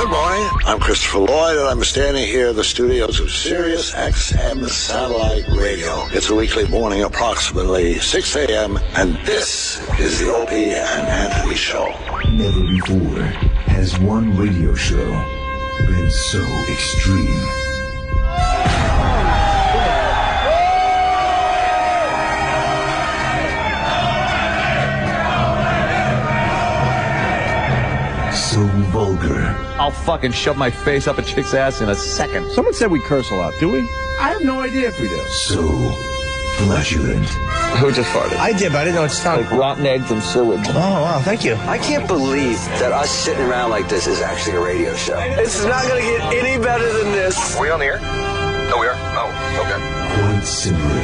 Good morning. I'm Christopher Lloyd, and I'm standing here in the studios of Sirius XM Satellite Radio. It's a weekly morning, approximately 6 a.m., and this is the Opie and Anthony Show. Never before has one radio show been so extreme. So vulgar. I'll fucking shove my face up a chick's ass in a second. Someone said we curse a lot. Do we? I have no idea if we do. So flatulent. Who just farted? I did, but I didn't know what to sound Like rotten eggs and sewage. Oh, wow, thank you. I can't believe that us sitting around like this is actually a radio show. It's not going to get any better than this. Are we on the air? Oh, we are? Oh, okay. Quite simply,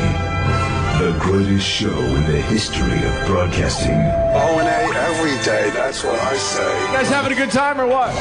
the greatest show in the history of broadcasting. O&A every day, that's what I say. You guys having a good time or what?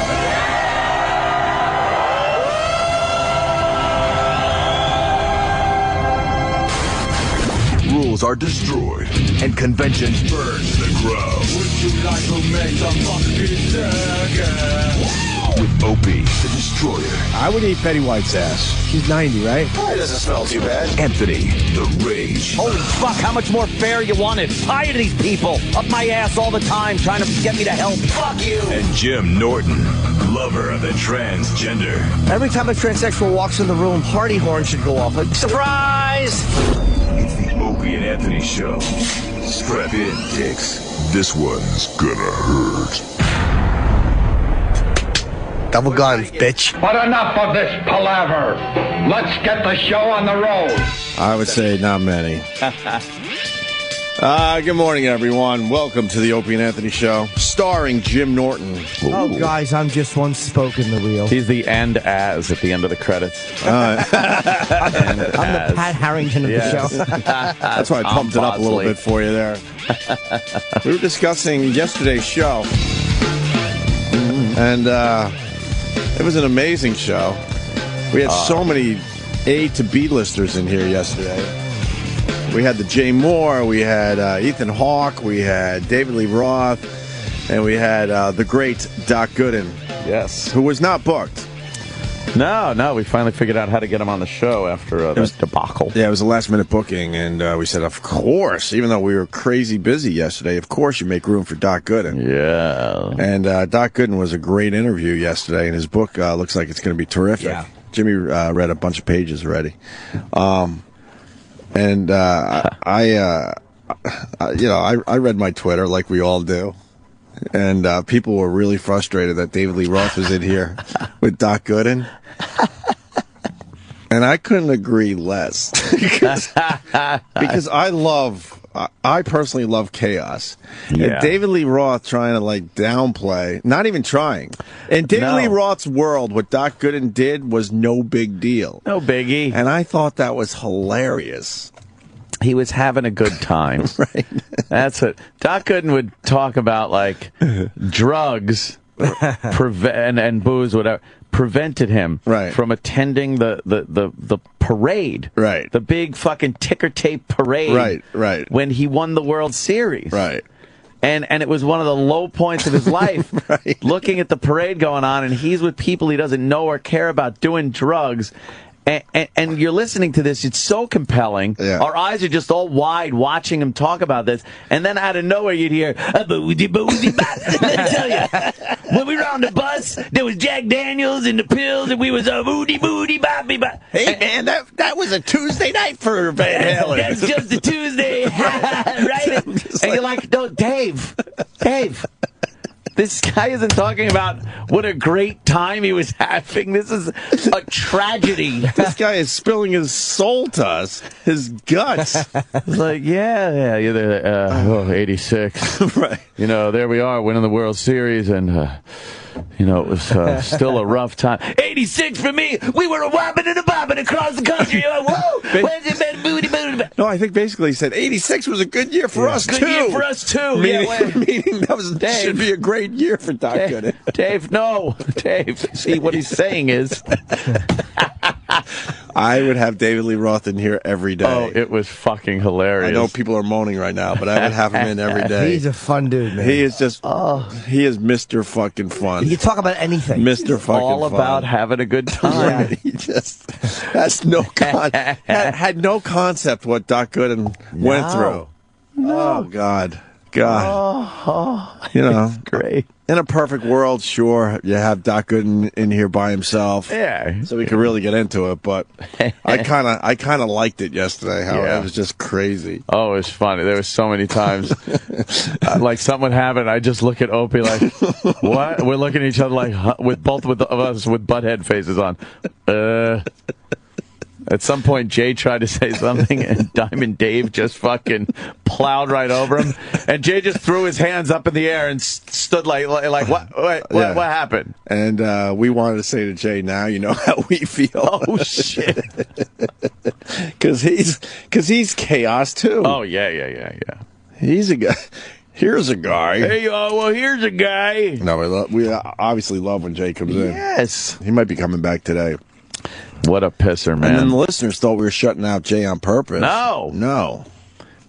Rules are destroyed and conventions burned to the ground. Would you like to make some fucking circus? With Opie, the Destroyer. I would eat Betty White's ass. She's 90, right? It doesn't smell too bad. Anthony, the Rage. Holy fuck, how much more fair you wanted? Tired of these people up my ass all the time trying to get me to help. Fuck you! And Jim Norton, lover of the transgender. Every time a transsexual walks in the room, party horn should go off. Like, surprise! It's the Opie and Anthony Show. Strap in, dicks. This one's gonna hurt. Double guns, bitch. But enough of this palaver. Let's get the show on the road. I would say not many. Good morning, everyone. Welcome to the Opie and Anthony Show, starring Jim Norton. Oh, guys, I'm just one spoke in the wheel. He's the and as at the end of the credits. I'm the Pat Harrington of the show. That's why I pumped it up a little bit for you there. We were discussing yesterday's show, and it was an amazing show. We had so many A to B listers in here yesterday. We had the Jay Moore, we had Ethan Hawke, we had David Lee Roth, and we had the great Doc Gooden. Yes. Who was not booked. No, we finally figured out how to get him on the show after that debacle. Yeah, it was a last-minute booking, and we said, of course, even though we were crazy busy yesterday, of course you make room for Doc Gooden. Yeah. And Doc Gooden was a great interview yesterday, and his book looks like it's going to be terrific. Yeah. Jimmy read a bunch of pages already. And I read my Twitter like we all do, and people were really frustrated that David Lee Roth was in here with Doc Gooden, and I couldn't agree less because I personally love chaos. Yeah. And David Lee Roth trying to like downplay, not even trying. In David Lee Roth's world, what Doc Gooden did was no big deal. No biggie. And I thought that was hilarious. He was having a good time. Right. That's what Doc Gooden would talk about, like drugs and booze, whatever, prevented him from attending the parade. Right. The big fucking ticker tape parade. Right. When he won the World Series. Right. And it was one of the low points of his life, Right. looking at the parade going on, and he's with people he doesn't know or care about doing drugs. And you're listening to this, it's so compelling. Yeah. Our eyes are just all wide watching him talk about this. And then out of nowhere, you'd hear, booty, booty, let me tell you, when we were on the bus, there was Jack Daniels and the pills, and we was booty, booty, bop. Hey, man, that was a Tuesday night for Van Halen. That's just a Tuesday, right? And you're like, no, Dave. This guy isn't talking about what a great time he was having. This is a tragedy. This guy is spilling his soul to us, his guts. It's like, yeah, 86. Right. You know, there we are winning the World Series, and it was still a rough time. 86 for me. We were a whopping and a bobbing across the country. Whoa, where's it been? Booty. No, I think basically he said 86 was a good year for us, too. Good year for us, too. Meaning that should be a great year for Doc Gooden. Dave, no. Dave, see, what he's saying is... I would have David Lee Roth in here every day. Oh, it was fucking hilarious. I know people are moaning right now, but I would have him in every day. He's a fun dude, man. He is just, he is Mr. fucking fun. He can talk about anything. Mr. fucking all fun. about having a good time. He just has had no concept what Doc Gooden went through. Oh, God. You know, great. In a perfect world, sure, you have Doc Gooden in here by himself. Yeah. So we could really get into it, but I kind of liked it yesterday, how it was just crazy. Oh, it was funny. There was so many times, like something would happen, I just look at Opie like, what? We're looking at each other like, with both of us with butthead faces on. At some point, Jay tried to say something, and Diamond Dave just fucking plowed right over him. And Jay just threw his hands up in the air and stood like what? What happened? And we wanted to say to Jay, now you know how we feel. Oh shit! Because he's chaos too. Oh yeah. He's a guy. Here's a guy. Hey, well, here's a guy. No, we obviously love when Jay comes in. Yes, he might be coming back today. What a pisser, man. And then the listeners thought we were shutting out Jay on purpose. No.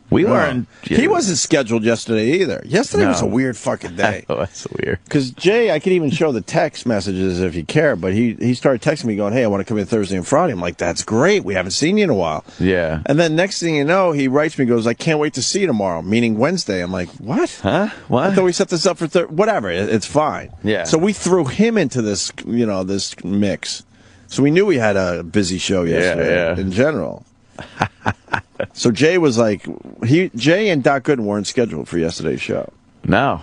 We weren't. He wasn't scheduled yesterday either. Yesterday was a weird fucking day. Oh, that's weird. Because Jay, I could even show the text messages if you care, but he started texting me going, hey, I want to come in Thursday and Friday. I'm like, that's great. We haven't seen you in a while. Yeah. And then next thing you know, he writes me, goes, I can't wait to see you tomorrow, meaning Wednesday. I'm like, what? Huh? What? I thought we set this up for whatever. It's fine. Yeah. So we threw him into this, this mix. So we knew we had a busy show yesterday in general. So Jay was like, Jay and Doc Gooden weren't scheduled for yesterday's show. No.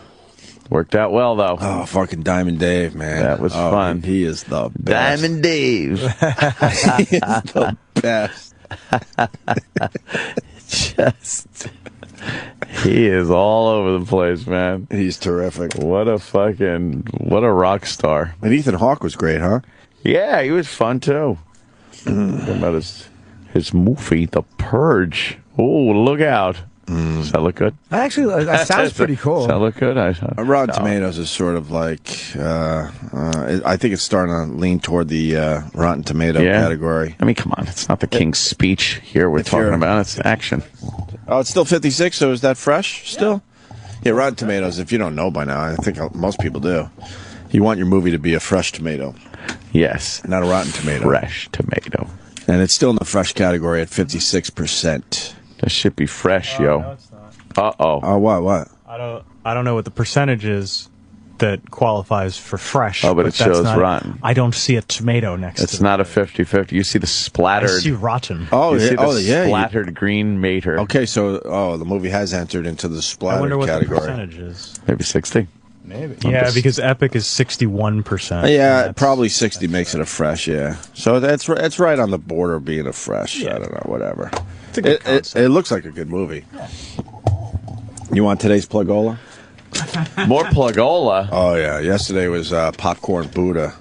Worked out well, though. Oh, fucking Diamond Dave, man. That was fun. He is the best. Diamond Dave. He is the best. He is all over the place, man. He's terrific. What a rock star. And Ethan Hawke was great, huh? Yeah, he was fun, too. About his movie, The Purge. Oh, look out. Does that look good? Actually, that sounds pretty cool. Does that look good? Rotten Tomatoes is sort of like, I think it's starting to lean toward the Rotten Tomato category. I mean, come on. It's not the King's Speech here we're talking about. It's action. Oh, it's still 56, so is that fresh still? Yeah, Rotten Tomatoes, if you don't know by now, I think most people do. You want your movie to be a fresh tomato. Yes. Not a rotten tomato. Fresh tomato. And it's still in the fresh category at 56%. That should be fresh, yo. No, it's not. Uh-oh. Oh, what? I don't know what the percentage is that qualifies for fresh. Oh, but it shows rotten. I don't see a tomato next to it. It's not a 50-50. You see the splattered. I see rotten. Oh, you see the splattered green mater. Okay, so the movie has entered into the splattered category. I wonder what category. the percentage is. Maybe 60. Maybe. Yeah, because Epic is 61%. Yeah, probably 60 makes it a fresh, yeah. So it's right on the border of being a fresh. Yeah. I don't know, whatever. It's a good concept. It looks like a good movie. Yeah. You want today's Plugola? More Plugola? Oh, yeah. Yesterday was Popcorn Buddha.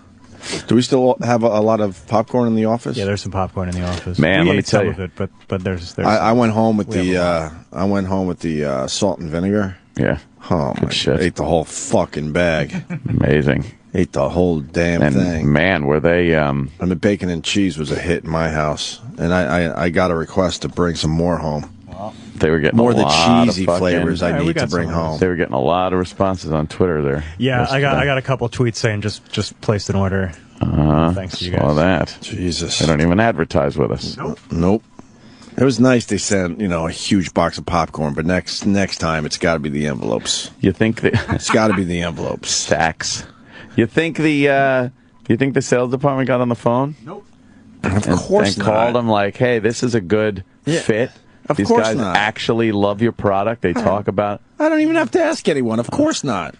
Do we still have a lot of popcorn in the office? Yeah, there's some popcorn in the office. Man, let me tell you. Some of it, but there's I went home with the salt and vinegar. Yeah. Oh, my shit. Ate the whole fucking bag. Amazing. Ate the whole damn thing. Man, were they... And the bacon and cheese was a hit in my house. And I got a request to bring some more home. They were getting more of the cheesy flavors I need to bring home. They were getting a lot of responses on Twitter there. Yeah, I got a couple tweets saying just placed an order. Thanks to you guys. Saw that. Jesus. They don't even advertise with us. Nope. It was nice they sent, a huge box of popcorn, but next time it's got to be the envelopes. You think it's got to be the envelopes. Stacks. You think the sales department got on the phone? Nope. Of course not. And called them like, "Hey, this is a good fit. Of These course guys not. actually love your product. They talk about." I don't even have to ask anyone. Of course not.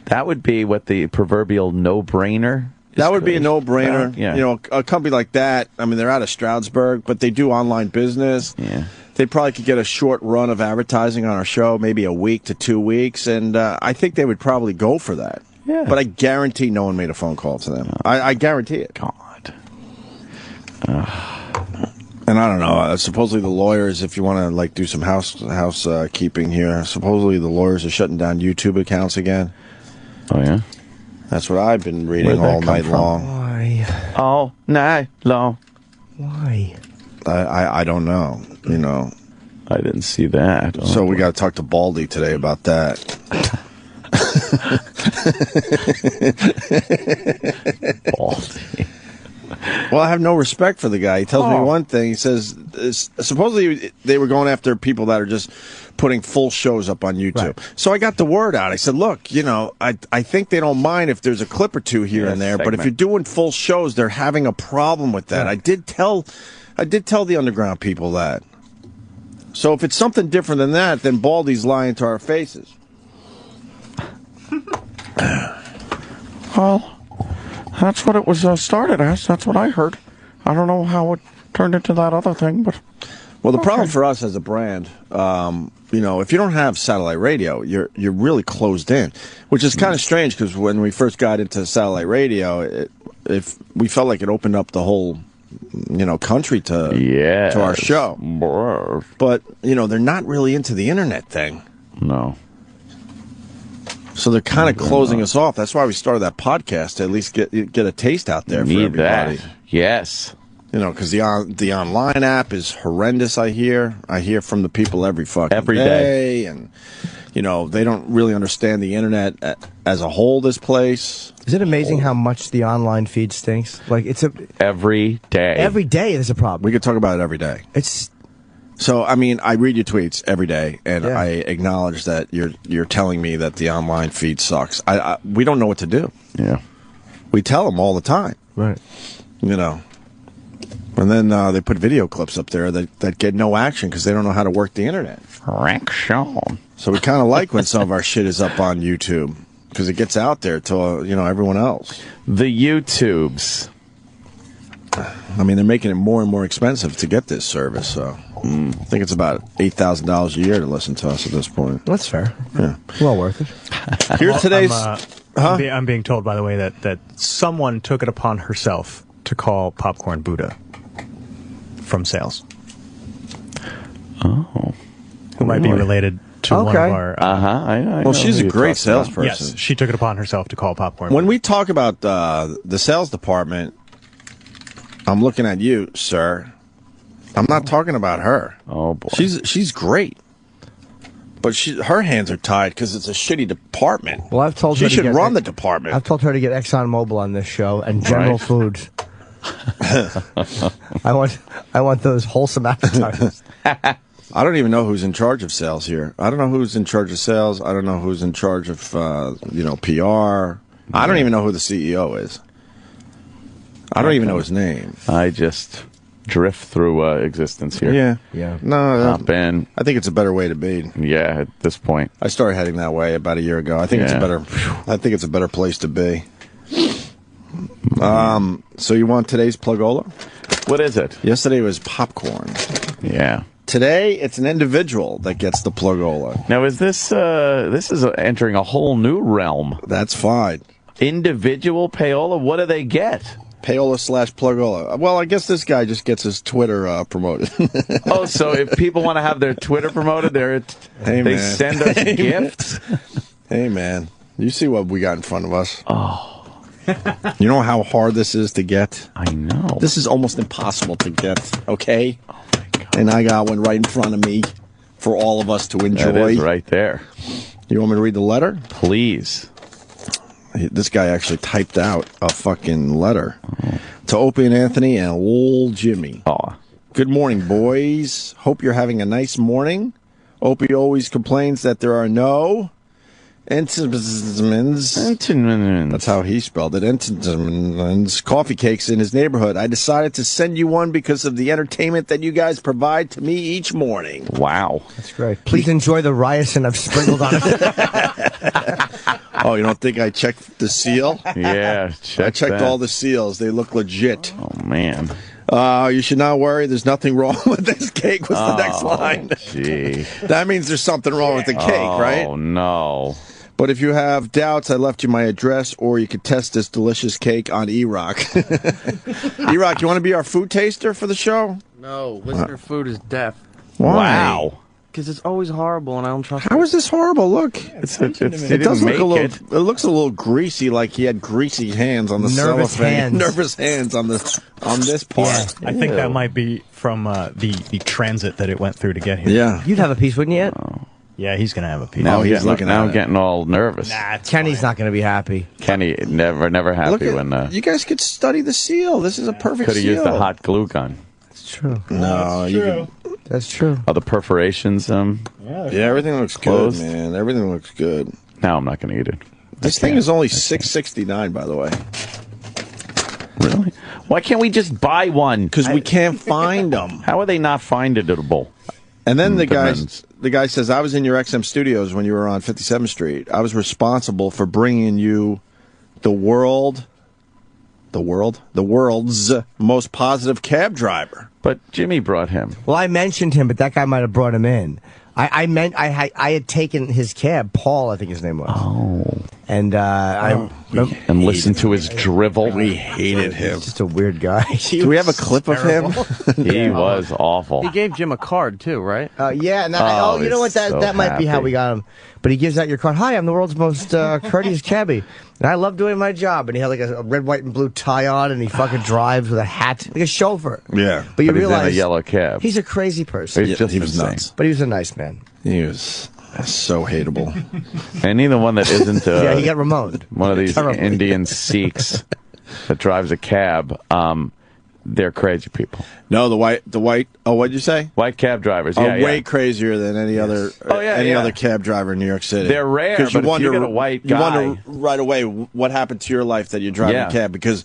That would be what the proverbial no-brainer. That would be a no-brainer. Yeah. A company like that, I mean, they're out of Stroudsburg, but they do online business. Yeah. They probably could get a short run of advertising on our show, maybe a week to 2 weeks, and I think they would probably go for that. Yeah. But I guarantee no one made a phone call to them. I guarantee it. God. And I don't know. Supposedly the lawyers, if you want to do some housekeeping here, supposedly the lawyers are shutting down YouTube accounts again. Oh yeah. That's what I've been reading all night long. Why? All night long. Why? I don't know. You know. I didn't see that. Oh, so we got to talk to Baldy today about that. Baldy. Well, I have no respect for the guy. He tells me one thing. He says, supposedly they were going after people that are just putting full shows up on YouTube. Right. So I got the word out. I said, look, you know, I think they don't mind if there's a clip or two here and there, but if you're doing full shows, they're having a problem with that. Yeah. I did tell the underground people that. So if it's something different than that, then Baldy's lying to our faces. Well, that's what it was started as. That's what I heard. I don't know how it turned into that other thing, but... Well, the problem for us as a brand, you know, if you don't have satellite radio, you're really closed in, which is kind of strange because when we first got into satellite radio, we felt like it opened up the whole, you know, country to our show. But, you know, they're not really into the internet thing. No. So they're kind of closing us off. That's why we started that podcast, to at least get a taste out there for everybody. That. Yes. You know, because the online app is horrendous, I hear. I hear from the people every day. And, you know, they don't really understand the internet as a whole, this place. Is it amazing how much the online feed stinks? Like, every day. Every day there's a problem. We could talk about it every day. So, I mean, I read your tweets every day, and I acknowledge that you're telling me that the online feed sucks. We don't know what to do. Yeah. We tell them all the time. Right. You know. And then they put video clips up there that get no action because they don't know how to work the internet. So we kind of like when some of our shit is up on YouTube because it gets out there to, you know, everyone else. The YouTubes. I mean, they're making it more and more expensive to get this service, so I think it's about $8,000 a year to listen to us at this point. That's fair. Yeah. Well worth it. Here's today's... I'm being told, by the way, that someone took it upon herself to call Popcorn Buddha from sales. Oh. Who might be related to one of our... well, she's a great salesperson. Yes, she took it upon herself to call Popcorn When Buddha. we talk about the sales department, I'm looking at you, sir. I'm not talking about her. Oh, boy. She's great. But her hands are tied because it's a shitty department. Well, I've told her she should run the department. I've told her to get ExxonMobil on this show and General Foods. I want those wholesome appetizers. I don't even know who's in charge of sales here. I don't know who's in charge of sales. I don't know who's in charge of PR. I don't even know who the CEO is. I don't even know his name. I just drift through existence here. Yeah. No, Ben. I think it's a better way to be. Yeah, at this point. I started heading that way about a year ago. I think it's a better. I think it's a better place to be. So you want today's plugola? What is it? Yesterday was popcorn. Yeah. Today it's an individual that gets the plugola. Now is this is entering a whole new realm? That's fine. Individual payola. What do they get? Payola/plugola. Well, I guess this guy just gets his Twitter promoted. Oh, so if people want to have their Twitter promoted, they send us gifts? Hey, man. You see what we got in front of us? Oh. You know how hard this is to get? I know. This is almost impossible to get, okay? Oh, my God. And I got one right in front of me for all of us to enjoy. That is right there. You want me to read the letter? Please. This guy actually typed out a fucking letter to Opie and Anthony and old Jimmy. Oh. Good morning, boys. Hope you're having a nice morning. Opie always complains that there are no Entenmann's. That's how he spelled it. Entenmann's coffee cakes in his neighborhood. I decided to send you one because of the entertainment that you guys provide to me each morning. Wow. That's great. Please enjoy the ricin I've sprinkled on it. Oh, you don't think I checked the seal? Yeah, I checked all the seals. They look legit. Oh, man. You should not worry. There's nothing wrong with this cake was the next line. Gee. That means there's something wrong with the cake, right? Oh, no. But if you have doubts, I left you my address, or you could test this delicious cake on Erock. Erock, you want to be our food taster for the show? No, listener food is deaf. Why? Wow. because it's always horrible, and I don't trust. How is this horrible? Look, it does look a little. it. It looks a little greasy, like he had greasy hands on the Nervous cellophane. hands. Nervous hands on this part. I think that might be from the transit that it went through to get here. Yeah. You'd have a piece, wouldn't you? Yeah, he's going to have a piece. Now he's looking now at I'm it. getting all nervous. Kenny's not going to be happy. Kenny never happy Look at, when you guys could study the seal. This is a perfect could have seal. used the hot glue gun. That's true. No, That's true. Oh, the perforations. Yeah, everything looks Closed. good, man. Everything looks good. Now I'm not going to eat it. This thing is only $6.69, by the way. Really? Why can't we just buy one? Because we can't find them. How are they not findable? And then the Depends. guy says, I was in your XM studios when you were on 57th Street. I was responsible for bringing you the world's most positive cab driver. But Jimmy brought him. Well, I mentioned him, but that guy might have brought him in. I had taken his cab, Paul, I think his name was. Oh. And And listened to his drivel. We hated him. He's just a weird guy. Do we have a clip of him? He was awful. He gave Jim a card too, right? Yeah, and Oh, you know what? he's so That might be how happy. we got him. But he gives out your card. Hi, I'm the world's most courteous cabbie, and I love doing my job. And he had like a red, white, and blue tie on, and he fucking drives with a hat, like a chauffeur. Yeah. But you But he's in a realize yellow cab. he's a crazy person. He's just he was insane. nuts. But he was a nice man. He was so hateable. And neither one that isn't Yeah, he got Ramoned. one of these Terribly. Indian Sikhs that drives a cab. They're crazy people. No, the white. Oh, what'd you say? White cab drivers. Are Yeah, way yeah. crazier than any other yeah. other cab driver in New York City. They're rare, 'Cause but if you get a white you guy- wonder right away what happened to your life that you're driving Yeah. a cab. Because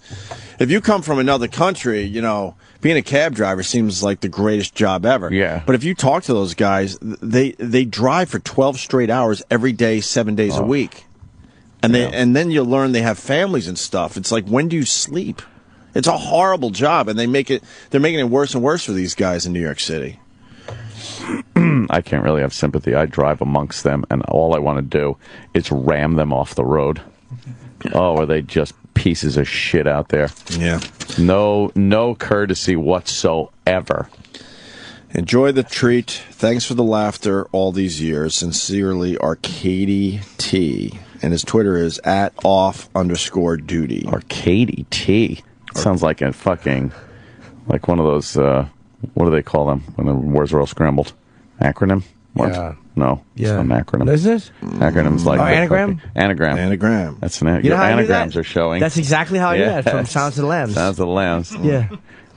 if you come from another country, you know, being a cab driver seems like the greatest job ever. Yeah. But if you talk to those guys, they drive for 12 straight hours every day, 7 days a week, and and then you learn they have families and stuff. It's like, when do you sleep? It's a horrible job, and they're making it worse and worse for these guys in New York City. I can't really have sympathy. I drive amongst them, and all I want to do is ram them off the road. Oh, are they just pieces of shit out there? Yeah. No courtesy whatsoever. Enjoy the treat. Thanks for the laughter all these years. Sincerely, Arcady T. And his Twitter is @off_duty. Arcady T. Sounds like a fucking, like one of those, what do they call them when the words are all scrambled? Acronym? What? Yeah. No. Yeah. It's an acronym. Is it? Acronyms like Oh, the anagram? fucking- Anagram. Anagram. That's an You know your how I do anagrams that? are showing. That's exactly how I do that from Yes. Sounds of the Lambs. Sounds of the Lambs. Yeah.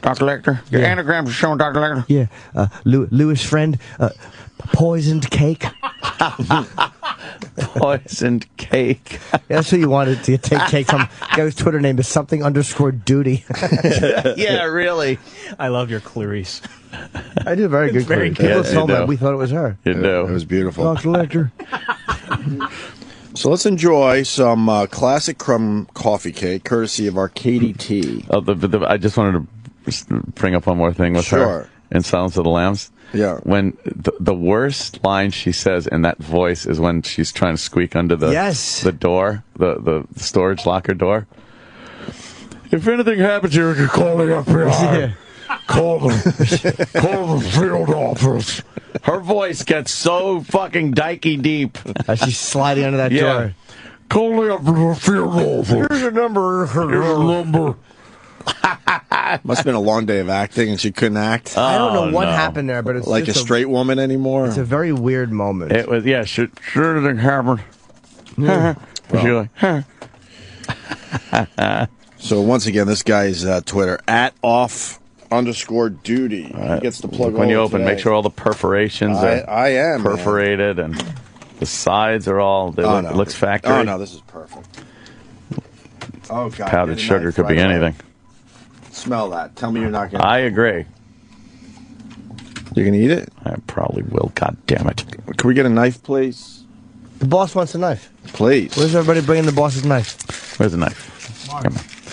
Dr. Lecter, your Yeah. anagrams are showing, Dr. Lecter. Yeah. Lewis friend, poisoned cake. Poisoned cake. That's who you wanted to take cake from. The guy's Twitter name is something_duty. Yeah, really. I love your Clarice. I do a very good very Clarice. good. People Yeah, told you me do. we thought it was her. You know. It was beautiful. Dr. Lecter. So let's enjoy some classic crumb coffee cake, courtesy of Arcady T. Oh, I just wanted to bring up one more thing with Sure. her in Silence of the Lambs. Yeah. When the worst line she says in that voice is when she's trying to squeak under the door, the storage locker door. If anything happens here, you can call the FBI. Call the field office. Her voice gets so fucking dykey deep. As she's sliding under that door. Call the field office. Here's a number. Here's a number. Must have been a long day of acting, and she couldn't act. I don't know what happened there, but it's like a just straight woman anymore. It's a very weird moment. It was, yeah, sure anything happened. She like, So once again, this guy's Twitter @off_duty. He gets to plug when you all open, today. make sure all the perforations are I am perforated and the sides are all. It looks factory. Oh no, this is perfect. Oh god, Powdered get a sugar knife could be right away. anything. Smell that. Tell me you're not gonna. I agree. You're gonna eat it? I probably will. God damn it! Can we get a knife, please? The boss wants a knife. Please. Where's everybody bringing the boss's knife? Where's the knife?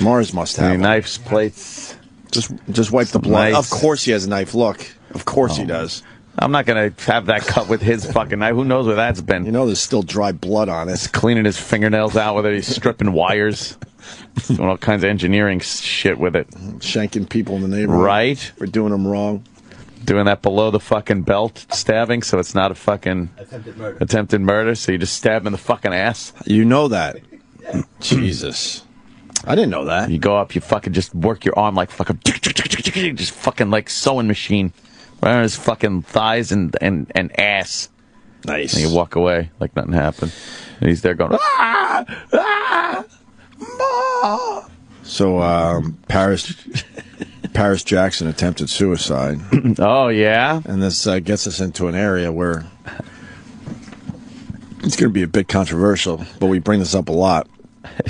Mars must have Any one. knives, plates? Just wipe the blood. Nice. Of course he has a knife. Look. Of course he does. I'm not gonna have that cut with his fucking knife. Who knows where that's been? You know, there's still dry blood on it. Cleaning his fingernails out with it. He's stripping wires. Doing all kinds of engineering shit with it. Shanking people in the neighborhood. Right? For doing them wrong. doing that below the fucking belt stabbing, so it's not a fucking attempted murder. So you just stab him in the fucking ass. You know that. Jesus. I didn't know that. You go up, you fucking just work your arm like fucking, just fucking like sewing machine. Right on his fucking thighs and ass. Nice. And you walk away like nothing happened. And he's there going, ah! Ah! Ma! So, Paris Jackson attempted suicide. Oh, yeah? And this gets us into an area where it's going to be a bit controversial, but we bring this up a lot.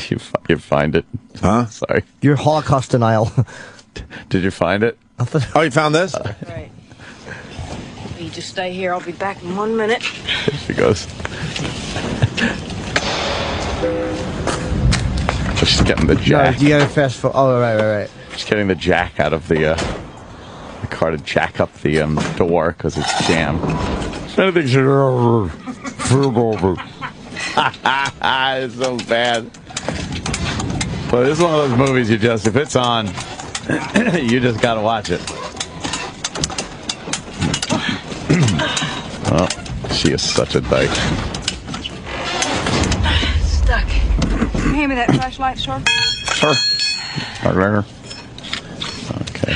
You find it. Huh? Sorry. Your Holocaust denial. Did you find it? Oh, you found this? Right. You just stay here. I'll be back in 1 minute. Here she goes. She's getting the jack. No, you gotta fast forward. Oh, right. She's getting the jack out of the car to jack up the door because it's jammed. Anything should over. It's so bad. But this is one of those movies you just, if it's on, you just gotta watch it. Oh, she is such a dyke. Stuck. Can you hand me that flashlight, sir? Sure. Right there. Okay.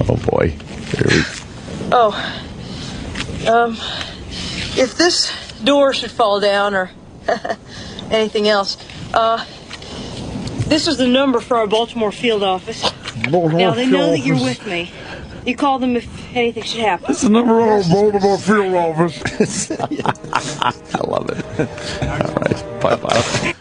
Oh boy. Here we go. If this door should fall down or anything else, this is the number for our Baltimore field office. Now, they know that you're with me. You call them if anything should happen. This is the number of our Baltimore field office. I love it. All right. Bye-bye.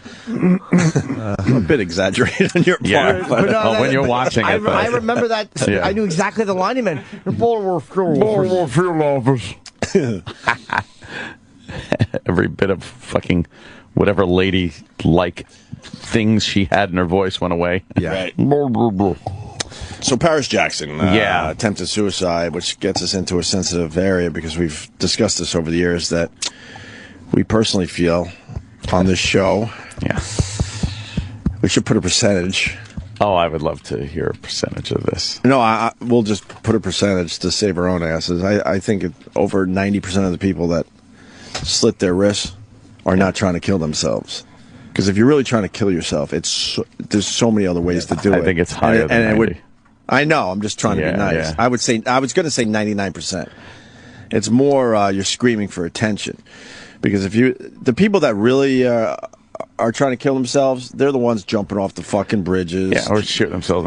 A bit exaggerated on your part. Yeah. But, when you're watching it. I remember that. Yeah. I knew exactly the line he meant. Baltimore field office. Every bit of fucking whatever lady-like things she had in her voice went away. Yeah. So Paris Jackson attempted suicide, which gets us into a sensitive area because we've discussed this over the years that we personally feel on this show. Yeah. We should put a percentage. Oh, I would love to hear a percentage of this. No, we'll just put a percentage to save our own asses. I think over 90% of the people that slit their wrists are not trying to kill themselves. Because if you're really trying to kill yourself, there's so many other ways to do it. I think it's higher than 90. I know. I'm just trying to be nice. Yeah. I was going to say 99%. It's more you're screaming for attention, because the people that really are trying to kill themselves, they're the ones jumping off the fucking bridges, or shooting themselves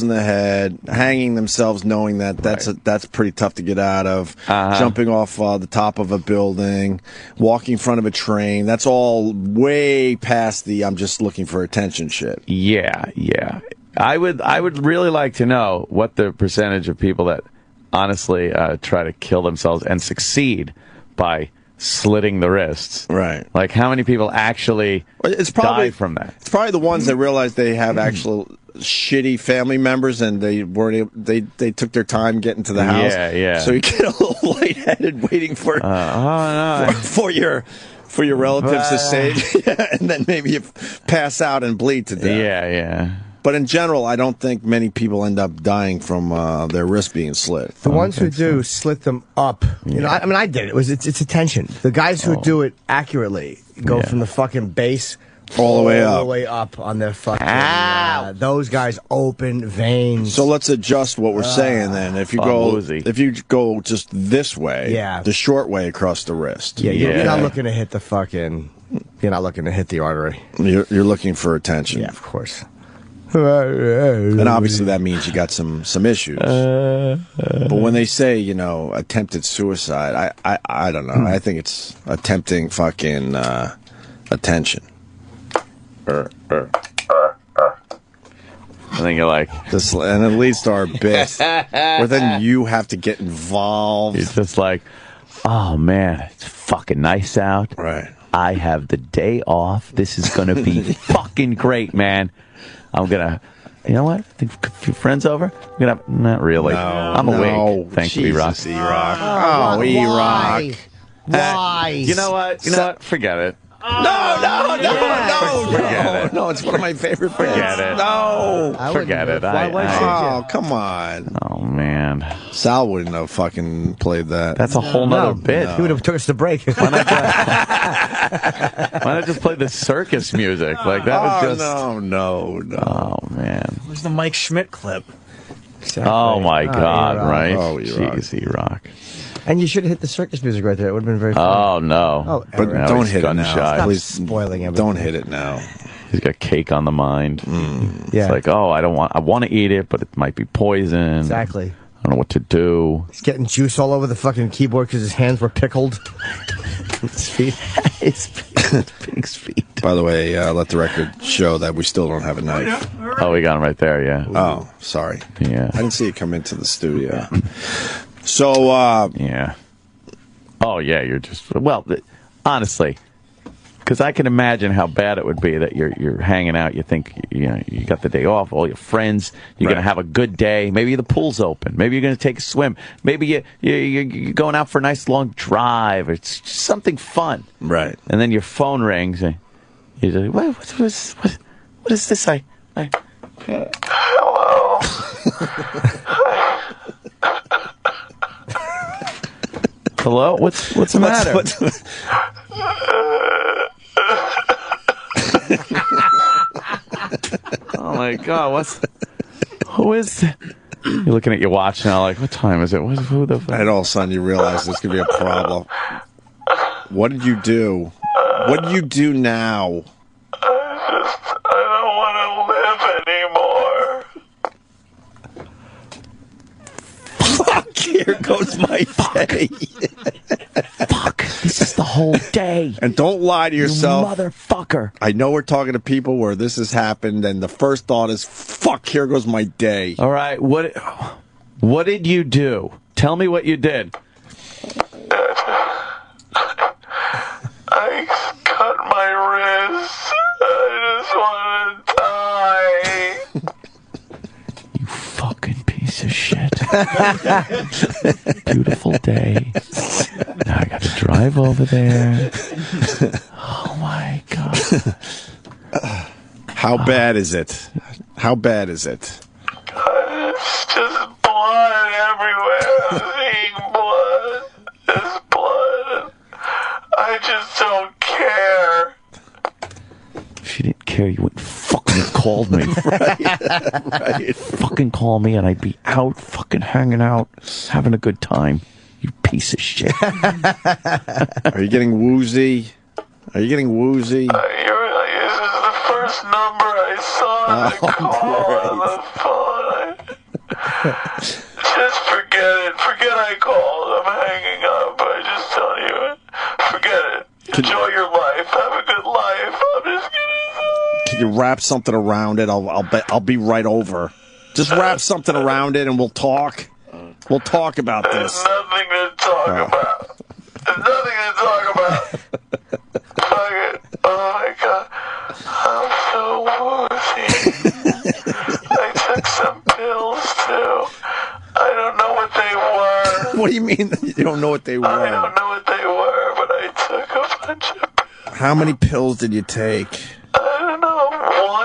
in the head, hanging themselves, knowing that that's pretty tough to get out of, jumping off the top of a building, walking in front of a train. That's all way past the I'm just looking for attention shit. Yeah. I would really like to know what the percentage of people that honestly try to kill themselves and succeed by slitting the wrists. Right. Like, how many people actually die from that? It's probably the ones that realize they have actual shitty family members and they took their time getting to the house. Yeah. So you get a little lightheaded waiting for your relatives to say, and then maybe you pass out and bleed to death. Yeah. But in general, I don't think many people end up dying from their wrist being slit. The ones who do slit them up. You know, I mean, I did it. It's attention. The guys who do it accurately go from the fucking base all the way up on their fucking. Those guys open veins. So let's adjust what we're saying then. If you go just this way, the short way across the wrist. You're not looking to hit the fucking. You're not looking to hit the artery. You're looking for attention. Yeah, of course. And obviously that means you got some issues. But when they say, attempted suicide, I don't know. I think it's attempting fucking attention. I think you're like this, and it leads to our bit where then you have to get involved. It's just like, oh man, it's fucking nice out. Right. I have the day off. This is gonna be fucking great, man. I'm gonna, you know what? I think a few friends over. Not really. I'm awake. Thanks, Erock. Oh, Erock. Why? You know what? Forget it. No, it's one of my favorite bands. Forget it. No. Forget it. Oh, come on. Oh, man. Sal wouldn't have fucking played that. That's a whole nother bit. He would have took us to break. Why not just play the circus music? Like, that was just... No. Oh, man. Where's the Mike Schmidt clip? Exactly. Oh, my God, Erock. right? Oh, Erock. Jeez, Erock. And you should have hit the circus music right there. It would have been very funny. Oh, no. Oh, But Eric. don't he's hit it gun now. shy. Please, spoiling everything. don't hit it now. He's got cake on the mind. Yeah. It's like, I want to eat it, but it might be poison. Exactly. I don't know what to do. He's getting juice all over the fucking keyboard because his hands were pickled. His feet. His pig's feet. By the way, let the record show that we still don't have a knife. Oh, we got him right there, yeah. Oh, sorry. Yeah. I didn't see it come into the studio. So, yeah. Oh, yeah, you're just... Well, honestly, because I can imagine how bad it would be that you're hanging out, you think, you got the day off, all your friends, you're going to have a good day, maybe the pool's open, maybe you're going to take a swim, maybe you're going out for a nice long drive, or it's just something fun. Right. And then your phone rings, and you're like, what is this? Hello. Hello? What's the matter? Oh my God! Who is that? You're looking at your watch now, like, what time is it? Who the fuck? And all of a sudden you realize this could be a problem. What did you do? What do you do now? I don't want to live anymore. Fuck, here goes my day. Fuck, this is the whole day. And don't lie to yourself. You motherfucker. I know we're talking to people where this has happened, and the first thought is, fuck, here goes my day. All right, what did you do? Tell me what you did. I cut my wrist. I just want to die. You fucking piece of shit. Beautiful day. Now I got to drive over there. Oh my God. How bad is it? How bad is it? It's just blood everywhere. I'm seeing blood. There's blood. I just don't care. If you didn't care, you wouldn't fucking have called me. Right. Fucking call me and I'd be out fucking hanging out, having a good time. You piece of shit. Are you getting woozy? Are you getting woozy? This is the first number I saw on the call on the phone. Just forget it. Forget I called. I'm hanging up. I just tell you. Forget it. Enjoy your life. Have a good life. I'm just kidding. Can you wrap something around it? I'll be right over. Just wrap something around it and we'll talk. We'll talk about this. There's nothing to talk about. There's nothing to talk about. Fuck it. Oh my God. I'm so woozy. I took some pills too. I don't know what they were. What do you mean you don't know what they were? I don't know what they were, but I took a bunch of pills. How many pills did you take? I don't know,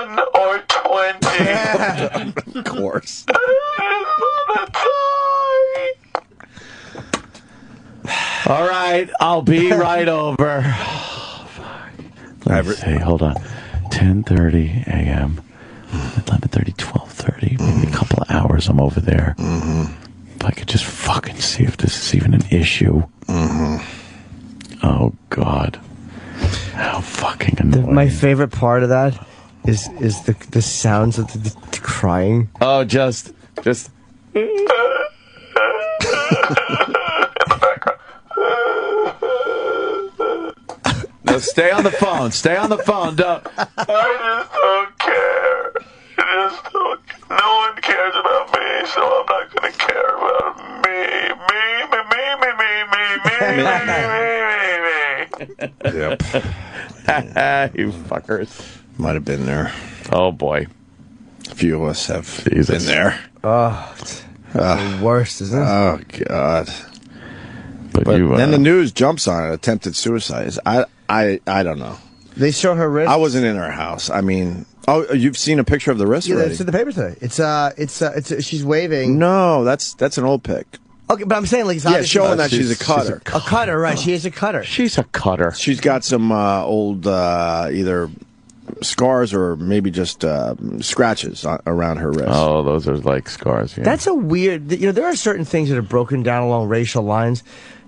1 or 20. Of course. I just want to die. All right, I'll be right over. Oh, fuck. Let me see, hold on. 10:30 a.m., 11:30, 12:30, maybe a couple of hours I'm over there. If I could just fucking see if this is even an issue. Oh, God. How fucking annoying. My favorite part of that is the sounds of the crying. Oh, just... No, stay on the phone. Stay on the phone. Don't. I just don't care. No one cares about me, so I'm not going to care about me. Yep. You fuckers. Might have been there. Oh, boy. A few of us have Jesus. been there. Oh, it's the worst, isn't it? Oh, God. But But you, then the news jumps on it. Attempted suicide. I don't know. They show her wrist. I wasn't in her house. I mean, oh, you've seen a picture of the wrist Yeah, already? it's in the paper today. It's she's waving. No, that's an old pic. Okay, but I'm saying like it's Yeah, obviously showing that she's a cutter. A cutter, right? She is a cutter. She's a cutter. She's got some old either scars or maybe just scratches around her wrist. Oh, those are like scars. Yeah. That's a weird. You know, there are certain things that are broken down along racial lines.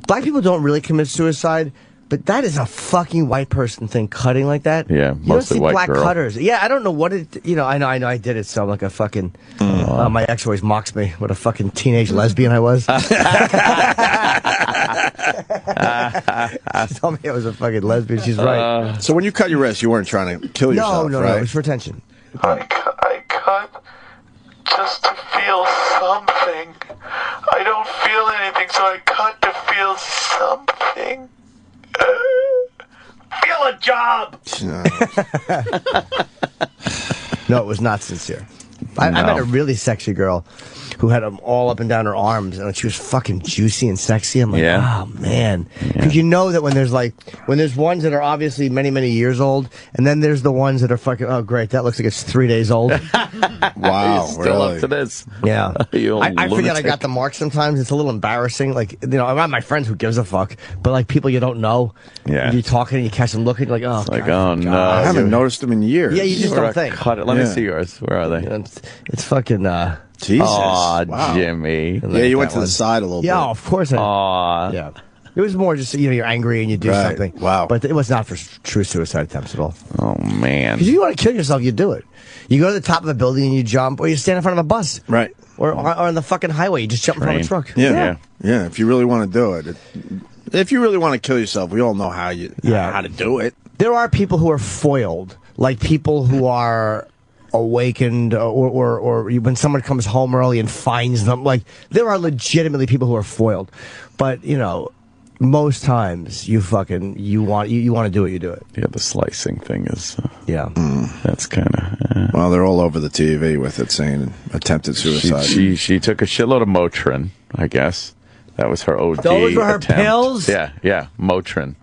Black people don't really commit suicide, but that is a fucking white person thing, cutting like that. Yeah, you don't mostly see white black girl. cutters. Yeah, I don't know what it. You know, I know I did it. So I'm like a fucking. My ex always mocks me. What a fucking teenage lesbian I was. She told me I was a fucking lesbian. She's right. So when you cut your wrist, you weren't trying to kill yourself, No, right? it was for attention. I cut just to feel something. I don't feel anything, so I cut to feel something. Feel a job. No, it was not sincere. I met a really sexy girl who had them all up and down her arms, and she was fucking juicy and sexy. I'm like, oh man, because you know that when there's ones that are obviously many, many years old, and then there's the ones that are fucking, oh great, that looks like it's 3 days old. Wow, Still really? up to this. Yeah. You old I forget I lunatic. got the mark sometimes. It's a little embarrassing. Like, you know, I got my friends who gives a fuck, but like people you don't know. Yeah. You're talking and you catch them looking, you're like, oh, Like, God, oh no. I haven't noticed them in years. Yeah, you just You're don't a think. Cut it. Let me see yours. Where are they? It's fucking, Jesus. Aw, Wow. Jimmy. Yeah, you went to the side a little bit. yeah, of course. Aw. Yeah. It was more just, you know, you're angry and you do Right. something. Wow. But it was not for true suicide attempts at all. Oh, man. Because if you want to kill yourself, you do it. You go to the top of a building and you jump, or you stand in front of a bus. Right. Or on the fucking highway, you just jump in front of a Train. truck. Yeah. Yeah, if you really want to do it. If you really want to kill yourself, we all know how to do it. There are people who are foiled, like people who are awakened, or when someone comes home early and finds them. Like, there are legitimately people who are foiled. But, you know, most times you want to do it, you do it. Yeah, the slicing thing is. Yeah. That's kind of. Well, they're all over the TV with it saying attempted suicide. She took a shitload of Motrin, I guess. That was her OD. Those were her attempt. pills? Yeah, Motrin.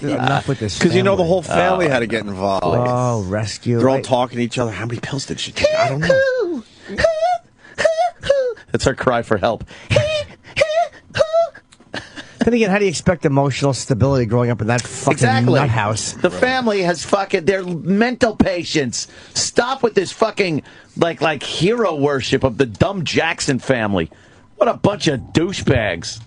Enough with this. Because you know the whole family had to get involved. Oh, rescue. They're all Right. talking to each other. How many pills did she take? I don't know. That's her cry for help. Then again, how do you expect emotional stability growing up in that fucking nut house? The family has fucking they're mental patients. Stop with this fucking like hero worship of the dumb Jackson family. What a bunch of douchebags.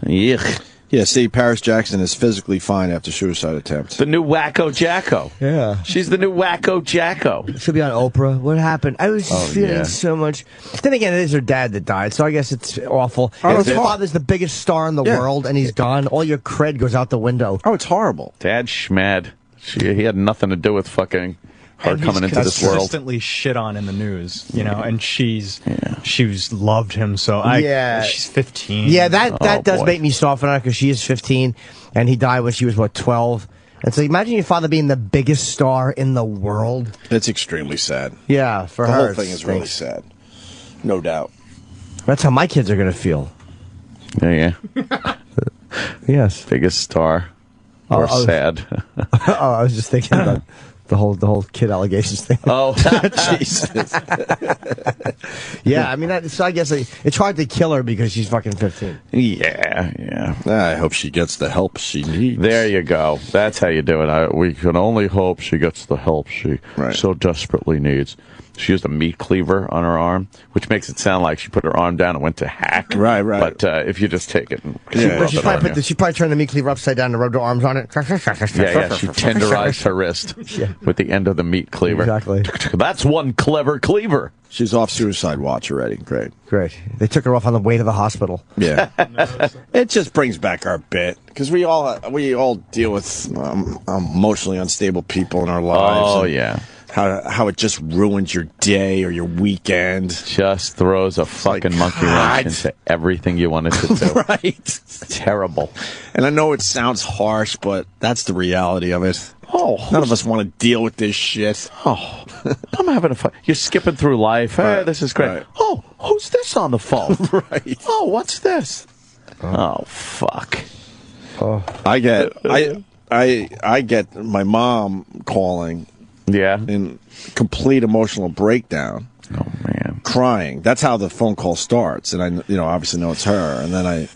Yuck. Yeah, see, Paris Jackson is physically fine after suicide attempt. The new Wacko Jacko. Yeah. She's the new Wacko Jacko. Should be on Oprah. What happened? I was feeling so much. Then again, it is her dad that died, so I guess it's awful. Oh, His father's the biggest star in the world, and he's gone. All your cred goes out the window. Oh, it's horrible. Dad schmad. He had nothing to do with fucking her And coming he's into this world. consistently shit on in the news, you know, and she's loved him so. She's 15. Yeah, that does boy. make me soften on her because she is 15, and he died when she was, 12? And so imagine your father being the biggest star in the world. It's extremely sad. Yeah, for The her. whole thing is really sad. No doubt. That's how my kids are going to feel. Yeah. Yes. Biggest star. Or sad. I was just thinking about the whole kid allegations thing. Oh, Jesus. Yeah, I mean, so I guess it's hard to kill her because she's fucking 15. Yeah. I hope she gets the help she needs. There you go. That's how you do it. We can only hope she gets the help she so desperately needs. She used a meat cleaver on her arm, which makes it sound like she put her arm down and went to hack. Right. But if you just take it, and She probably turned the meat cleaver upside down and rubbed her arms on it. She tenderized her wrist with the end of the meat cleaver. Exactly. That's one clever cleaver. She's off suicide watch already. Great. They took her off on the way to the hospital. Yeah. It just brings back our bit because we all deal with emotionally unstable people in our lives. Oh, and yeah. How it just ruins your day or your weekend. Just throws a fucking monkey wrench into everything you wanted to do. Right. It's terrible. And I know it sounds harsh, but that's the reality of it. None of us want to deal with this shit. I'm having a fun. You're skipping through life. Hey, this is great. Right. Oh, who's this on the phone? Right. Oh, what's this? Oh, fuck. I get my mom calling. Yeah. In complete emotional breakdown. Oh man. Crying. That's how the phone call starts, and I obviously know it's her, and then I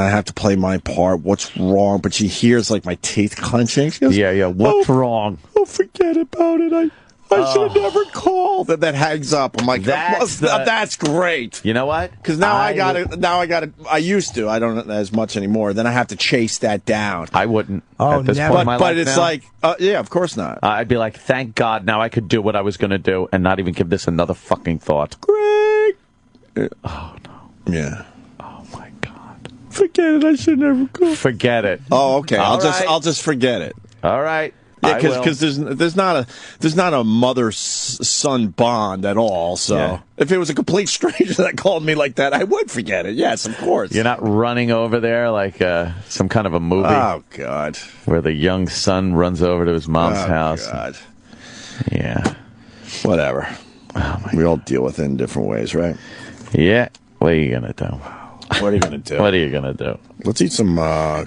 have to play my part. What's wrong? But she hears like my teeth clenching. She goes, yeah. What's wrong? Oh, forget about it. I should have never called. That hangs up. I'm like, that's great. You know what? Because now I got it. I used to. I don't as much anymore. Then I have to chase that down. I wouldn't. Oh, at this never. point in my But life it's now. like, yeah, of course not. I'd be like, thank God now I could do what I was going to do and not even give this another fucking thought. Great. Oh no. Yeah. Oh my God. Forget it. I should never call. Forget it. Oh, okay. All I'll just forget it. All right. Yeah, because there's not a mother-son bond at all. So if it was a complete stranger that called me like that, I would forget it. Yes, of course. You're not running over there like some kind of a movie. Oh God. Where the young son runs over to his mom's house. God. Yeah. Whatever. We all deal with it in different ways, right? Yeah. What are you gonna do? What are you gonna do? What are you gonna do? Let's eat some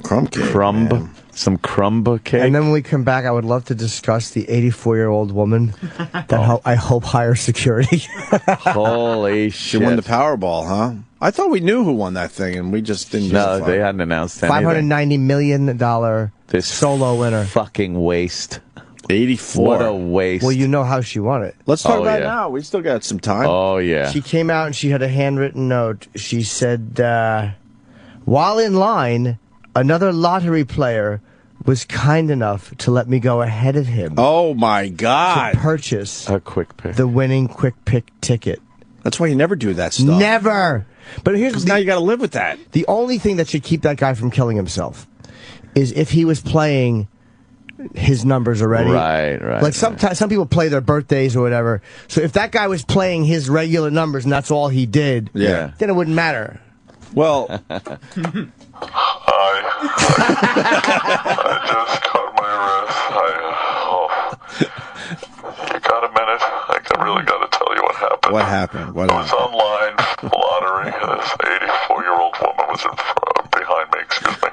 crumb cake. Man. Some crumb cake. And then when we come back, I would love to discuss the 84-year-old woman that I hope hires security. Holy shit! She won the Powerball, huh? I thought we knew who won that thing, and we just didn't. No, they hadn't announced anything. $590 million this solo winner. Fucking waste. 84. What a waste. Well, you know how she won it. Let's talk about it now. We still got some time. Oh, yeah. She came out and she had a handwritten note. She said, while in line, another lottery player was kind enough to let me go ahead of him. Oh, my God. To purchase a quick pick. The winning quick pick ticket. That's why you never do that stuff. Never. But here's now you got to live with that. The only thing that should keep that guy from killing himself is if he was playing his numbers already. Right. Like some people play their birthdays or whatever. So if that guy was playing his regular numbers and that's all he did, then it wouldn't matter. Well, I just cut my wrist. You got a minute? I really got to tell you what happened. What happened? I was online lottery. This 84-year-old woman was behind me. Excuse me.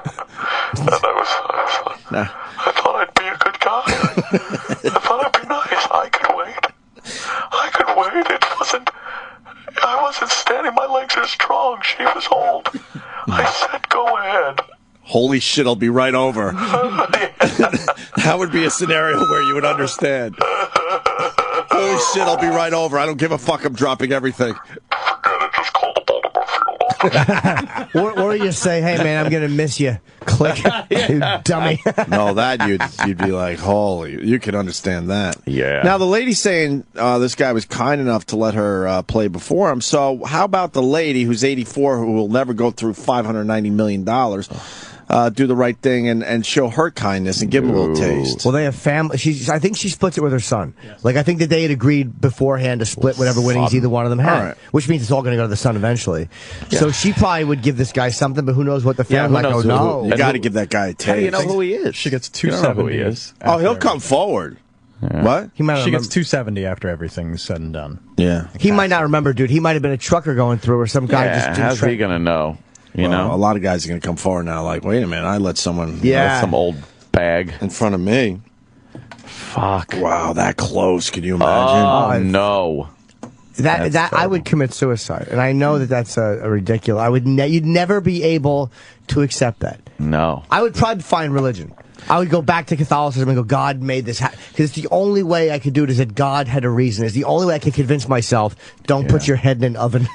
And I thought I'd be a good guy. I thought I'd be nice. I could wait. I wasn't standing. My legs are strong. She was old. I said, go ahead. Holy shit, I'll be right over. That would be a scenario where you would understand. Holy shit, I'll be right over. I don't give a fuck. I'm dropping everything. Forget it. Just call the Baltimore Funeral. Or you say, hey, man, I'm going to miss you. Click. You dummy. No, that you'd be like, holy, you can understand that. Yeah. Now, the lady's saying this guy was kind enough to let her play before him. So how about the lady who's 84 who will never go through $590 million, do the right thing and show her kindness and give him a little taste? Well, they have family. I think she splits it with her son. Yes. Like, I think that they had agreed beforehand to split whatever winnings either one of them had, which means it's all going to go to the son eventually. Yeah. So she probably would give this guy something, but who knows what the family like, oh, no. You got to give that guy a taste. How do you know who he is? She gets 270. Who he is. Oh, he'll come forward. Yeah. What? She gets 270 after everything's said and done. Yeah. He might not remember, dude. He might have been a trucker going through or some guy just didn't how's he going to know? You know, a lot of guys are going to come forward now like, wait a minute, I let someone some old bag in front of me. Fuck. Wow, that close. Can you imagine? Oh, no. That I would commit suicide. And I know that that's a ridiculous. You'd never be able to accept that. No. I would probably find religion. I would go back to Catholicism and go, God made this happen. Because it's the only way I could do it is that God had a reason. It's the only way I can convince myself, don't put your head in an oven.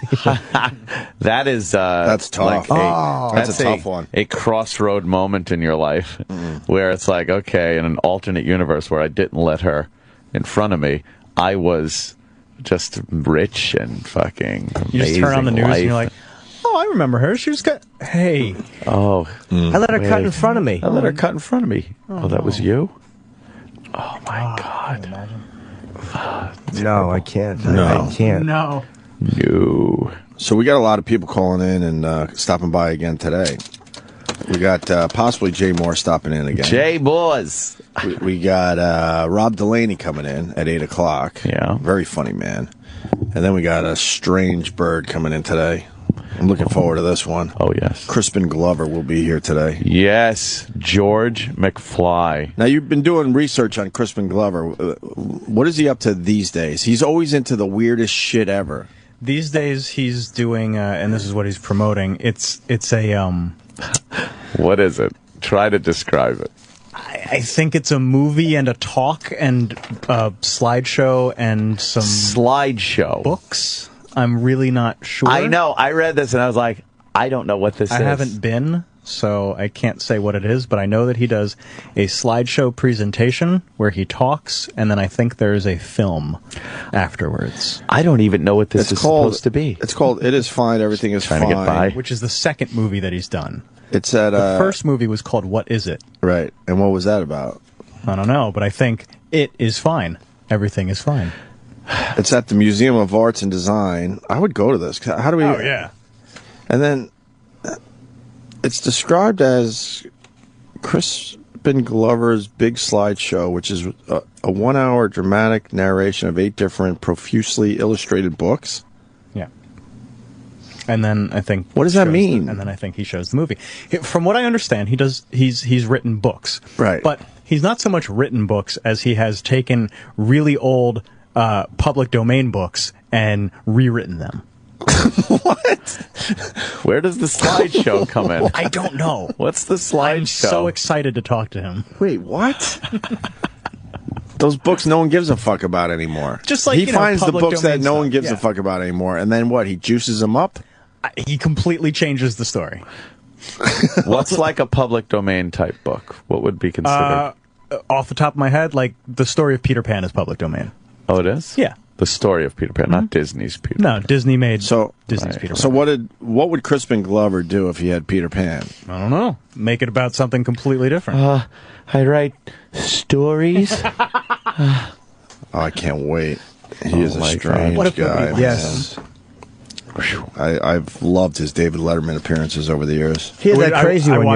That is... that's tough. Like that's a tough one. A crossroad moment in your life where it's like, okay, in an alternate universe where I didn't let her in front of me, I was just rich and fucking amazing. You just turn on the news and you're like, oh, I remember her. She was hey. Oh. I let her cut in front of me. I let her cut in front of me. Oh, that was you? Oh, my God. No, I can't. No. I can't. No. So we got a lot of people calling in and stopping by again today. We got possibly Jay Moore stopping in again. Jay Moores. We got Rob Delaney coming in at 8 o'clock. Yeah. Very funny man. And then we got a strange bird coming in today. I'm looking forward to this one. Oh, yes. Crispin Glover will be here today. Yes, George McFly. Now, you've been doing research on Crispin Glover. What is he up to these days? He's always into the weirdest shit ever. These days, he's doing, and this is what he's promoting. It's a What is it? Try to describe it. I think it's a movie and a talk and a slideshow and some books. I'm really not sure. I know. I read this and I was like, I don't know what this is. I haven't been, so I can't say what it is, but I know that he does a slideshow presentation where he talks, and then I think there's a film afterwards. I don't even know what this is supposed to be. It's called It Is Fine, Everything Is Trying Fine. to get by. Which is the second movie that he's done. It's at the first movie was called What Is It? Right. And what was that about? I don't know, but I think it is fine. Everything is fine. It's at the Museum of Arts and Design. I would go to this. How do we? Oh, yeah. And then it's described as Crispin Glover's Big Slideshow, which is a 1-hour dramatic narration of 8 different profusely illustrated books. Yeah. And then I think what does that mean? And then I think he shows the movie. From what I understand, he's written books. Right. But he's not so much written books as he has taken really old public domain books and rewritten them. What? Where does the slideshow come in? I don't know. What's the slideshow? I'm so excited to talk to him. Wait, what? Those books no one gives a fuck about anymore. Just like he finds the books that no one gives a fuck about anymore, and then what? He juices them up. He completely changes the story. What's like a public domain type book? What would be considered? Off the top of my head, like the story of Peter Pan is public domain. Oh, it is? Yeah. The story of Peter Pan, not Disney's Peter Pan. No, Disney made Disney's Peter Pan. So what would Crispin Glover do if he had Peter Pan? I don't know. Make it about something completely different. I write stories. Oh, I can't wait. He is a strange guy. Yes. I've loved his David Letterman appearances over the years. He had that crazy one.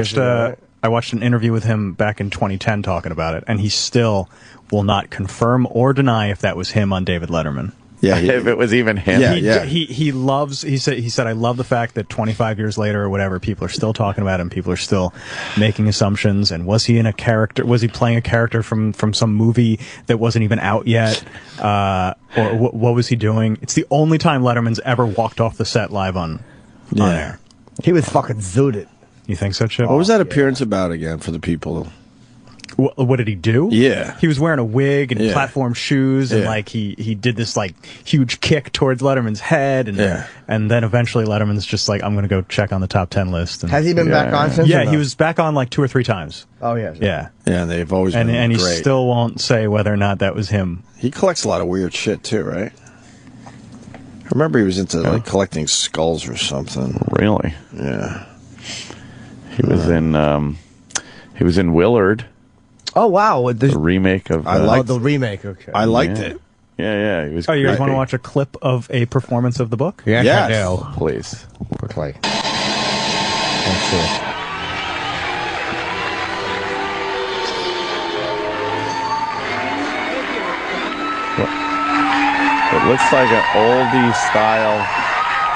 I watched an interview with him back in 2010 talking about it, and he still will not confirm or deny if that was him on David Letterman. Yeah, if it was even him. He loves. He said I love the fact that 25 years later or whatever, people are still talking about him. People are still making assumptions. And was he in a character? Was he playing a character from some movie that wasn't even out yet? Or what was he doing? It's the only time Letterman's ever walked off the set live on air. He was fucking zooted. You think so, Chip? What was that appearance about again for the people? What did he do? Yeah. He was wearing a wig and platform shoes, and like he did this like huge kick towards Letterman's head, and then eventually Letterman's just like, I'm gonna go check on the top 10 list. And, has he been back on since? Yeah, he was back on like 2 or 3 times. Oh yeah. Yeah. Yeah, they've always been and he great. still won't say whether or not that was him. He collects a lot of weird shit too, right? I remember he was into like collecting skulls or something. Really? Yeah. He was in Willard. Oh wow! The remake of the remake. Okay, I liked it. Yeah, he was. Oh, you guys creepy. want to watch a clip of a performance of the book? Yeah, yes. I do. Please. Quickly. Let's see. It looks like an oldie style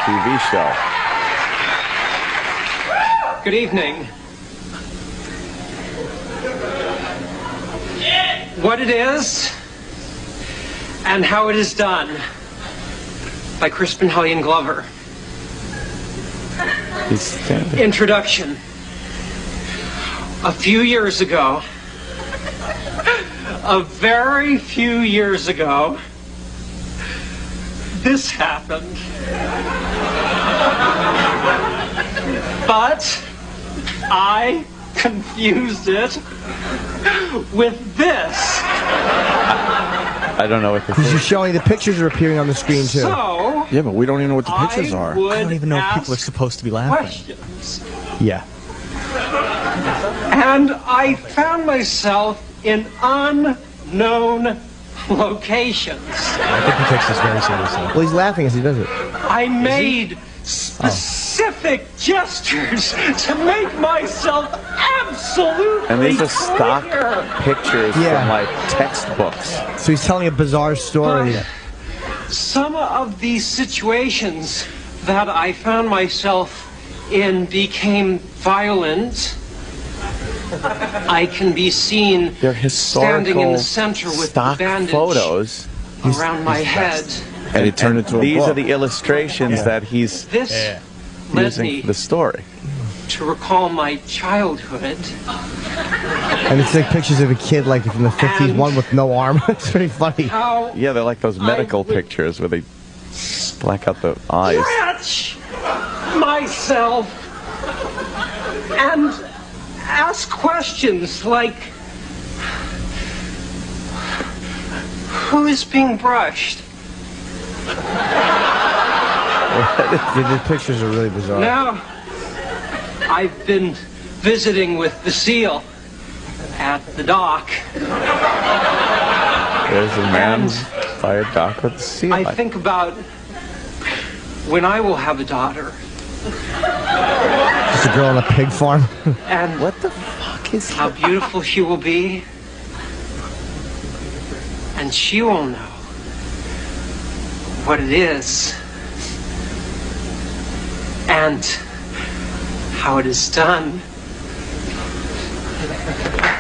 TV show. Good evening. What it is and how it is done by Crispin Glover. Introduction. A few years ago, a very few years ago, this happened. But I confused it with this. I don't know what this Because is. you're showing the pictures are appearing on the screen too. So, yeah, but we don't even know what the pictures are. I don't even know if people are supposed to be laughing. Questions. Yeah. And I found myself in unknown locations. I think he takes this very seriously. Well, he's laughing as he does it. I made specific gestures to make myself absolutely And these are stock clear. pictures from like textbooks. So he's telling a bizarre story. Some of these situations that I found myself in became violent, I can be seen They're standing in historical the center with stock the bandage photos. around my head. And he turned into a These book. are the illustrations that he's This led using me for the story. to recall my childhood. And it's like pictures of a kid like from the 50s, And- one with no arm. It's pretty funny. How Yeah, they're like those medical pictures where they black out the eyes. stretch myself and ask questions like, who is being brushed? The pictures are really bizarre. Now, I've been visiting with the SEAL at the dock. There's a man by a dock with a seal. I think about when I will have a daughter. Just a girl on a pig farm. And what the fuck is how beautiful she will be. And she will know what it is. And how it is done.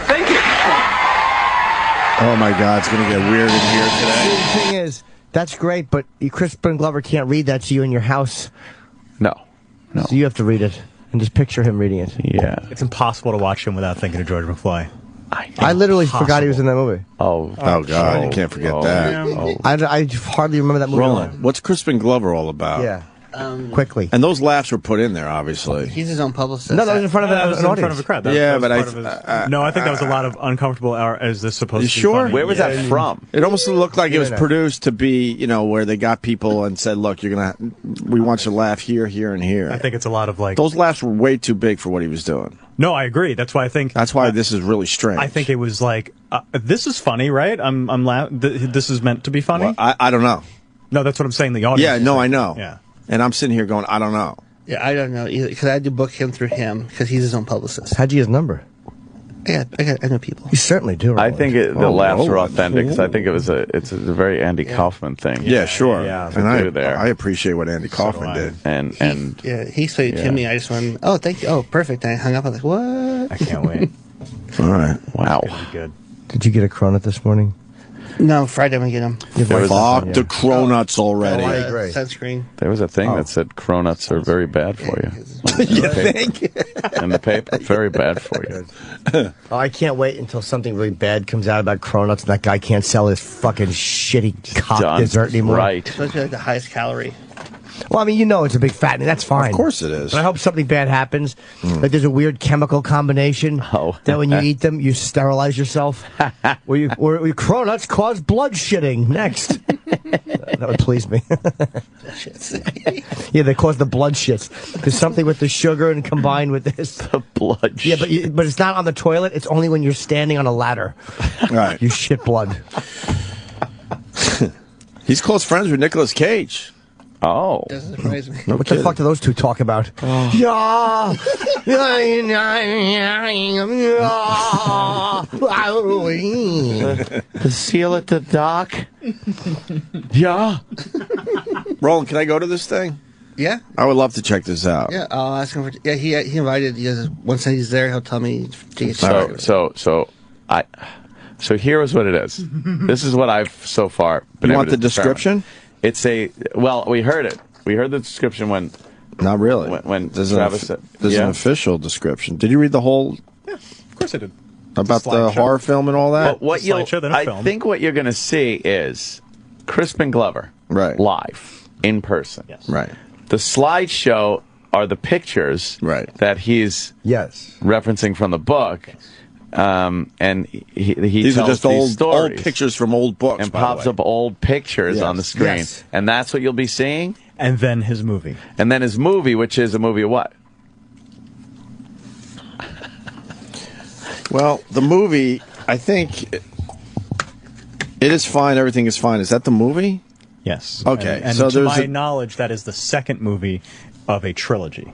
Thank you. Oh my God, it's gonna get weird in here today. The thing is, that's great, but Crispin Glover can't read that to you in your house. No. So you have to read it and just picture him reading it. Yeah. It's impossible to watch him without thinking of George McFly. I literally forgot he was in that movie. Oh God, you can't forget that. I hardly remember that movie. Roland, what's Crispin Glover all about? Yeah. Quickly. And those laughs were put in there, obviously. He's his own publicist. No, that was in front of That an was in audience. front of a crowd. Yeah, but no, I think that was a lot of uncomfortable. Is this supposed You to be sure? funny? Where was that from? It almost looked like it was Internet. produced to be, where they got people and said, "Look, we want you to laugh here, here, and here." I think it's a lot of like. Those laughs were way too big for what he was doing. No, I agree. That's why I think. That's why this is really strange. I think it was like, this is funny, right? This is meant to be funny. Well, I don't know. No, that's what I'm saying. The audience. Yeah, is no, like- I know. Yeah. And I'm sitting here going, I don't know. Yeah, I don't know either because I had to book him through him because he's his own publicist. How'd you get his number? I know people. You certainly do. I think the laughs are Roland. authentic because I think it's a very Andy Kaufman thing. Yeah, sure. yeah. And I there. appreciate what Andy Kaufman did. And Yeah, he spoke to me. I just went, oh, thank you. Oh, perfect. And I hung up. I was like, what? I can't wait. All right. wow. Good. Did you get a cronut this morning? No, Friday I'm going to get him. Fuck the cronuts already. I agree. Sunscreen. There was a thing that said cronuts are very bad for you. You think? In the paper, very bad for you. Oh, I can't wait until something really bad comes out about cronuts and that guy can't sell his fucking shitty cock Done. dessert anymore. Right. It's supposed to be like the highest calorie. Well, I mean, it's a big fat, and that's fine. Of course it is. But I hope something bad happens. Like there's a weird chemical combination that when you eat them, you sterilize yourself. or cronuts cause blood shitting. Next. That would please me. Yeah, they cause the blood shits. There's something with the sugar and combined with this. The blood Yeah, but it's not on the toilet. It's only when you're standing on a ladder. Right. You shit blood. He's close friends with Nicolas Cage. Oh. Doesn't surprise me. What the fuck do those two talk about? Yeah. The seal at the dock? Yeah. Roland, can I go to this thing? Yeah. I would love to check this out. Yeah, I'll ask him for. Yeah, he invited. He goes, once he's there, he'll tell me to get So here's what it is. This is what I've so far been You able want to the description? Well, we heard it. We heard the description when. Not really. When There's Travis said, there's an official description. Did you read the whole Of course I did. about the horror film and all that? Well, I think what you're going to see is Crispin Glover, right, live in person, yes, right. The slideshow are the pictures, right, that he's referencing from the book. And he these tells are just these old pictures from old books, and by the pops way. up old pictures on the screen, Yes. and that's what you'll be seeing. And then his movie, which is a movie of what? Well, the movie, I think it is fine. Everything is fine. Is that the movie? yes. Okay, And so to there's my knowledge, that is the second movie of a trilogy.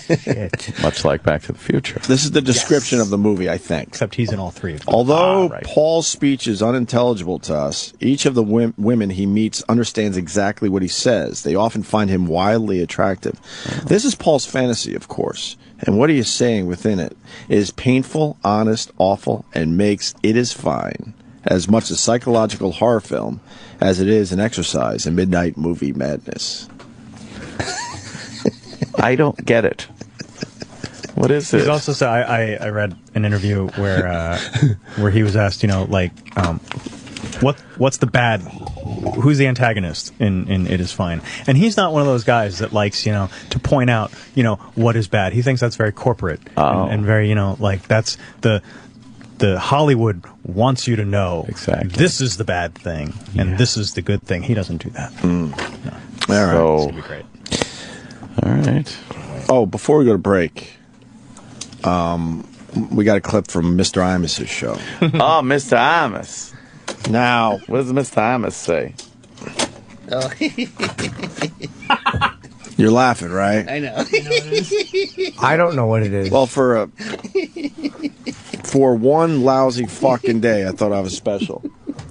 Shit. Much like Back to the Future. This is the description of the movie, I think. Except he's in all three of them. Although right. Paul's speech is unintelligible to us, each of the women he meets understands exactly what he says. They often find him wildly attractive. This is Paul's fantasy, of course. And what he is saying within it is painful, honest, awful, and makes It Is Fine as much a psychological horror film as it is an exercise in midnight movie madness. I don't get it. What is it? He's also said, I read an interview where he was asked, what's the bad, who's the antagonist in It Is Fine? And he's not one of those guys that likes, to point out, what is bad. He thinks that's very corporate and very, that's the Hollywood wants you to know exactly this is the bad thing and this is the good thing. He doesn't do that. No. All right. So, it's gonna be great. All right. Oh, before we go to break, we got a clip from Mr. Imus' show. Oh, Mr. Imus. Now, what does Mr. Imus say? You're laughing, right? I know. I don't know what it is. Well, for one lousy fucking day, I thought I was special.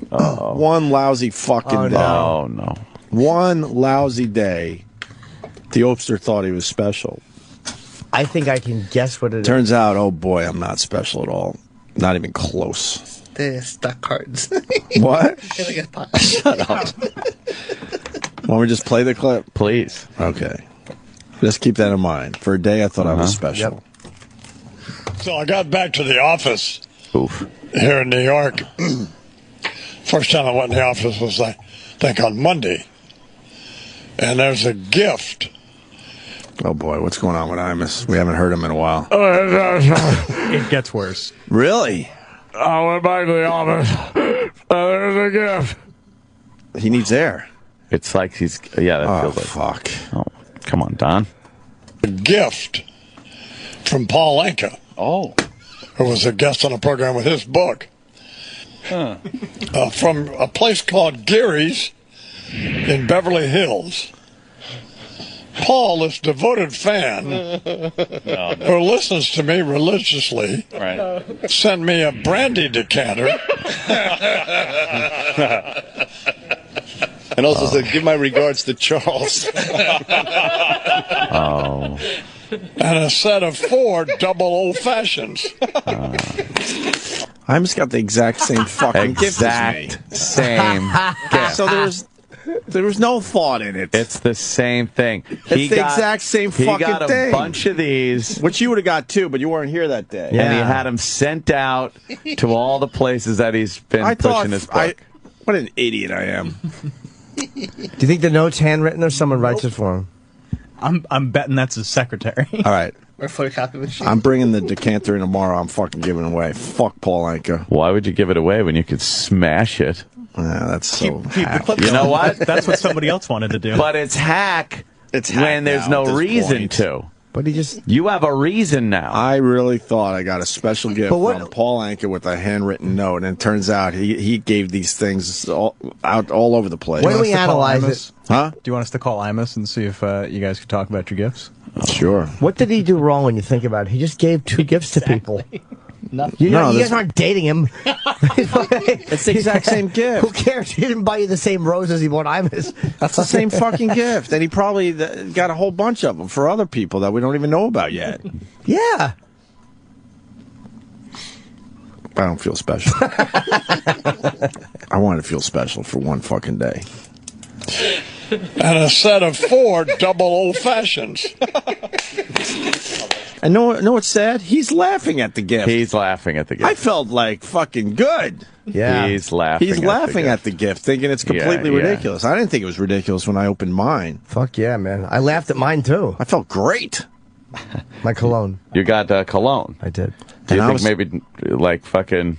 One lousy fucking day. Oh, no. One lousy day, the Opster thought he was special. I think I can guess what it is. Turns out, oh boy, I'm not special at all. Not even close. They're stock cards. What? Shut up. Want me to just play the clip? Please. Okay. Just keep that in mind. For a day, I thought I was special. Yep. So I got back to the office here in New York. First time I went in the office was, I think, on Monday. And there's a gift. Oh, boy. What's going on with Imus? We haven't heard him in a while. It gets worse. Really? I went back to the office. There's a gift. He needs air. It's like he's... Yeah, that feels like... fuck. Oh, come on, Don. A gift from Paul Anka. Oh. Who was a guest on a program with his book. Huh. From a place called Gary's in Beverly Hills. Paul, this devoted fan who listens to me religiously, sent me a brandy decanter. And also said, give my regards to Charles. Oh. And a set of 4 double old fashions. Imus got the exact same fucking gift as me. Same gift. So there was no thought in it. It's the same thing. It's the exact same fucking thing. He got a bunch of these. Which you would have got too, but you weren't here that day. And he had them sent out to all the places that he's been pushing his book. What an idiot I am. Do you think the note's handwritten or someone writes it for him? I'm betting that's his secretary. All right. Or photocopy machine. I'm bringing the decanter in tomorrow. I'm fucking giving it away. Fuck Paul Anka. Why would you give it away when you could smash it? Yeah, that's so hack. You know what? That's what somebody else wanted to do. But it's hack. It's hack when there's now, no reason to. But you have a reason now. I really thought I got a special gift from Paul Anka with a handwritten note, and it turns out he gave these things all over the place. When we analyze it, huh? Do you want us to call Imus and see if you guys could talk about your gifts? Sure. What did he do wrong when you think about it? He just gave 2 gifts to people. You guys aren't dating him. It's the exact same gift. Who cares? He didn't buy you the same roses he bought Imus. That's the same fucking gift. And he probably got a whole bunch of them for other people that we don't even know about yet. Yeah. I don't feel special. I want to feel special for one fucking day. And a set of 4 double old fashions. And know what's sad? He's laughing at the gift. He's laughing at the gift. I felt like fucking good. Yeah. He's laughing at the gift, thinking it's completely ridiculous. I didn't think it was ridiculous when I opened mine. Fuck yeah, man. I laughed at mine, too. I felt great. My cologne. You got cologne. I did. Do you think maybe, like, fucking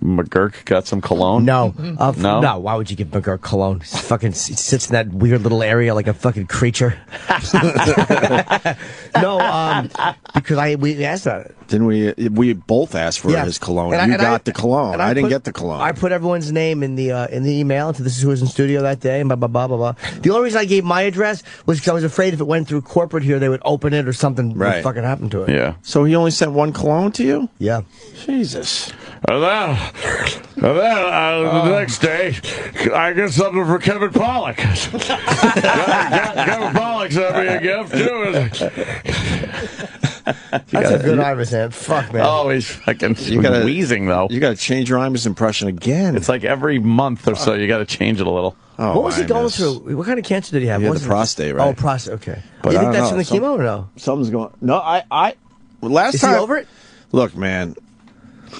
McGurk got some cologne? No. No? No, why would you give McGurk cologne? He sits in that weird little area like a fucking creature. No, because we asked about it. Didn't we? We both asked for his cologne. You got the cologne. I didn't get the cologne. I put everyone's name in the email to this is who was in studio that day. And blah blah blah blah blah. The only reason I gave my address was because I was afraid if it went through corporate here, they would open it or something would fucking happen to it. Yeah. So he only sent one cologne to you? Yeah. Jesus. And then the next day, I get something for Kevin Pollak. Kevin Pollak sent me a gift, too. That's a good Imus, man. Fuck, man. Oh, he's fucking wheezing, though. You got to change your Imus impression again. It's like every month or so, you got to change it a little. Oh, what was he going through? What kind of cancer did he have? He had the prostate, right? Oh, prostate, okay. But Do you I think don't that's from the chemo or no? Something's going... No, last Is time... he over it? Look, man,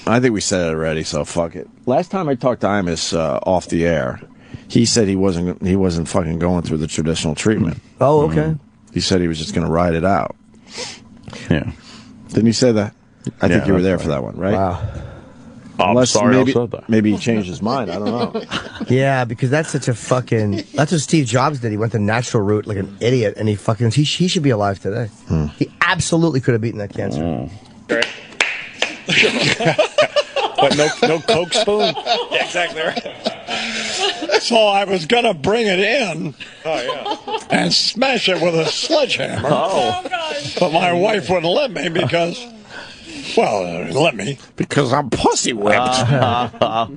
I think we said it already, so fuck it. Last time I talked to Imus off the air, he said he wasn't fucking going through the traditional treatment. Oh, okay. He said he was just going to ride it out. Yeah. Didn't he say that? I think you were there for that one, right? Wow. I'm sorry I said that. Maybe he changed his mind. I don't know. Yeah, because that's such a fucking... That's what Steve Jobs did. He went the natural route like an idiot, and he should be alive today. He absolutely could have beaten that cancer. But no Coke spoon? Yeah, exactly right. So I was going to bring it in and smash it with a sledgehammer. But my wife wouldn't let me because... Well, let me. Because I'm pussy whipped. You know how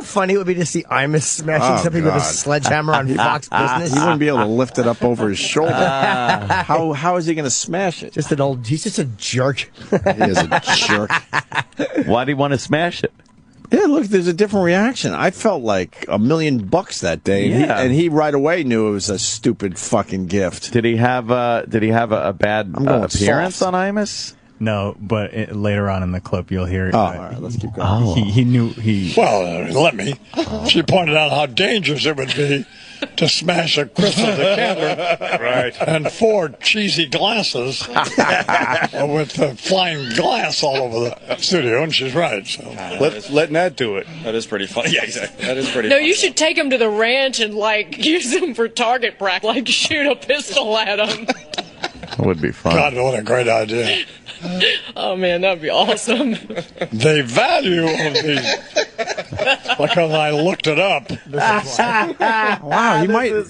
funny it would be to see Imus smashing something with a sledgehammer on Fox Business? He wouldn't be able to lift it up over his shoulder. How is he going to smash it? He's just a jerk. He is a jerk. Why do you want to smash it? Yeah, look, there's a different reaction. I felt like $1 million that day, and he right away knew it was a stupid fucking gift. Did he have a bad appearance on Imus? No, but later on in the clip, you'll hear. All right, let's keep going. He knew he. Well, let me. She pointed out how dangerous it would be to smash a crystal decanter and 4 cheesy glasses with flying glass all over the studio, and she's right. So letting that do it. That is pretty funny. Yeah, exactly. That is pretty. No, funny. you should take him to the ranch and use him for target practice, like shoot a pistol at him. That would be fun. God, what a great idea. Oh man, that'd be awesome. The value of the because I looked it up. Wow,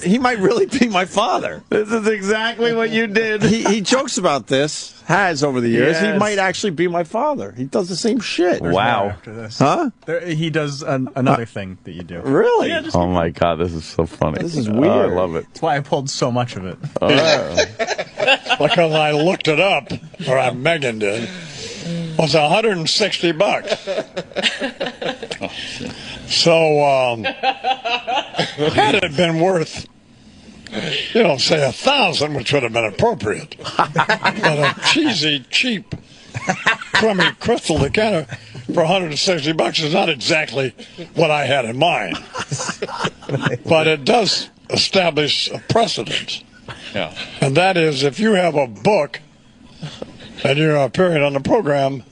he might really be my father. This is exactly what you did. He jokes about this. Has over the years. Yes. He might actually be my father. He does the same shit. There's Wow. more after this. Huh? He does another thing that you do. Really? Yeah, Oh my God, this is so funny. This is weird. I love it. That's why I pulled so much of it. Because I looked it up, or Megan did. It was $160. So, had it been worth, say 1,000, which would have been appropriate. But a cheesy, cheap, crummy crystal decanter for $160 is not exactly what I had in mind. But it does establish a precedent. Yeah. And that is, if you have a book and you're appearing on the program,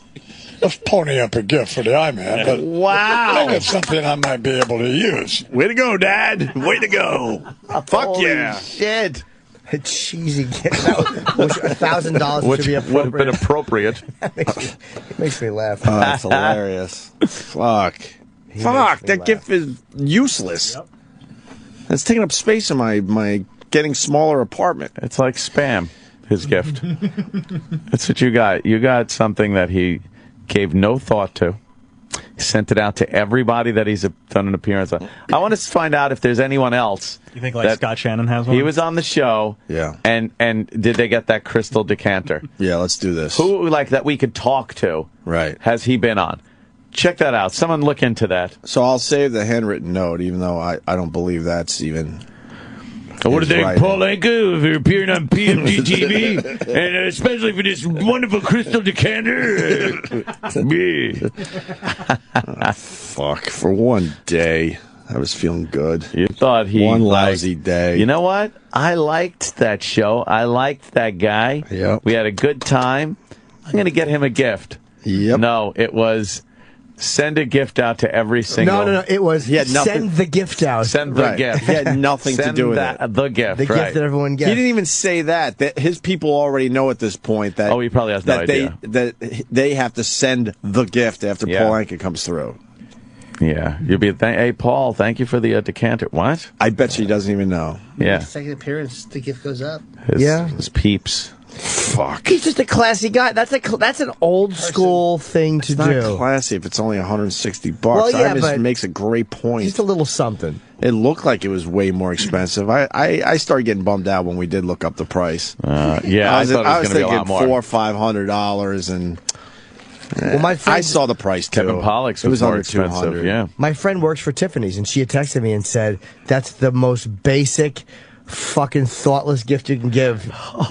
let's pony up a gift for the iMan. But wow. Make it something I might be able to use. Way to go, Dad. Way to go. Fuck yeah. Shit. A cheesy gift. $1,000 should be appropriate. Would have been appropriate. It makes me laugh. Oh, that's hilarious. Fuck. Fuck. That laugh. gift is useless. Yep. It's taking up space in my getting smaller apartment. It's like spam, his gift. That's what you got. You got something that he gave no thought to. He sent it out to everybody that he's done an appearance on. I want to find out if there's anyone else. You think like Scott Shannon has one? He was on the show. Yeah. And did they get that crystal decanter? Yeah, let's do this. Who that we could talk to? Right. Has he been on? Check that out. Someone look into that. So I'll save the handwritten note, even though I don't believe that's even. I want to thank Paul Anka for appearing on PMG TV, and especially for this wonderful crystal decanter. Fuck. For one day, I was feeling good. You thought he... One lousy day. You know what? I liked that show. I liked that guy. Yep. We had a good time. I'm going to get him a gift. Yep. No, it was Send a gift out to every single. No. It was send the gift out. Send the gift. He had nothing to do with it. The gift. The gift that everyone gets. He didn't even say that. His people already know at this point that. Oh, he probably has no idea. That they have to send the gift after Paul Anka comes through. Yeah, you'll be. Hey, Paul, thank you for the decanter. What? I bet you he doesn't even know. Yeah. Second appearance, the gift goes up. His peeps. Fuck. He's just a classy guy. That's an old school thing to do. It's not classy if it's only $160. Well, yeah, Imus makes a great point. Just a little something. It looked like it was way more expensive. I started getting bummed out when we did look up the price. I thought it was going to be a lot more. $400 or $500 and. Well, my friend, I saw the price too. Kevin Pollak's was more expensive. Yeah. My friend works for Tiffany's, and she had texted me and said that's the most basic, fucking thoughtless gift you can give.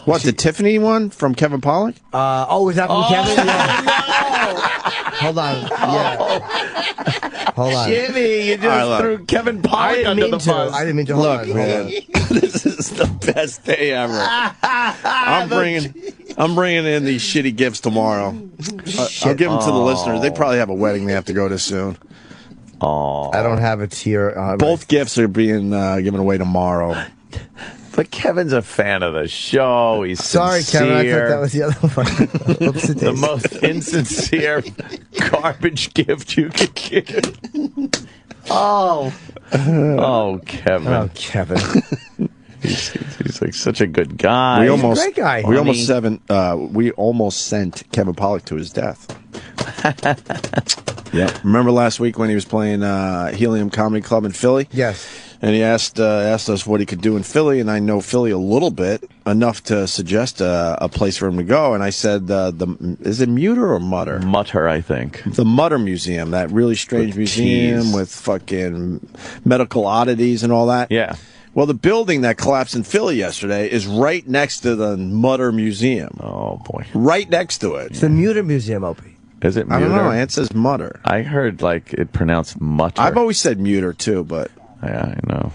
What, the Tiffany one from Kevin Pollak? Was that from Kevin? Yeah. Hold on. Yeah. Hold on. Jimmy, you just threw Kevin Pollak under the bus. I didn't mean to. Hold on. This is the best day ever. I'm bringing in these shitty gifts tomorrow. I'll give them to the listeners. They probably have a wedding they have to go to soon. Oh, I don't have it here. Both gifts are being given away tomorrow. But Kevin's a fan of the show. He's sorry, sincere. Kevin. I thought that was the other one. The most insincere garbage gift you could give. Oh, Kevin. Oh, Kevin. He's like such a good guy. He's a great guy. We almost sent Kevin Pollak to his death. Yeah. Remember last week when he was playing Helium Comedy Club in Philly? Yes. And he asked us what he could do in Philly, and I know Philly a little bit, enough to suggest a place for him to go. And I said, is it Mutter or Mutter? Mutter, I think. The Mutter Museum, that really strange museum with fucking medical oddities and all that. Yeah. Well, the building that collapsed in Philly yesterday is right next to the Mutter Museum. Oh, boy. Right next to it. It's the Mutter Museum, Opie. Is it Mutter? I don't know. It says Mutter. I heard, it pronounced Mutter. I've always said Mutter, too, but... Yeah, I know.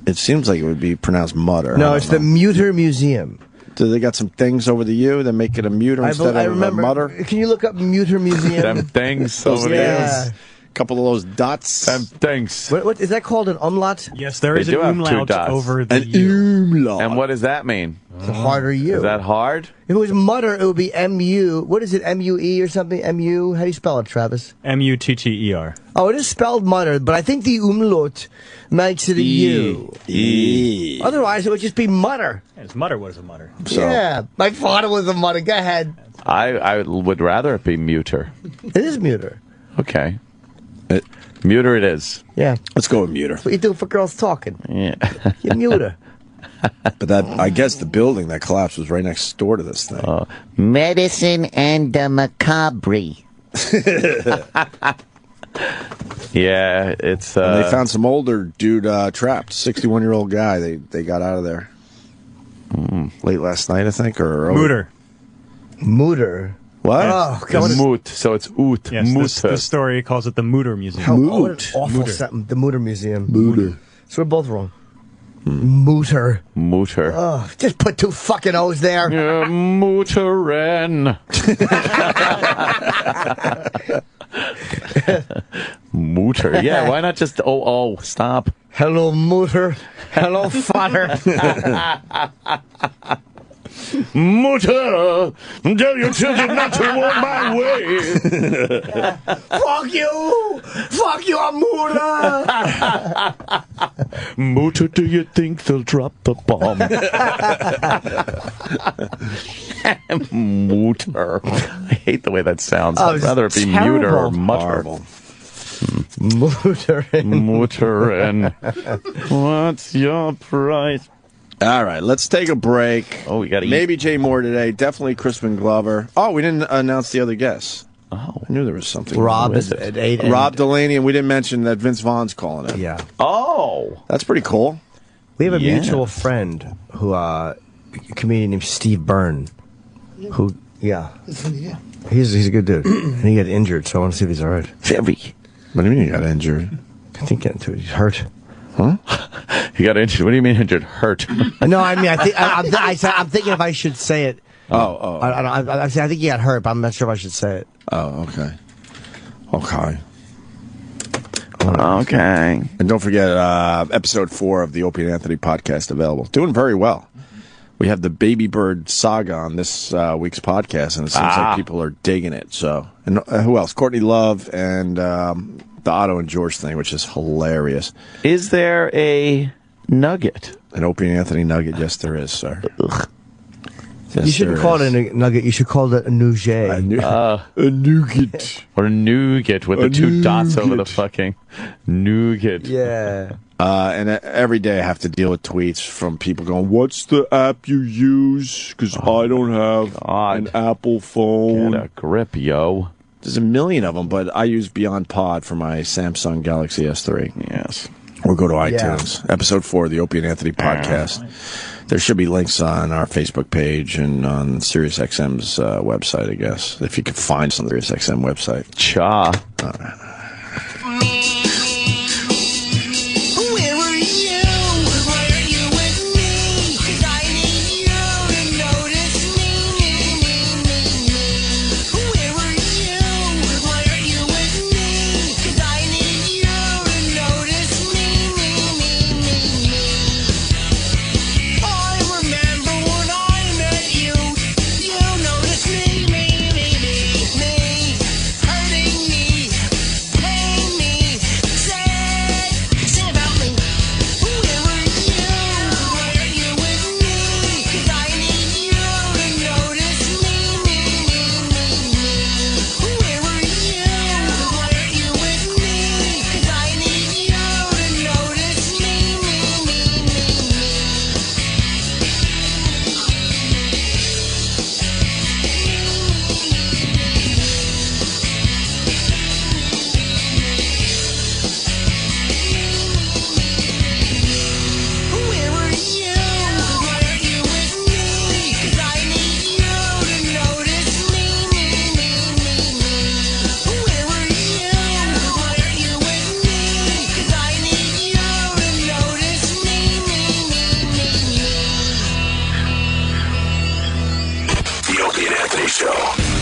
It seems like it would be pronounced Mutter. No, it's the Mutter Museum. Do they got some things over the U that make it a Mutter instead of a Mutter? Can you look up Mutter Museum? Them things over there. A couple of those dots. Them things. What is that called? An umlaut? Yes, there is an umlaut over the U. Umlaut. And what does that mean? It's a harder U. Is that hard? If it was Mutter, it would be M-U. What is it, M-U-E or something? M-U? How do you spell it, Travis? M-U-T-T-E-R. Oh, it is spelled Mutter, but I think the umlaut makes it a U. E. Otherwise, it would just be Mutter. Yes, Mutter was a Mutter. So. Yeah, my father was a Mutter. Go ahead. I would rather it be Mutter. It is Mutter. Okay. Mutter it is. Yeah. Let's go with Mutter. That's what you do for girls talking. Yeah. You Mutter. But that, I guess the building that collapsed was right next door to this thing. Medicine and the macabre. Yeah, it's... And they found some older dude trapped, 61-year-old guy. They got out of there late last night, I think, or... Mutter. What? Oh, God. Moot, so it's oot. Yes, the story calls it the Mutter Museum. What an awful sentence. The Mutter Museum. Mutter. So we're both wrong. Mutter. Mutter. Oh, just put two fucking O's there. Mutterin. Mutter. Yeah, why not just stop. Hello, Mutter. Hello, father. Mutter, tell your children not to walk my way. Fuck you! Fuck you, I'm Mutter! Mutter, do you think they'll drop the bomb? Mutter. I hate the way that sounds. I'd rather it be Mutter or Mutter. Mutterin. What's your price? All right, let's take a break. Oh, we got to maybe Jay Moore today. Definitely Crispin Glover. Oh, we didn't announce the other guests. Oh, I knew there was something. Rob is at 8. Rob Delaney, and we didn't mention that Vince Vaughn's calling in. Yeah. Oh, that's pretty cool. We have a mutual friend who, a comedian named Steve Byrne, who, he's a good dude. And he got injured, so I want to see if he's all right. Very. What do you mean he got injured? I think he's hurt. Huh? He got injured. What do you mean injured? Hurt? No, I mean, I'm thinking if I should say it. I think he got hurt, but I'm not sure if I should say it. Oh, okay. Okay. Okay. And don't forget, episode 4 of the Opie and Anthony podcast available. Doing very well. We have the Baby Bird saga on this week's podcast, and it seems like people are digging it. So, and who else? Courtney Love and the Otto and George thing, which is hilarious. Is there a nugget? An Opie and Anthony nugget? Yes, there is, sir. Yes, you shouldn't call it a nugget. You should call it a nougat. A nougat. Or a nougat with the 2 dots over the fucking nougat. Yeah. And every day I have to deal with tweets from people going, "What's the app you use? Because I don't have an Apple phone." Get a grip, yo. There's a million of them, but I use Beyond Pod for my Samsung Galaxy S3. Yes. Or go to iTunes. Episode 4 of the Opie and Anthony podcast. There should be links on our Facebook page and on SiriusXM's website, I guess. If you could find some SiriusXM website. Cha.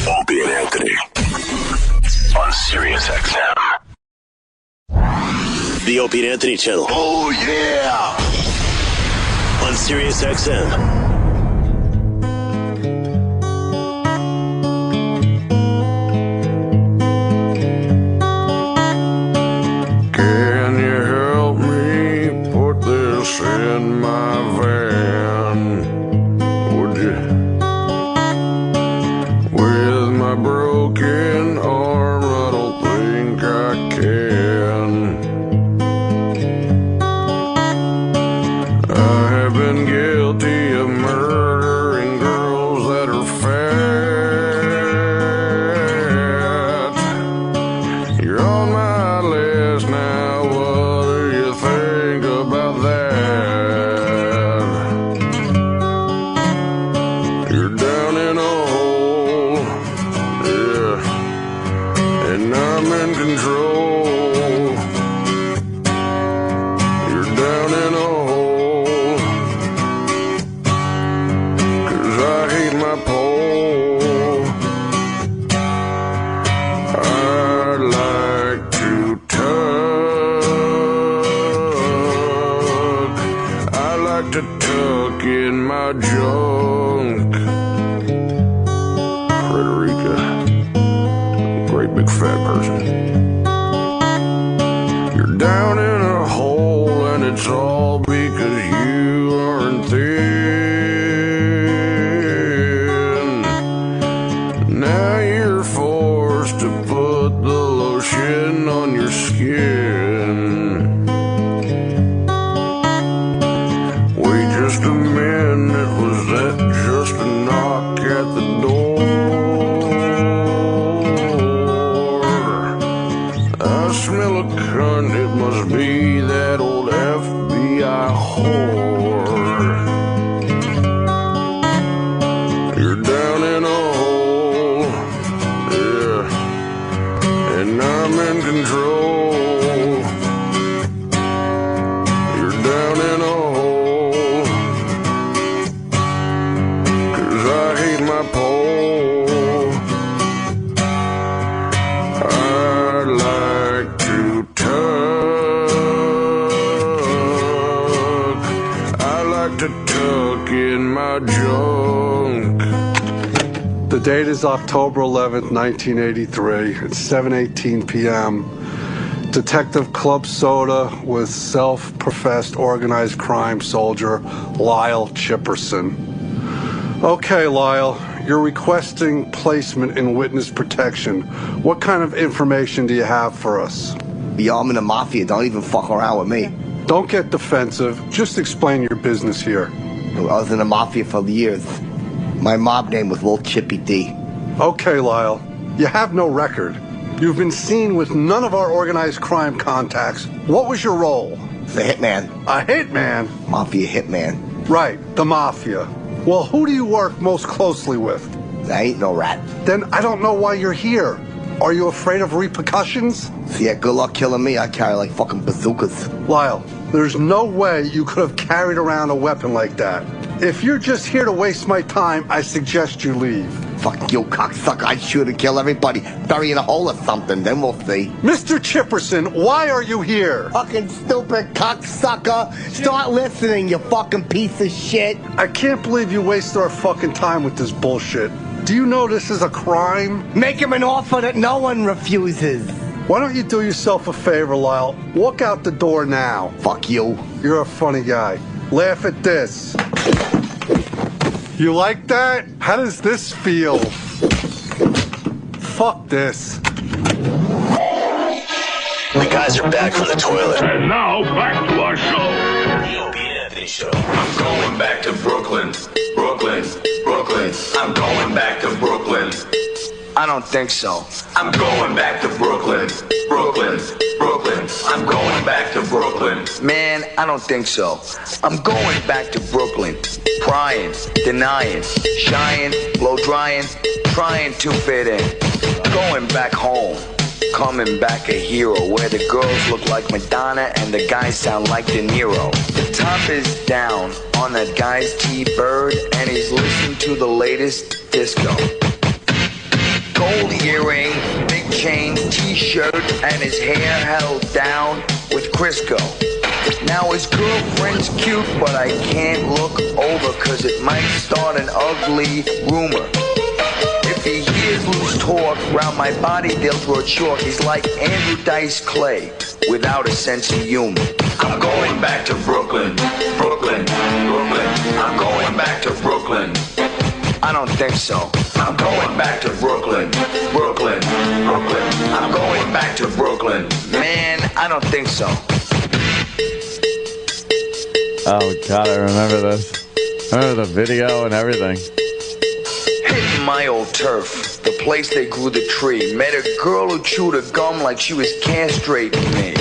Opie and Anthony on SiriusXM. The Opie and Anthony channel. Oh, yeah! On SiriusXM. Can you help me put this in my van? Would you? With my broken arm, I don't think I can. I have been guilty of murdering girls that are fat. You're on my list now, what do you think about that? You're down in a hole, yeah, and I'm in control. You're down in a hole, 'cause I hate my pole. I like to tug. I like to tuck in my junk. Frederica, great big fat person. You're down in a hole and it's all because you aren't thin. Now you're forced to put the lotion on your skin. Wait just a minute, was that just a knock at the door? I smell a cunt, it must be that old FBI whore. You're down in a hole, yeah, and I'm in control. The date is October 11th, 1983. It's 7:18 p.m. Detective Club Soda with self-professed organized crime soldier Lyle Chipperson. Okay, Lyle, you're requesting placement in witness protection. What kind of information do you have for us? Yo, I'm in the mafia. Don't even fuck around with me. Don't get defensive. Just explain your business here. I was in the mafia for years. My mob name was Little Chippy D. Okay, Lyle. You have no record. You've been seen with none of our organized crime contacts. What was your role? The hitman. A hitman? Mafia hitman. Right, the mafia. Well, who do you work most closely with? I ain't no rat. Then I don't know why you're here. Are you afraid of repercussions? Yeah, good luck killing me. I carry like fucking bazookas. Lyle, there's no way you could have carried around a weapon like that. If you're just here to waste my time, I suggest you leave. Fuck you, cocksucker. I'd shoot and kill everybody. Bury in a hole or something, then we'll see. Mr. Chipperson, why are you here? Fucking stupid cocksucker. Start listening, you fucking piece of shit. I can't believe you wasted our fucking time with this bullshit. Do you know this is a crime? Make him an offer that no one refuses. Why don't you do yourself a favor, Lyle? Walk out the door now. Fuck you. You're a funny guy. Laugh at this. You like that? How does this feel? Fuck this. The guys are back from the toilet. And now, back to our show. The Opie and Anthony Show. I'm going back to Brooklyn. Brooklyn. Brooklyn. I'm going back to Brooklyn. I don't think so. I'm going back to Brooklyn. Brooklyn. Brooklyn. I'm going back to Brooklyn. Man, I don't think so. I'm going back to Brooklyn. Prying, denying, shying, blow drying, trying to fit in. Going back home. Coming back a hero where the girls look like Madonna and the guys sound like De Niro. The top is down on that guy's T-Bird and he's listening to the latest disco. Gold earring, big chain, t-shirt, and his hair held down with Crisco. Now his girlfriend's cute, but I can't look over cause it might start an ugly rumor. If he hears loose talk round my body, they'll draw chalk. He's like Andrew Dice Clay without a sense of humor. I'm going back to Brooklyn. Brooklyn. Brooklyn. I'm going back to Brooklyn. I don't think so. I'm going back to Brooklyn. Brooklyn. Brooklyn. I'm going back to Brooklyn. Man, I don't think so. Oh, God, I remember this. I remember the video and everything. Hitting my old turf, the place they grew the tree. Met a girl who chewed her gum like she was castrating me.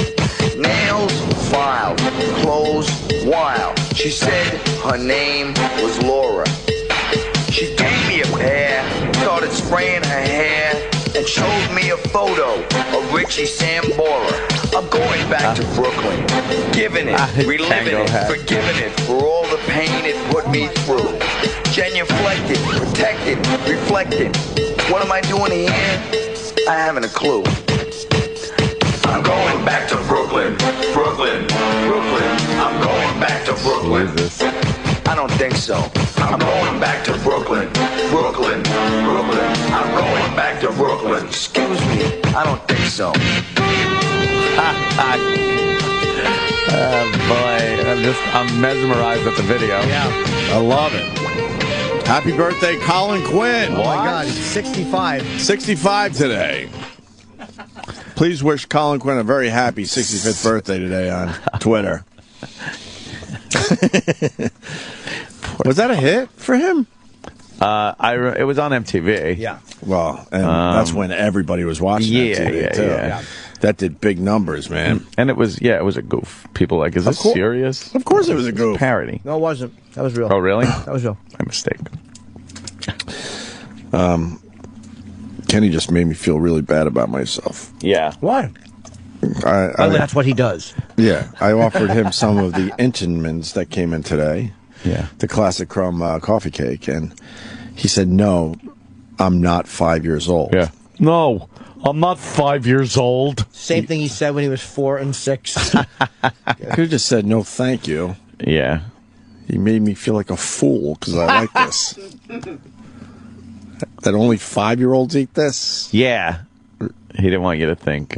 Nails filed, clothes wild. She said her name was Laura. She gave me a pair, started spraying her hair, and showed me a photo of Richie Sambora. I'm going back to Brooklyn, giving it, reliving it, forgiving it for all the pain it put me through. Genuflected, protected, reflected. What am I doing here? I haven't a clue. I'm going back to Brooklyn. Brooklyn. Brooklyn. I'm going back to Brooklyn. I don't think so. I'm going back to Brooklyn. Brooklyn. Brooklyn. I'm going back to Brooklyn. Excuse me. I don't think so. Oh, boy. I'm mesmerized at the video. Yeah. I love it. Happy birthday, Colin Quinn. Oh, my God. He's 65. 65 today. Please wish Colin Quinn a very happy 65th birthday today on Twitter. Was that a hit for him? It was on MTV. Yeah. Well, and that's when everybody was watching MTV, too. Yeah. That did big numbers, man. And it was a goof. People like, is this serious? Of course it was a goof. Parody. No, it wasn't. That was real. Oh, really? That was real. My mistake. Kenny just made me feel really bad about myself. Yeah. Why? That's what he does. Yeah. I offered him some of the Inchmans that came in today. Yeah. The classic crumb coffee cake. And he said, no, I'm not 5 years old. Yeah. No, I'm not 5 years old. Same thing he said when he was 4 and 6. I could have just said, no, thank you. Yeah. He made me feel like a fool because I like this. That only 5-year-olds eat this? Yeah. He didn't want you to think.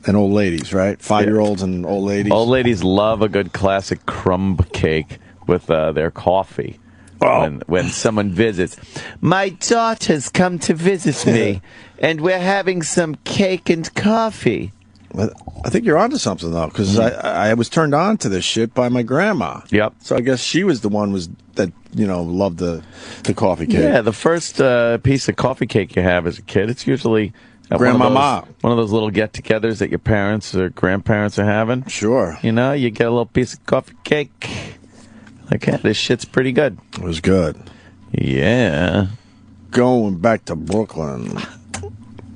And old ladies, right? 5-year-olds and old ladies. Old ladies love a good classic crumb cake with their coffee. When someone visits. My daughter's come to visit me, and we're having some cake and coffee. I think you're onto something, though, because I was turned on to this shit by my grandma. Yep. So I guess she was the one that loved the coffee cake. Yeah, the first piece of coffee cake you have as a kid, it's usually at Grandmama. one of those little get-togethers that your parents or grandparents are having. Sure. You know, you get a little piece of coffee cake. Like, yeah, this shit's pretty good. It was good. Yeah. Going back to Brooklyn.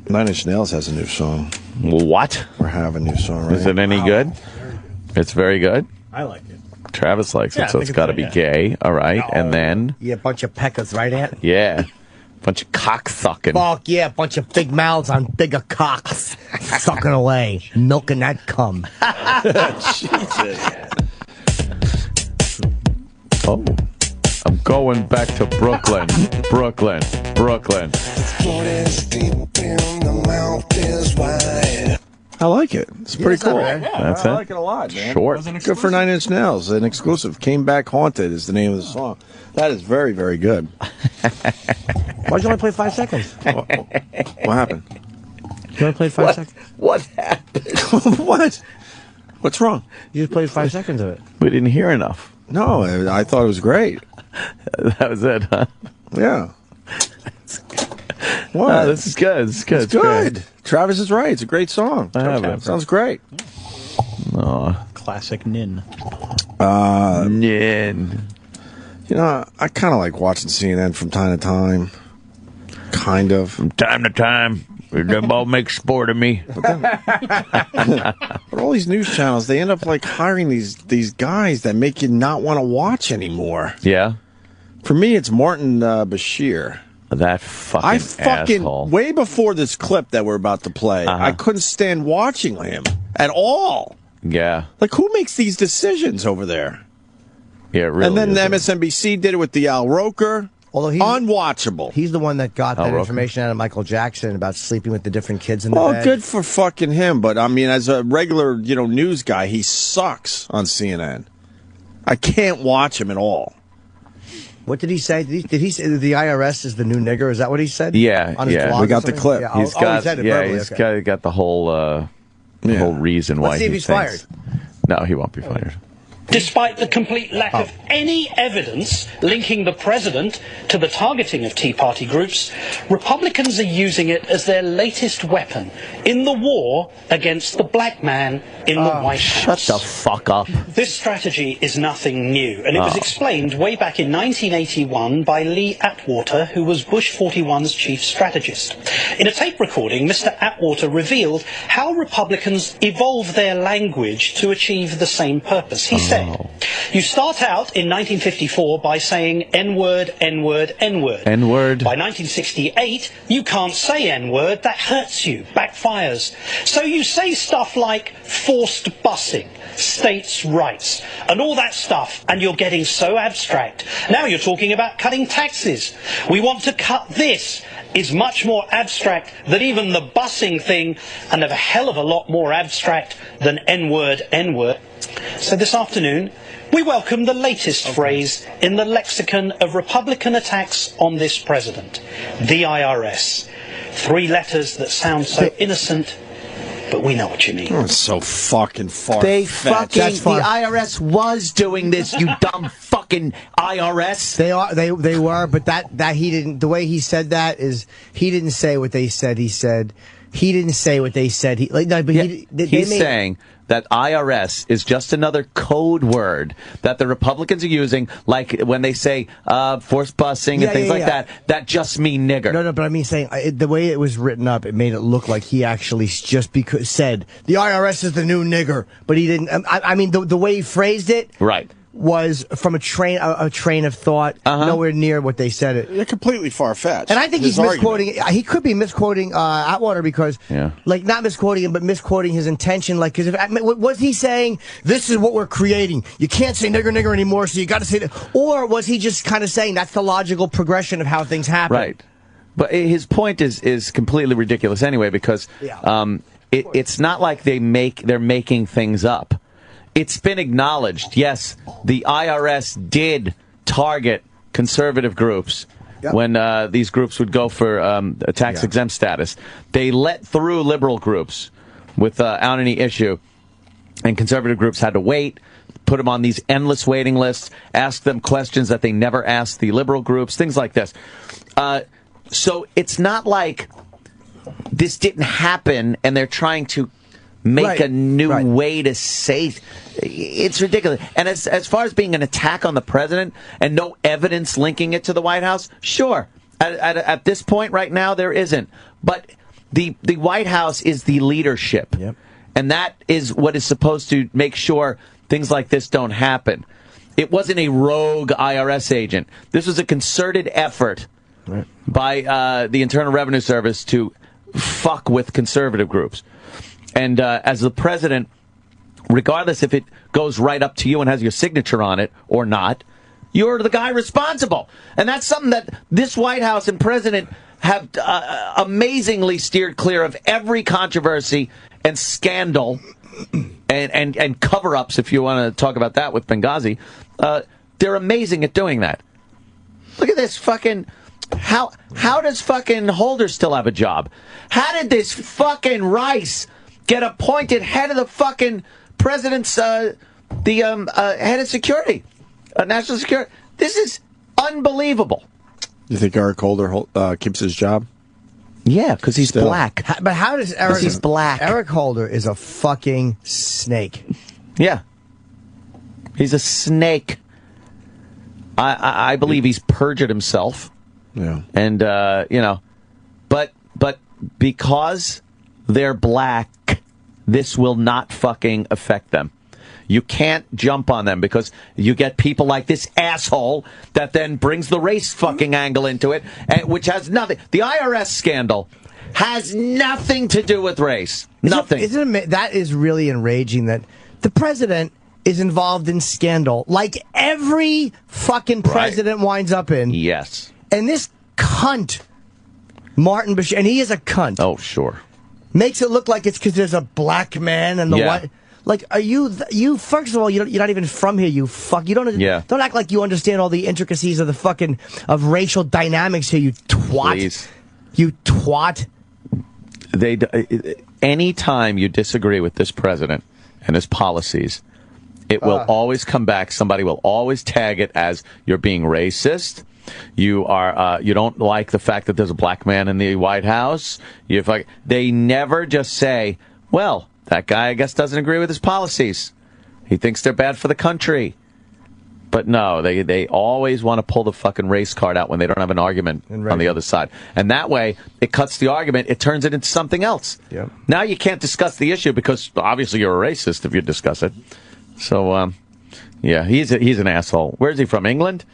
Nine Inch Nails has a new song. What? Or have a new song, right? Is it any good? It's very good. I like it. Travis likes Yeah, it, so I it's think got to it's be good, gay. All right. And then, Yeah, a bunch of peckers, right, Ant? yeah, bunch of cock sucking. Fuck yeah, a bunch of big mouths on bigger cocks. Sucking away. Milking that cum. Jesus. Oh, I'm going back to Brooklyn. Brooklyn. I like it. It's pretty cool. That's I it. like it a lot, man. Short. Good for Nine Inch Nails. An exclusive. Came Back Haunted is the name of the song. That is very, very good. Why'd you only play 5 seconds? What happened? You only played 5 seconds? What happened? What? What's wrong? You just played 5 seconds of it. We didn't hear enough. No, I thought it was great. That was it, huh? Yeah. What? Oh, this is good. This is good. It's good. Travis is right. It's a great song. I have it. Sounds great. Oh. Classic Nin. Nin. You know, I kind of like watching CNN from time to time. Kind of. From time to time. They all make sport of me. But all these news channels, they end up like hiring these guys that make you not want to watch anymore. Yeah. For me, it's Martin Bashir. That fucking asshole. Way before this clip that we're about to play, I couldn't stand watching him at all. Yeah. Like, who makes these decisions over there? Yeah, really. And then MSNBC did it with the Al Roker. Although he's unwatchable. He's the one that got that Roker? information out of Michael Jackson about sleeping with the different kids in the bed. Good for fucking him. But, I mean, as a regular, news guy, he sucks on CNN. I can't watch him at all. What did he say? Did he say the IRS is the new nigger? Is that what he said? Yeah, on his blog we or got the something? clip. Yeah, He's got, he said it verbally. he's Okay. got the whole reason why Let's see if he he's thinks. fired. No, he won't be fired. Despite the complete lack of any evidence linking the president to the targeting of Tea Party groups, Republicans are using it as their latest weapon in the war against the black man in the White House. Shut the fuck up. This strategy is nothing new, and it was explained way back in 1981 by Lee Atwater, who was Bush 41's chief strategist. In a tape recording, Mr. Atwater revealed how Republicans evolve their language to achieve the same purpose. He said, you start out in 1954 by saying N-word, N-word, N-word. N-word. By 1968, you can't say N-word. That hurts you, backfires. So you say stuff like forced busing, states' rights, and all that stuff, and you're getting so abstract. Now you're talking about cutting taxes. We want to cut this. Is much more abstract than even the busing thing, and a hell of a lot more abstract than N-word, N-word. So this afternoon, we welcome the latest phrase in the lexicon of Republican attacks on this president, the IRS. 3 letters that sound so innocent, but we know what you mean. Oh, it's so fucking far. The IRS was doing this, you dumb fucking IRS. They were, but that he didn't. The way he said that is he didn't say what they said. He said he didn't say what they said. He's saying that IRS is just another code word that the Republicans are using, like when they say forced busing and things like that. That just mean nigger. No, but I mean saying the way it was written up, it made it look like he actually just said the IRS is the new nigger, but he didn't. I mean the way he phrased it, right, was from a train of thought, nowhere near what they said it. They're completely far-fetched. And I think he's misquoting. He could be misquoting Atwater because, like, not misquoting him, but misquoting his intention. Like, because was he saying this is what we're creating? You can't say nigger anymore, so you got to say that. Or was he just kind of saying that's the logical progression of how things happen? Right. But his point is completely ridiculous anyway, because it's not like they're making things up. It's been acknowledged. Yes, the IRS did target conservative groups when these groups would go for a tax-exempt status. They let through liberal groups without any issue, and conservative groups had to wait, put them on these endless waiting lists, ask them questions that they never asked the liberal groups, things like this. So it's not like this didn't happen and they're trying to make a new way to say it's ridiculous. And as far as being an attack on the president and no evidence linking it to the White House, sure. At this point right now, there isn't. But the White House is the leadership. Yep. And that is what is supposed to make sure things like this don't happen. It wasn't a rogue IRS agent. This was a concerted effort by the Internal Revenue Service to fuck with conservative groups. And as the president, regardless if it goes right up to you and has your signature on it or not, you're the guy responsible. And that's something that this White House and president have amazingly steered clear of every controversy and scandal and cover-ups, if you want to talk about that with Benghazi. They're amazing at doing that. Look at this fucking... How does fucking Holder still have a job? How did this fucking Rice get appointed head of the fucking president's, head of security, national security? This is unbelievable. You think Eric Holder keeps his job? Yeah, because he's black. But how does Eric... He's black. Eric Holder is a fucking snake. Yeah. He's a snake. I believe he's perjured himself. Yeah. And, but because they're black, this will not fucking affect them. You can't jump on them because you get people like this asshole that then brings the race fucking angle into it, which has nothing. The IRS scandal has nothing to do with race. Nothing. That is really enraging that the president is involved in scandal like every fucking president winds up in. Yes. And this cunt, Martin Bashir, and he is a cunt. Oh, sure. Makes it look like it's because there's a black man and the white. Like, are you? First of all, you're not even from here. You fuck. You don't. Don't act like you understand all the intricacies of the fucking racial dynamics here. You twat. Please. You twat. Anytime you disagree with this president and his policies, it will always come back. Somebody will always tag it as you're being racist. You are. You don't like the fact that there's a black man in the White House. They never just say, well, that guy, I guess, doesn't agree with his policies. He thinks they're bad for the country. But no, they always want to pull the fucking race card out when they don't have an argument on the other side. And that way, it cuts the argument. It turns it into something else. Yep. Now you can't discuss the issue because obviously you're a racist if you discuss it. So, yeah, he's an asshole. Where's he from? England?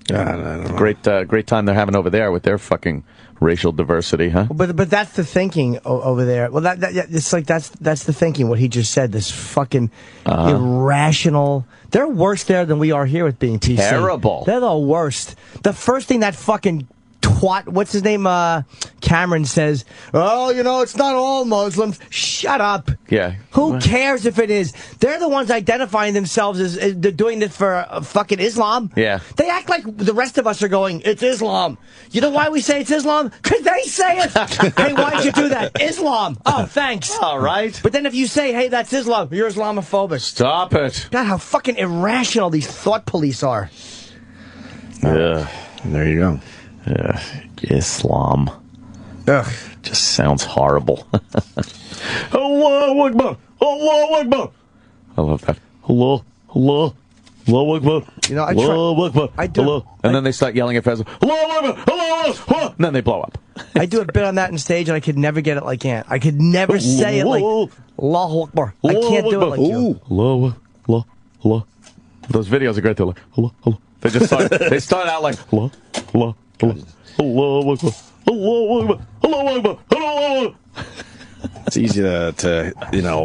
I don't know. Great time they're having over there with their fucking racial diversity, huh? But that's the thinking over there. Well, it's like that's the thinking. What he just said. This fucking irrational. They're worse there than we are here with being PC. Terrible. They're the worst. The first thing that fucking twat, what's his name, Cameron says, oh, it's not all Muslims. Shut up. Yeah. Who cares if it is? They're the ones identifying themselves as they're doing this for fucking Islam. Yeah. They act like the rest of us are going, it's Islam. You know why we say it's Islam? Because they say it. Hey, why'd you do that? Islam. Oh, thanks. All right. But then if you say, hey, that's Islam, you're Islamophobic. Stop it. God, how fucking irrational these thought police are. Yeah. There you go. Islam. Ugh. Just sounds horrible. Allahu Akbar. Allahu Akbar. I love that. Allah. Allah. Allahu Akbar. Allahu Akbar. And then they start yelling at Fez. Allahu Akbar. Allahu Akbar. And then they blow up. I do a bit on that on stage, and I could never get it like Ant. I could never say it like Allahu Akbar. I can't do it like you. Allah. Allah. Allah. Those videos are great. They're like, Allah. Allah. They start out like, Allah. Allah. Allah Akbar. Allah Akbar. Allah Akbar. Allah Akbar. It's easy to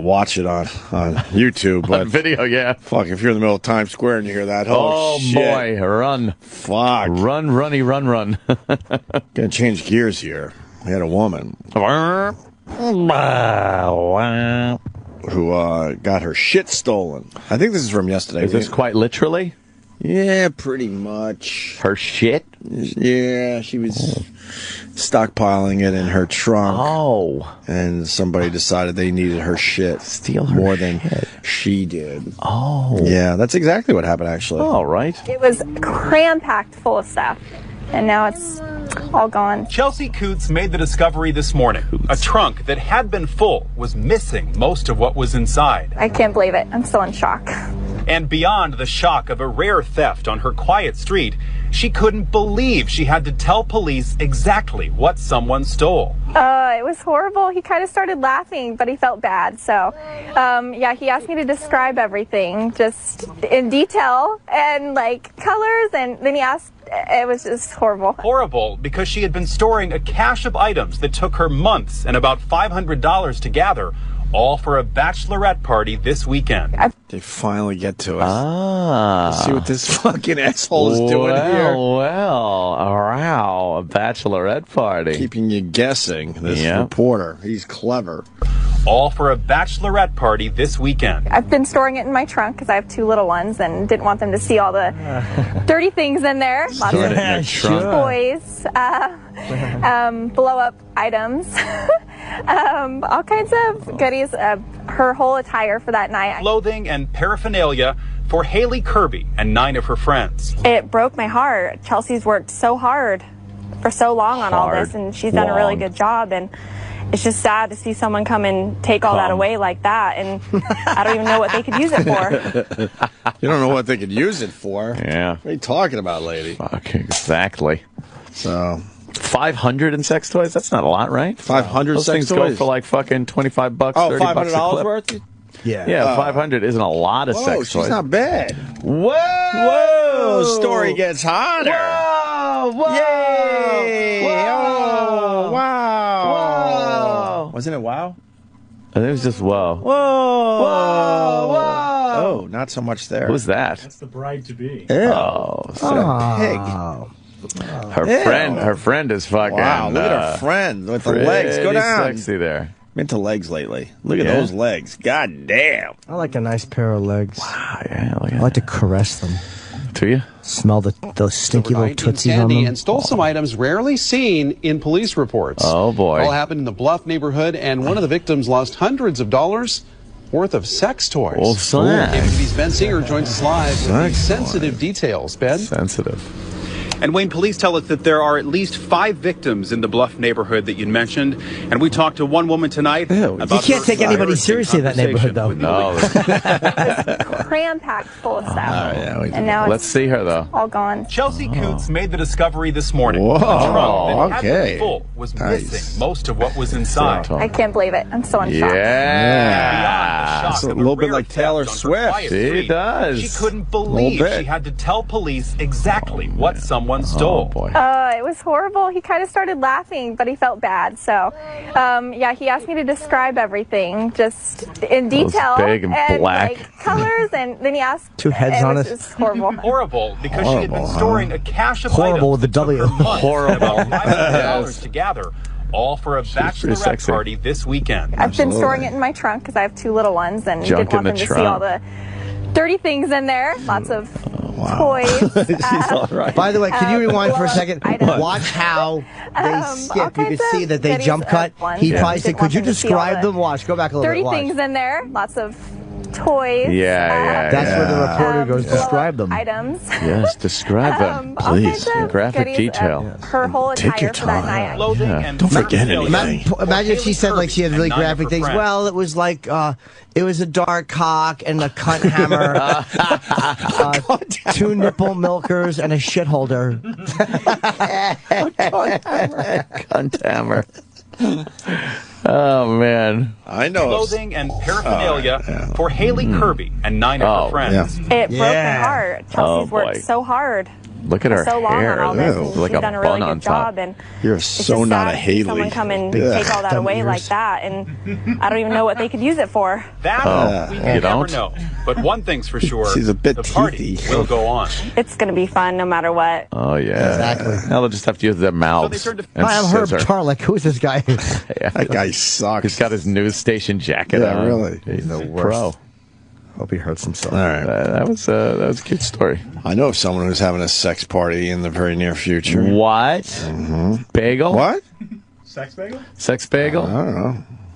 watch it on YouTube, but On video, yeah. Fuck, if you're in the middle of Times Square and you hear that, Oh, shit. boy, run. Fuck. Run, runny, run, run. Gonna change gears here. We had a woman who got her shit stolen. I think this is from yesterday. Is this quite literally? Yeah, pretty much. Her shit? Yeah, she was stockpiling it in her trunk. Oh. And somebody decided they needed her shit. Steal her more shit. than she did. Oh. Yeah, that's exactly what happened, actually. All right. It was cram-packed full of stuff, and now it's all gone. Chelsea Coots made the discovery this morning. A trunk that had been full was missing most of what was inside. I can't believe it. I'm still in shock. And beyond the shock of a rare theft on her quiet street, she couldn't believe she had to tell police exactly what someone stole. It was horrible. He kind of started laughing, but he felt bad. So, he asked me to describe everything just in detail and like colors. And then he asked, it was just horrible. Horrible because she had been storing a cache of items that took her months and about $500 to gather, all for a bachelorette party this weekend. They finally get to us. Ah. See what this fucking asshole is doing here. Well, wow, a bachelorette party. Keeping you guessing, this reporter. He's clever. All for a bachelorette party this weekend. I've been storing it in my trunk because I have 2 little ones and didn't want them to see all the dirty things in there. Lots of toys, blow-up items, all kinds of goodies. Her whole attire for that night. Clothing and paraphernalia for Haley Kirby and 9 of her friends. It broke my heart. Chelsea's worked so hard for so long on all this, and she's done a really good job. And it's just sad to see someone come and take all that away like that, and I don't even know what they could use it for. You don't know what they could use it for. Yeah. What are you talking about, lady? Fuck, exactly. So 500 in sex toys? That's not a lot, right? 500 Those sex things toys? go for like fucking $25, $30 $500 a clip. worth? Yeah. Yeah, 500 isn't a lot of sex she's toys. not bad. Whoa! Story gets hotter. Whoa! Whoa! Yay! Whoa! Oh, wow! Whoa! Wasn't it wow? I think it was just whoa. Whoa! Whoa! Whoa! Oh, not so much there. Who's that? That's the bride-to-be. Ew. Oh, Pig. Her friend is fucking. Wow, look at her friend with the legs. Go down. Sexy there. I'm into legs lately. Look at those legs. God damn. I like a nice pair of legs. Wow, yeah, I like to caress them. Do you? Smell those stinky little tootsies on Sandy them. and stole some items rarely seen in police reports. Oh, boy. All happened in the Bluff neighborhood, and one of the victims lost hundreds of dollars worth of sex toys. Well, sex. KBTV's Ben Singer joins us live with these sensitive details. Ben? Sensitive. And Wayne, police tell us that there are at least 5 victims in the Bluff neighborhood that you mentioned. And we talked to one woman tonight. You can't take anybody seriously in that neighborhood, though. No. Cram-packed full of stuff, and now Let's see her, though. all gone. Chelsea Coots made the discovery this morning. Whoa, A trunk that had okay. been full was Nice. missing most of what was inside. I can't believe it. I'm still in shock. Yeah. It's a little bit like Taylor Swift. She does. She couldn't believe bit. she had to tell police exactly what someone stole. Oh, boy. It was horrible. He kind of started laughing, but he felt bad. So, he asked me to describe everything just in detail big and black. like colors. And then he asked, 2 heads on was it. just horrible. Horrible because she had been storing a cache of Horrible with items the W. horrible. About $500 to gather, all for a bachelorette sexy. party this weekend. I've been storing it in my trunk because I have 2 little ones and Junk didn't want in them the to see all trunk. the dirty things in there. Lots of toys. She's all right. By the way, can you rewind for a second? items. Watch how they all skip. You kinds can see of that they goodies jump cut. of ones He that probably said, didn't could want you them to see all describe the them? Watch. Go back a little dirty bit. Watch. things in there. Lots of toys. Yeah. That's where the reporter goes, blow-up describe them. Items. Yes, describe them, all please. kinds of Graphic goodies, detail. Her whole Take your attire for that time. night. Clothing Yeah. and Don't forget paraphernalia anything. for Imagine if she Haley said like she had Kirby really and 9 of graphic her things. friends. Well, it was like it was a dark cock and a cunt hammer, 2 nipple milkers and a shit holder. Cunt hammer. Oh, man. I know. Clothing and paraphernalia for Haley Kirby and 9 of her friends. It broke my heart. Chelsea's boy. worked so hard Look at her so long hair. on all this, and Like she's a done a really bun on good job. top. And You're it's so just not sad a to see Haley. someone come and Yeah. take all that away like that, and I don't even know what they could use it for. That we you never don't? know. But one thing's for sure, She's a bit the party teethy. will go on. It's going to be fun no matter what. Oh, yeah. Exactly. Now they'll just have to use their mouths. So they turned and Hi, I'm Herb scissor. Charlick. Who's this guy? Yeah. That guy sucks. He's got his news station jacket Yeah, on. really. He's the a worst. pro. Hope he hurts himself. All right. That was a cute story. I know of someone who's having a sex party in the very near future. What? Bagel? What? Sex bagel? Sex bagel? I don't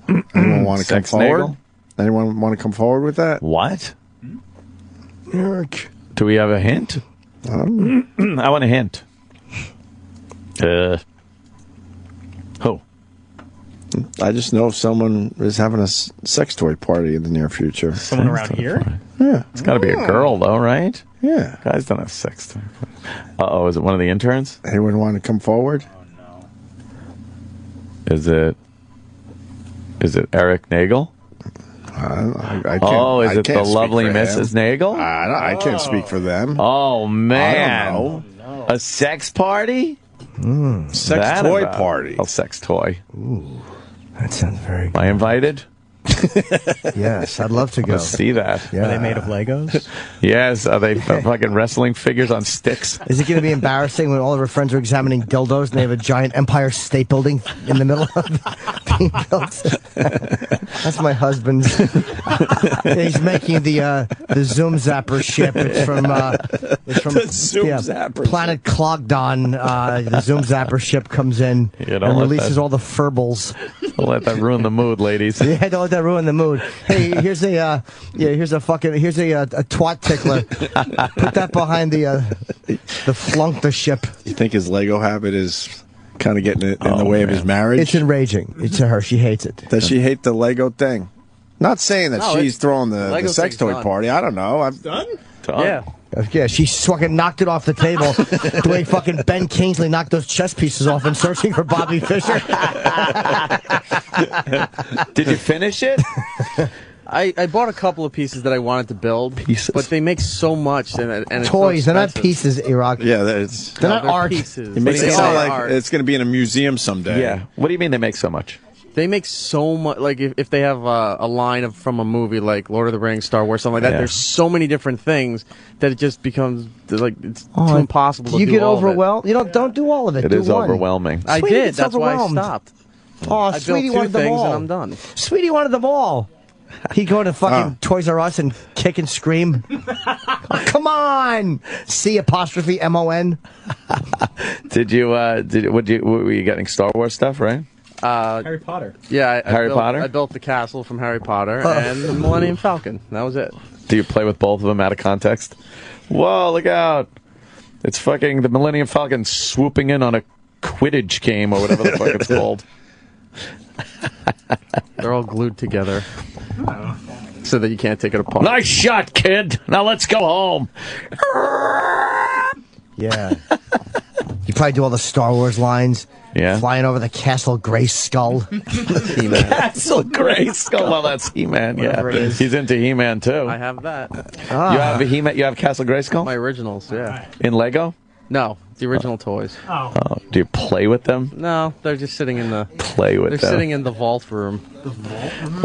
know. Anyone want to come Sex forward? nagel? Anyone want to come forward with that? What? Eric. Do we have a hint? I want a hint. Who? I just know if someone is having a sex toy party in the near future. Someone around here? Yeah. It's got to be a girl, though, right? Yeah. Guys don't have sex toys. Uh-oh, is it one of the interns? Anyone want to come forward? Is it Eric Nagel? I can't, Oh, is I it the can't speak lovely for him. Mrs. Nagel? I can't speak for them. Oh, man. I don't know. A sex party? Sex That toy about- party. A sex toy. Ooh, that sounds very Am I invited? Yes, I'd love to go. Let's see that. Yeah. Are they made of Legos? Yes. Are they fucking wrestling figures on sticks? Is it going to be embarrassing when all of her friends are examining dildos and they have a giant Empire State Building in the middle of being built? That's my husband's. He's making the Zoom Zapper ship. It's from The Zoom Zapper Planet Clogdon. The Zoom Zapper ship comes in You don't and let releases that- all the furbles. Don't let that ruin the mood, ladies. Yeah, don't let that ruin the mood. Hey, here's a twat tickler. Put that behind the flunkta ship. You think his Lego habit is kind of getting in the way of his marriage? It's enraging. It's to her. She hates it. Does she hate the Lego thing? Not saying that No, she's throwing the Lego sex thing's toy done. party. I don't know. Done? Yeah. Yeah, she fucking knocked it off the table the way fucking Ben Kingsley knocked those chess pieces off in Searching for Bobby Fischer. Did you finish it? I bought a couple of pieces that I wanted to build, but they make so much and it's Toys, so they're not expensive. pieces, Erock. Yeah, They're not art. Pieces. it makes They it sound are like art. it's going to be in a museum someday. Yeah. What do you mean they make so much? They make so much. Like if they have a line from a movie like Lord of the Rings, Star Wars, something like that. Yeah. There's so many different things that it just becomes like it's too impossible. You to get do all of it. overwhelmed. You don't do all of it. It do is one. overwhelming. I Sweetie did. gets That's why I overwhelmed. stopped. Oh, I Sweetie built two wanted them things all. and I'm done. Sweetie wanted them all. He'd go to fucking Toys R Us and kick and scream. Oh, come on! C''MON. Did you? Were you getting Star Wars stuff, right? Harry Potter. Yeah, Harry Potter? I built the castle from Harry Potter and the Millennium Falcon. That was it. Do you play with both of them out of context? Whoa! Look out! It's fucking the Millennium Falcon swooping in on a Quidditch game or whatever the fuck it's called. They're all glued together so that you can't take it apart. Nice shot, kid. Now let's go home. Yeah. You probably do all the Star Wars lines. Yeah. Flying over the Castle Grayskull. Castle Grayskull. Well, that's He-Man. Yeah, Whatever it is. he's into He-Man too. I have that. You have a He-Man. You have Castle Grayskull My originals, yeah. in Lego. No, the original toys. Oh. Do you play with them? No, they're just sitting in the. Play with They're them. sitting in the vault room.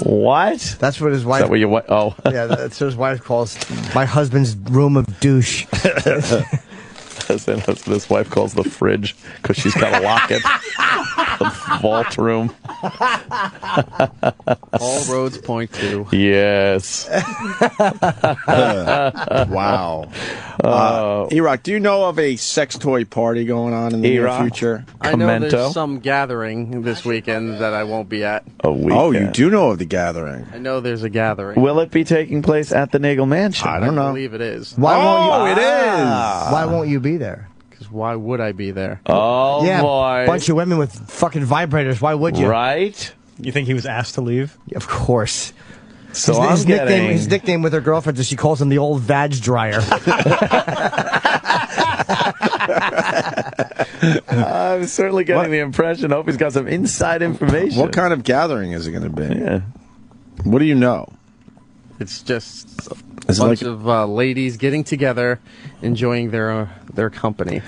What? That's what his Is wife. that what you? Oh, Yeah, that's what his wife calls my husband's room of douche. that's what his wife calls the fridge because she's got to lock it. The vault room. All roads point to. Yes. Wow. Erock, do you know of a sex toy party going on in the near Erock? future? I know Commento? there's some gathering this weekend that I won't be at. A weekend. Oh, you do know of the gathering. I know there's a gathering. Will it be taking place at the Nagel Mansion? I don't I know. believe it is. Why won't you? It is. Why won't you be there? Because why would I be there? Oh yeah, boy! bunch of women with fucking vibrators. Why would you? Right? You think he was asked to leave? Of course. So his I'm getting. his nickname with her girlfriend is she calls him the old vag dryer. I'm certainly getting the impression. Hope he's got some inside information. What kind of gathering is it going to be? Yeah. What do you know? It's just Bunch of ladies getting together, enjoying their company.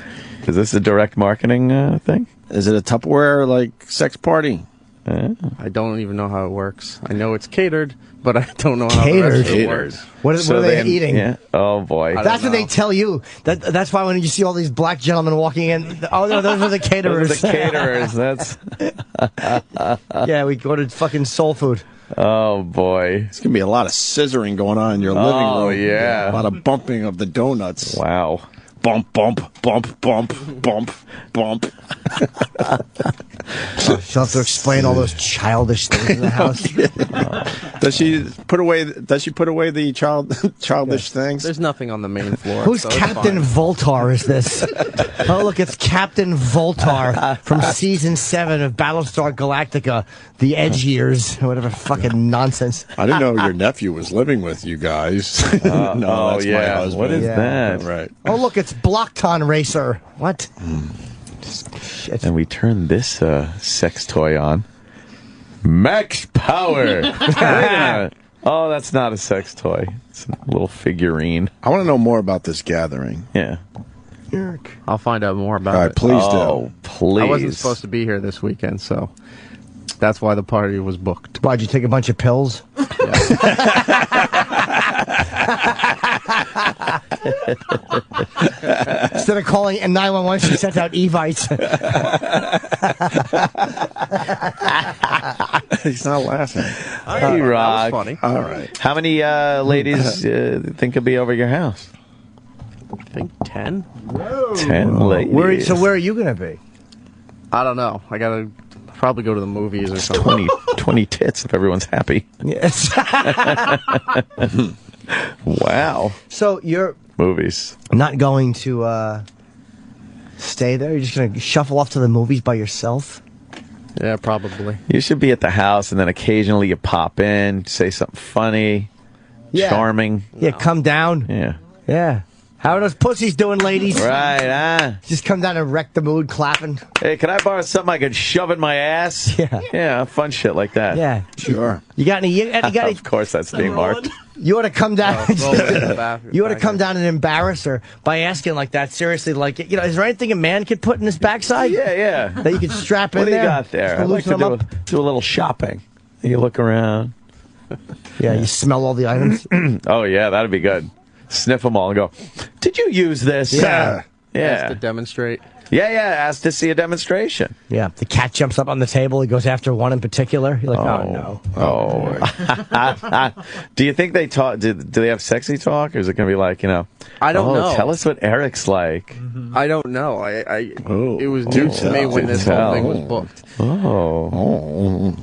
Is this a direct marketing thing? Is it a Tupperware sex party? I don't even know how it works. I know it's catered, but I don't know how the rest of it works. What are they eating? Yeah. Oh boy, that's what they tell you. That's why when you see all these black gentlemen walking in, oh no, those are the caterers. Those are the caterers. That's yeah. We ordered fucking soul food. Oh boy, it's gonna be a lot of scissoring going on in your living room. Oh yeah, a lot of bumping of the donuts. Wow. Bump, bump, bump, bump, bump, bump. She'll have to explain all those childish things in the house. Does she put away the childish things? There's nothing on the main floor. Who's Captain Voltar? Is this? Oh look, it's Captain Voltar from season 7 of Battlestar Galactica, The Edge Years, or whatever fucking nonsense. I didn't know your nephew was living with you guys. No, that's my husband. What is that? Right. Oh look, it's Blockton Racer. What? Shit. And we turn this sex toy on. Max Power. Oh, that's not a sex toy. It's a little figurine. I want to know more about this gathering. Yeah. I'll find out more about it. All right, please do. Oh, please. I wasn't supposed to be here this weekend, so that's why the party was booked. Why'd you take a bunch of pills? Instead of calling 911, she sent out Evites. He's not laughing. Hey, That Rock. was funny. All right. How many ladies think could be over your house? I think 10. 10 ladies. Where are you going to be? I don't know. I gotta probably go to the movies or something. 20 tits if everyone's happy. Yes. Wow. So you're movies. Not going to stay there? You're just going to shuffle off to the movies by yourself? Yeah, probably. You should be at the house, and then occasionally you pop in, say something funny, charming. Yeah, come down. Yeah. Yeah. How are those pussies doing, ladies? Right, Just come down and wreck the mood, clapping. Hey, can I borrow something I could shove in my ass? Yeah. Yeah, fun shit like that. Yeah. Sure. You got any? You got any? Of course, that's being marked. You ought to come down. You ought to come down down and embarrass her by asking like that. Seriously, like, is there anything a man could put in his backside? Yeah. That you could strap in What do there? you got there? I'd like to do a little shopping. You look around. Yeah, you smell all the items. Oh, yeah, that'd be good. Sniff them all and go, did you use this? Yeah. Has to demonstrate. Yeah, asked to see a demonstration. Yeah, the cat jumps up on the table. He goes after one in particular. You're like, oh no. Do you think they talk? Do they have sexy talk, or is it going to be like, I don't know. Tell us what Eric's like. I don't know. It was new to me when this whole thing was booked. Oh.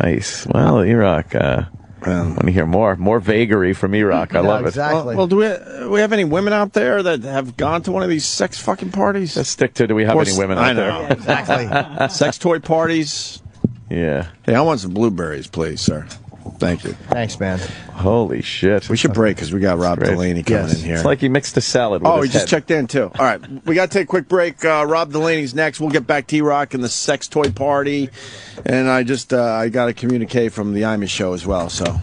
Nice. Well, Erock, want to hear more vagary from Erock. I love it. Exactly. Well, do we have any women out there that have gone to one of these sex fucking parties? Let's stick to, do we have any women out there? Yeah, exactly. Sex toy parties. Yeah. Hey, I want some blueberries, please, sir. Thank you. Thanks, man. Holy shit. We should break because we got Rob Delaney coming in here. It's like he mixed a salad with his he just head. checked in, too. All right, we got to take a quick break. Rob Delaney's next. We'll get back to Erock and the sex toy party. And I got a communique from the Imus show as well. So,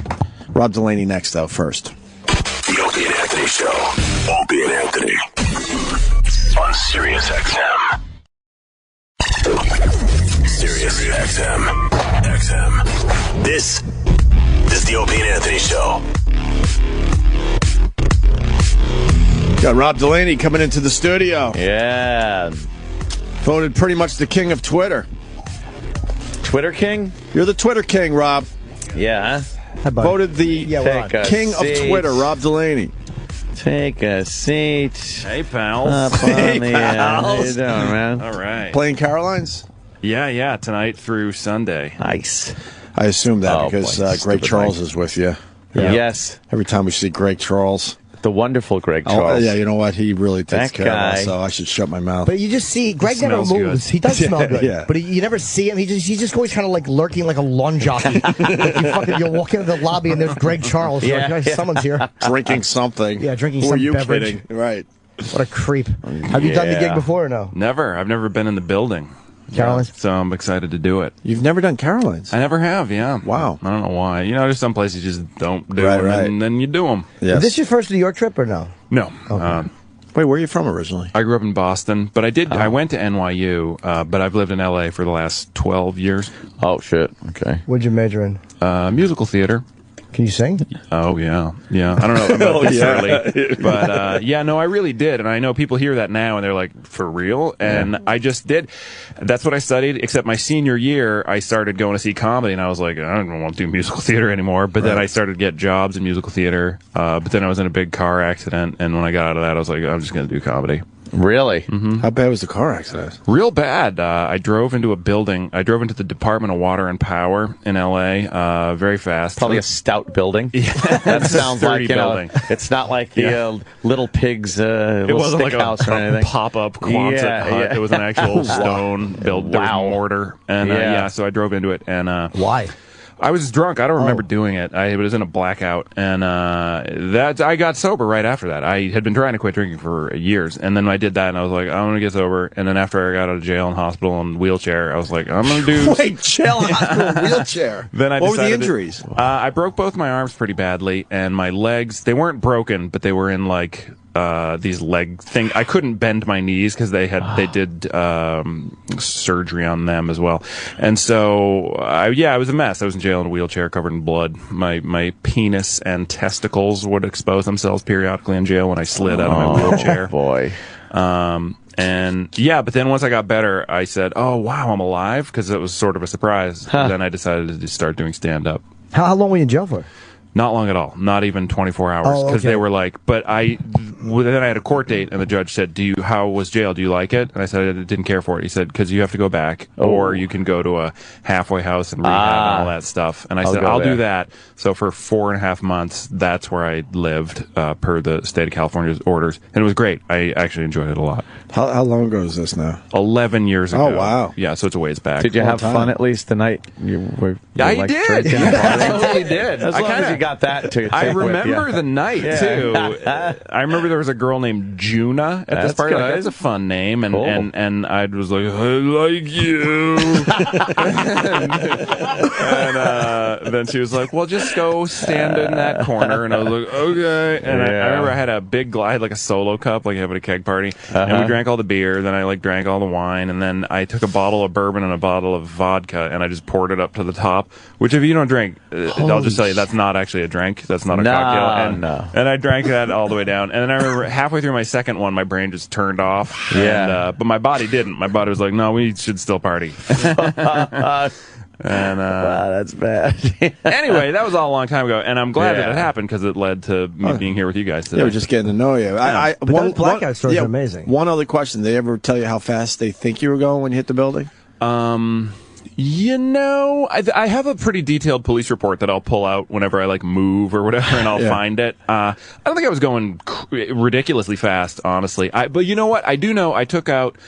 Rob Delaney next, though, first. The Opie and Anthony Show. Opie and Anthony. On Sirius XM. Sirius XM. This is the Opie and Anthony Show. Got Rob Delaney coming into the studio. Yeah. Voted pretty much the king of Twitter. Twitter king? You're the Twitter king, Rob. Yeah. Voted the king of Twitter, Rob Delaney. Take a seat. Hey, pals. Up on the, how you doing, man? All right. Playing Caroline's? Yeah, tonight through Sunday. Nice. I assume that because Greg Charles is with you. Yeah. Yes. Every time we see Greg Charles. The wonderful Greg Charles. Yeah, you know what? He really takes That care guy. of us, so I should shut my mouth. But you just see, Greg never moves. Good. He does smell good. Yeah. But you never see him. He's just always kind of like lurking like a lawn jockey. Like you walk into the lobby and there's Greg Charles. You're like, someone's here. Drinking something. Yeah, drinking Who some are you beverage. kidding? Right. What a creep. Have you done the gig before or no? Never. I've never been in the building. Caroline's? So I'm excited to do it. You've never done Caroline's? I never have, yeah. Wow. I don't know why. You know, there's some places you just don't do Right, them, right. and then you do them. Yes. Is this your first New York trip or no? No. Wait, where are you from originally? I grew up in Boston, but I went to NYU, but I've lived in LA for the last 12 years. Oh, shit. Okay. What'd you major in? Musical theater. Can you sing? Oh, yeah. Yeah. I don't know about necessarily. But, yeah, no, I really did. And I know people hear that now and they're like, for real? And I just did. That's what I studied, except my senior year, I started going to see comedy, and I was like, I don't want to do musical theater anymore. But then I started to get jobs in musical theater. But then I was in a big car accident, and when I got out of that, I was like, I'm just going to do comedy. Really? Mm-hmm. How bad was the car accident? Real bad. I drove into a building. I drove into the Department of Water and Power in L.A. Very fast. Probably a stout building. Yeah. That sounds like, you know, it's not like the Little Pigs it wasn't like house or anything. Pop-up Quonset hut. It was an actual stone built. There was mortar. And so I drove into it. And why? I was drunk. I don't remember doing it. I was in a blackout, and I got sober right after that. I had been trying to quit drinking for years, and then I did that, and I was like, I'm gonna get sober. And then after I got out of jail and hospital and wheelchair, I was like, I'm gonna do. Wait, jail and hospital wheelchair. Then I what were the decided injuries? I broke both my arms pretty badly, and my legs. They weren't broken, but they were in like. These leg thing. I couldn't bend my knees because they did surgery on them as well, and so I was a mess. I was in jail in a wheelchair, covered in blood. My penis and testicles would expose themselves periodically in jail when I slid out of my wheelchair. Boy. And yeah, but then once I got better, I said, "Oh wow, I'm alive," because it was sort of a surprise. Then I decided to start doing stand up. How long were you in jail for? Not long at all. Not even 24 hours. Because they were like, then I had a court date, and the judge said, how was jail? Do you like it? And I said, I didn't care for it. He said, because you have to go back, or you can go to a halfway house and rehab and all that stuff. And I said, I'll do that. So for 4.5 months, that's where I lived, per the state of California's orders. And it was great. I actually enjoyed it a lot. How long ago is this now? 11 years ago. Oh, wow. Yeah, so it's a ways back. Did you have fun at least the night you were I did. I totally did. As long as you got that to I remember the night, too. I remember there was a girl named Juna at this party. Like, that's a fun name. And, and I was like, I like you. and then she was like, well, just go stand in that corner. And I was like, okay. And I remember I had a big, I had like a solo cup, like having a keg party. And we drank all the beer. Then I like drank all the wine. And then I took a bottle of bourbon and a bottle of vodka, and I just poured it up to the top. Which, if you don't drink, I'll just tell you, that's not actually a drink. That's not a cocktail. And I drank that all the way down. And then I remember halfway through my second one, my brain just turned off. Yeah. But my body didn't. My body was like, no, we should still party. And wow, that's bad. Anyway, that was all a long time ago, and I'm glad that it happened because it led to me being here with you guys today. Yeah, we're just getting to know you. One blackout stories are amazing. One other question: did they ever tell you how fast they think you were going when you hit the building? You know, I have a pretty detailed police report that I'll pull out whenever I like move or whatever, and I'll find it. I don't think I was going ridiculously fast, honestly. But you know what? I do know I took out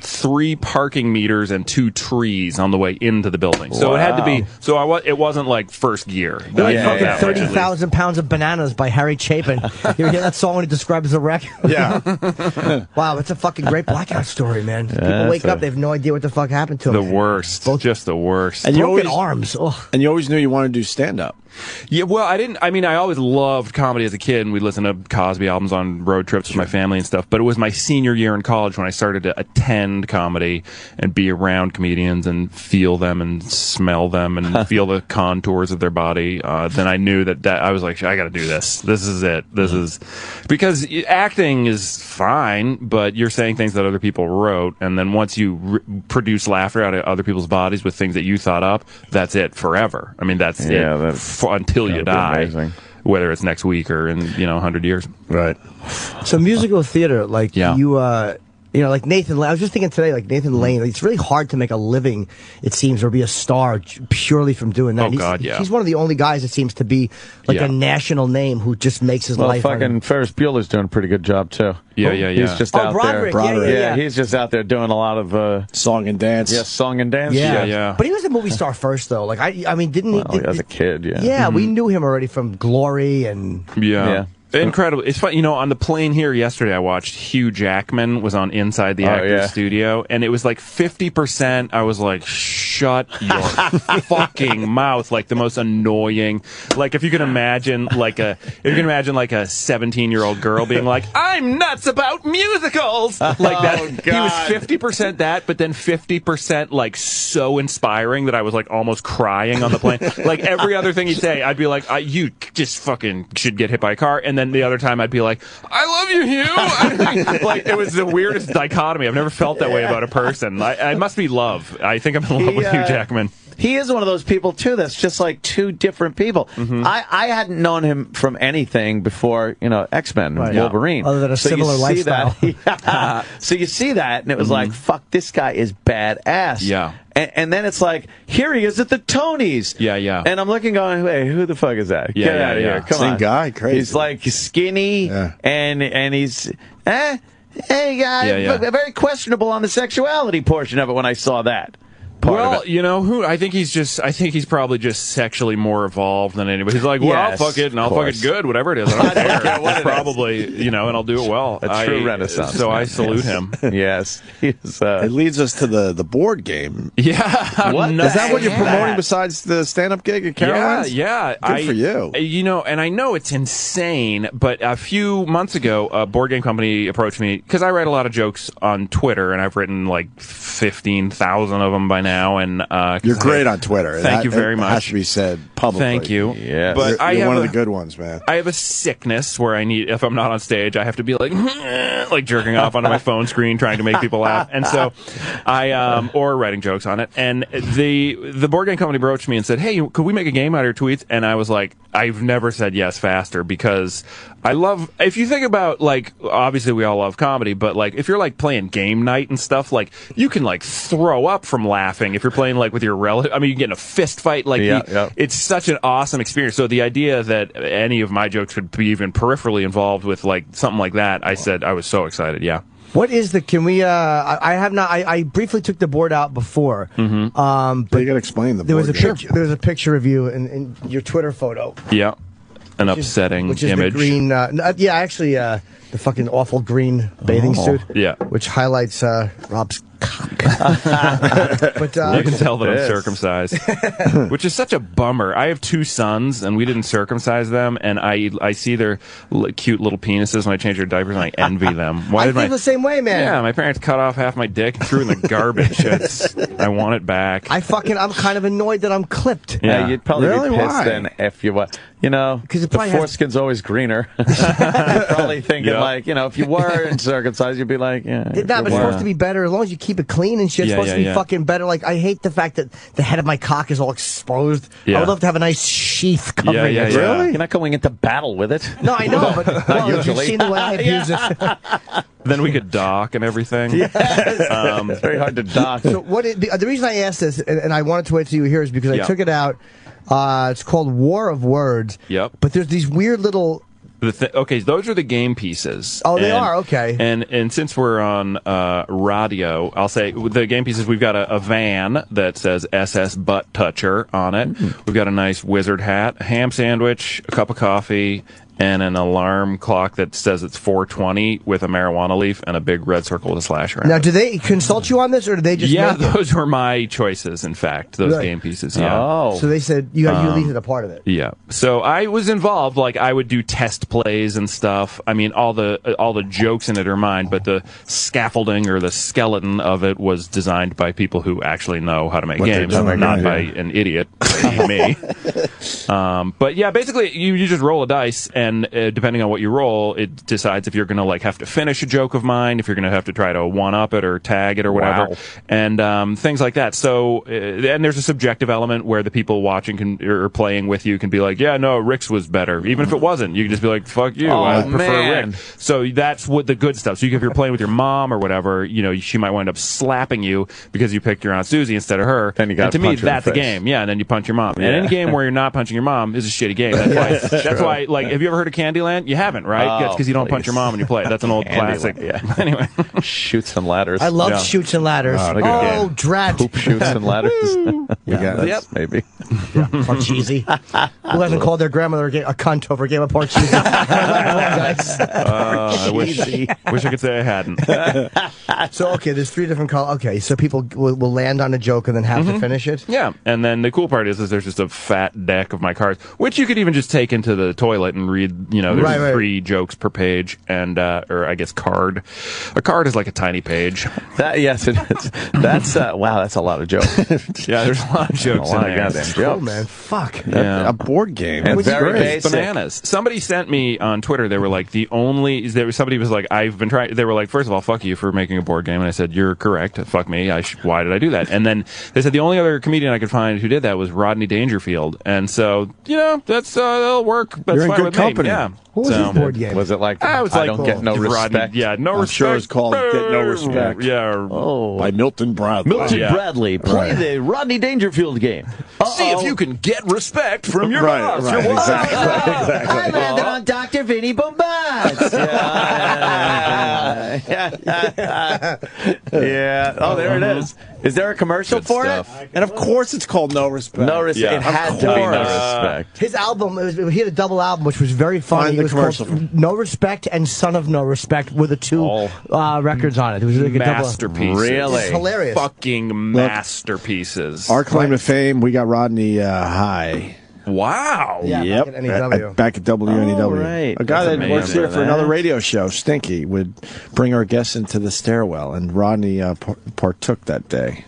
3 parking meters and 2 trees on the way into the building. So it had to be. So it wasn't like first gear. Fucking 30,000 pounds of bananas by Harry Chapin. You ever hear that song when he describes the wreck? Yeah. Wow, it's a fucking great blackout story, man. People wake up, they have no idea what the fuck happened to them. The worst. Just the worst. And broken arms. Ugh. And you always knew you wanted to do stand-up. Yeah, well, I always loved comedy as a kid, and we'd listen to Cosby albums on road trips with my family and stuff, but it was my senior year in college when I started to attend comedy and be around comedians and feel them and smell them and feel the contours of their body. Then I knew that I was like, I gotta do this. This is it. This is... Because acting is fine, but you're saying things that other people wrote, and then once you produce laughter out of other people's bodies with things that you thought up, that's it forever. I mean, that's it. Until you die, whether it's next week or in 100 years. Right. So musical theater, like you know, like Nathan Lane. I was just thinking today, like Nathan Lane. It's really hard to make a living, it seems, or be a star purely from doing that. He's one of the only guys that seems to be like a national name who just makes his life. Fucking Ferris Bueller's doing a pretty good job too. Yeah. He's just out Broderick, there. He's just out there doing a lot of song and dance. Yes, song and dance. Yeah. But he was a movie star first, though. Like I mean, didn't he? As a kid, Yeah, we knew him already from Glory and. Yeah. Incredible. It's fun. On the plane here yesterday, I watched Hugh Jackman was on Inside the Actors Studio, and it was like 50%. I was like, shut your fucking mouth. Like the most annoying. Like if you can imagine like a 17-year-old girl being like, I'm nuts about musicals. Like that. He was 50% that, but then 50% like so inspiring that I was like almost crying on the plane. Like every other thing he'd say, I'd be like, you just fucking should get hit by a car. And then the other time I'd be like, I love you, Hugh. Like it was the weirdest dichotomy. I've never felt that way about a person. I must be love. I think I'm in love with Hugh Jackman. He is one of those people, too, that's just like two different people. Mm-hmm. I hadn't known him from anything before, X-Men, Wolverine. Other than a similar lifestyle. So you see that, and it was like, fuck, this guy is badass. Yeah. And then it's like, here he is at the Tonys. Yeah. And I'm looking going, hey, who the fuck is that? Get out of here. Come on. Same guy, crazy. He's like skinny, and he's, hey, very questionable on the sexuality portion of it when I saw that. Well, who? I think he's probably just sexually more evolved than anybody. He's like, I'll fuck it, and I'll fuck it good, whatever it is. I don't care. It's probably, and I'll do it well. A true renaissance. So I salute him. Yes. It leads us to the board game. Yeah. What? Is that what you're promoting besides the stand-up gig at Caroline's? Yeah. Good for you. And I know it's insane, but a few months ago, a board game company approached me, because I write a lot of jokes on Twitter, and I've written like 15,000 of them by now. And you're great on Twitter. Thank you very much. Has to be said publicly. Thank you. Yeah, but you're one of the good ones, man. I have a sickness where if I'm not on stage, I have to be like jerking off onto my phone screen, trying to make people laugh. And so or writing jokes on it. And the board game company approached me and said, "Hey, could we make a game out of your tweets?" And I was like, I've never said yes faster, because I love, if you think about, like, obviously we all love comedy, but like if you're like playing game night and stuff, like you can like throw up from laughing if you're playing like with your relative. I mean, you can get in a fist fight. Like it's such an awesome experience. So the idea that any of my jokes could be even peripherally involved with like something like that, I said I was so excited. Yeah. What is can we, I briefly took the board out before. Mm-hmm. But you gotta explain the board. There was a picture of you in your Twitter photo. Yeah. An upsetting which is image. The green, actually, the fucking awful green bathing suit. Yeah. Which highlights, Rob's cock. But, you can tell that I'm circumcised, which is such a bummer. I have 2 sons, and we didn't circumcise them, and I see their cute little penises when I change their diapers, and I envy them. I feel the same way, man. Yeah, my parents cut off half my dick and threw it in the garbage. I want it back. I'm kind of annoyed that I'm clipped. Yeah, you'd probably really? be pissed Why? then if you were. Because the foreskin's always greener. You're probably thinking if you weren't circumcised, you'd be like, but it's supposed to be better as long as you keep it clean and shit. It's supposed to be fucking better. Like, I hate the fact that the head of my cock is all exposed. I would love to have a nice sheath covering it. Really? You're not going into battle with it. No, I know, but you've seen the way I abuse it. Then we could dock and everything. It's very hard to dock. So the reason I asked this, and I wanted to wait till you here, is because I took it out. It's called War of Words. Yep. But there's these weird little... Okay, those are the game pieces. Oh, they are? Okay. And since we're on radio, I'll say the game pieces, we've got a van that says SS Butt Toucher on it. We've got a nice wizard hat, a ham sandwich, a cup of coffee, and an alarm clock that says it's 4:20 with a marijuana leaf and a big red circle with a slash around. Now, do they consult you on this, or do they just make it? Those were my choices, in fact, those game pieces, So they said you at least a part of it. Yeah. So I was involved, like I would do test plays and stuff. I mean, all the jokes in it are mine, but the scaffolding or the skeleton of it was designed by people who actually know how to make games, not by an idiot, me. But yeah, basically you just roll a dice, and depending on what you roll, it decides if you're going to like have to finish a joke of mine, if you're going to have to try to one-up it or tag it or whatever, and things like that. So, and there's a subjective element where the people watching or playing with you can be like, yeah, no, Rick's was better. Even if it wasn't, you can just be like, fuck you, I prefer Rick. So that's what the good stuff. So if you're playing with your mom or whatever, she might wind up slapping you because you picked your Aunt Susie instead of her. Then you got to me, that's a game. Yeah, and then you punch your mom. And any game where you're not punching your mom is a shitty game. That's why, like, have you ever heard of Candyland? You haven't, right? That's because you don't punch your mom when you play. That's an old classic. Yeah. Anyway, Chutes and Ladders. I love Chutes and Ladders. Oh, Drat. Poop Chutes and Ladders. Maybe. Yeah, Parcheesi. Who hasn't called their grandmother a cunt over a game of Parcheesi? I wish I could say I hadn't. So, okay, there's 3 different colors. Okay, so people will land on a joke and then have to finish it? Yeah, and then the cool part is there's just a fat deck of my cards, which you could even just take into the toilet and read. You know, there's 3 jokes per page, and or I guess card. A card is like a tiny page. Yes, it is. That's wow. That's a lot of jokes. Yeah, there's a lot of jokes in there. Cool, man. Fuck. Yeah. A board game. And It's very great. basic. Bananas. Somebody sent me on Twitter. They were like, somebody was like, I've been trying. They were like, first of all, fuck you for making a board game, and I said, you're correct. Fuck me. Why did I do that? And then they said the only other comedian I could find who did that was Rodney Dangerfield, and so that's that'll work. That's You're in fine good with company. Me. Yeah. What was his board game? Was it like I don't get no respect? Yeah, no I'm respect. sure it's called Get No Respect. Yeah. By Milton Bradley. Milton Bradley, play the Rodney Dangerfield game. See if you can get respect from your boss. Right, exactly. I landed on Dr. Vinny Bombaz. Yeah. Oh, there it is. Is there a commercial for it? And of course it's called No Respect. No respect. It had to be No Respect. His album, he had a double album, which was very funny. Find the it was commercial. called No Respect and Son of No Respect were the 2 records on it. It was like a Masterpieces. Really? It's hilarious. Fucking masterpieces. Our claim to fame, we got Rodney High. Wow. Yeah, Yep. back at NEW. Back at WNEW. Oh, right. A guy That's that works amazing. here for another radio show, Stinky, would bring our guests into the stairwell, and Rodney partook that day.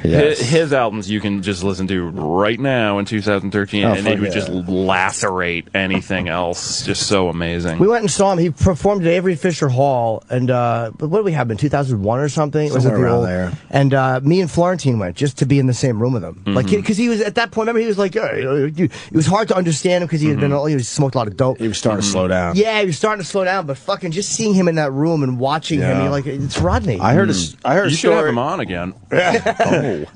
Yes. His albums you can just listen to right now in 2013, and it would just lacerate anything else. Just so amazing. We went and saw him. He performed at Avery Fisher Hall, and what did we have in 2001 or something? Somewhere around there. And me and Florentine went just to be in the same room with him, like because he was at that point. Remember, he was like, it was hard to understand him because he had he smoked a lot of dope. He was starting to slow down. Yeah, he was starting to slow down, but fucking just seeing him in that room and watching him, you're like, it's Rodney. I heard a You should story. have him on again.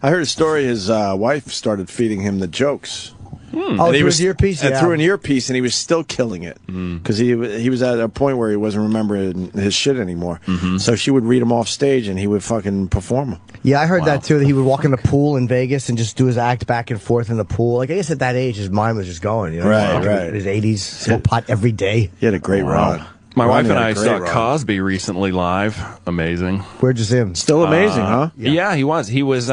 I heard a story. His wife started feeding him the jokes. Oh, through his earpiece? And Yeah. through an earpiece, and he was still killing it. Because he was at a point where he wasn't remembering his shit anymore. So she would read him off stage, and he would fucking perform them. Yeah, I heard that too, that he would walk in the pool in Vegas and just do his act back and forth in the pool. Like, I guess at that age, his mind was just going, you know? Right. In his 80s, smoke pot every day. He had a great run. My wife and I had a saw great run. Cosby recently live. Amazing. Where'd you see him? Still amazing, huh? Yeah, he was. He was.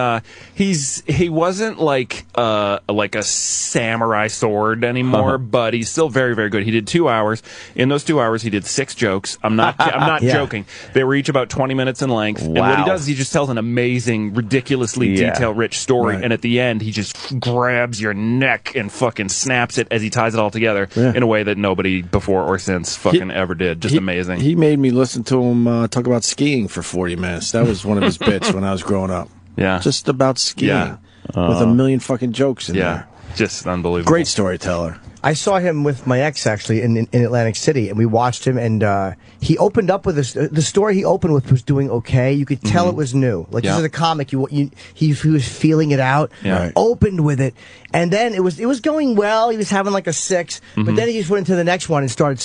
He wasn't like a samurai sword anymore, but he's still very, very good. He did 2 hours. In those 2 hours, he did 6 jokes. I'm not joking. They were each about 20 minutes in length. And what he does is he just tells an amazing, ridiculously detail-rich story. Right. And at the end, he just grabs your neck and fucking snaps it as he ties it all together in a way that nobody before or since fucking ever did. Just amazing. He made me listen to him talk about skiing for 40 minutes. That was one of his bits when I was growing up. Yeah. Just about skiing. With a million fucking jokes in there. Just unbelievable. Great storyteller. I saw him with my ex, actually, in Atlantic City, and we watched him, and he opened up with the story he opened with was doing okay. You could tell it was new. Like, this is a comic. He was feeling it out, opened with it, and then it was going well. He was having like a 6, but then he just went into the next one and started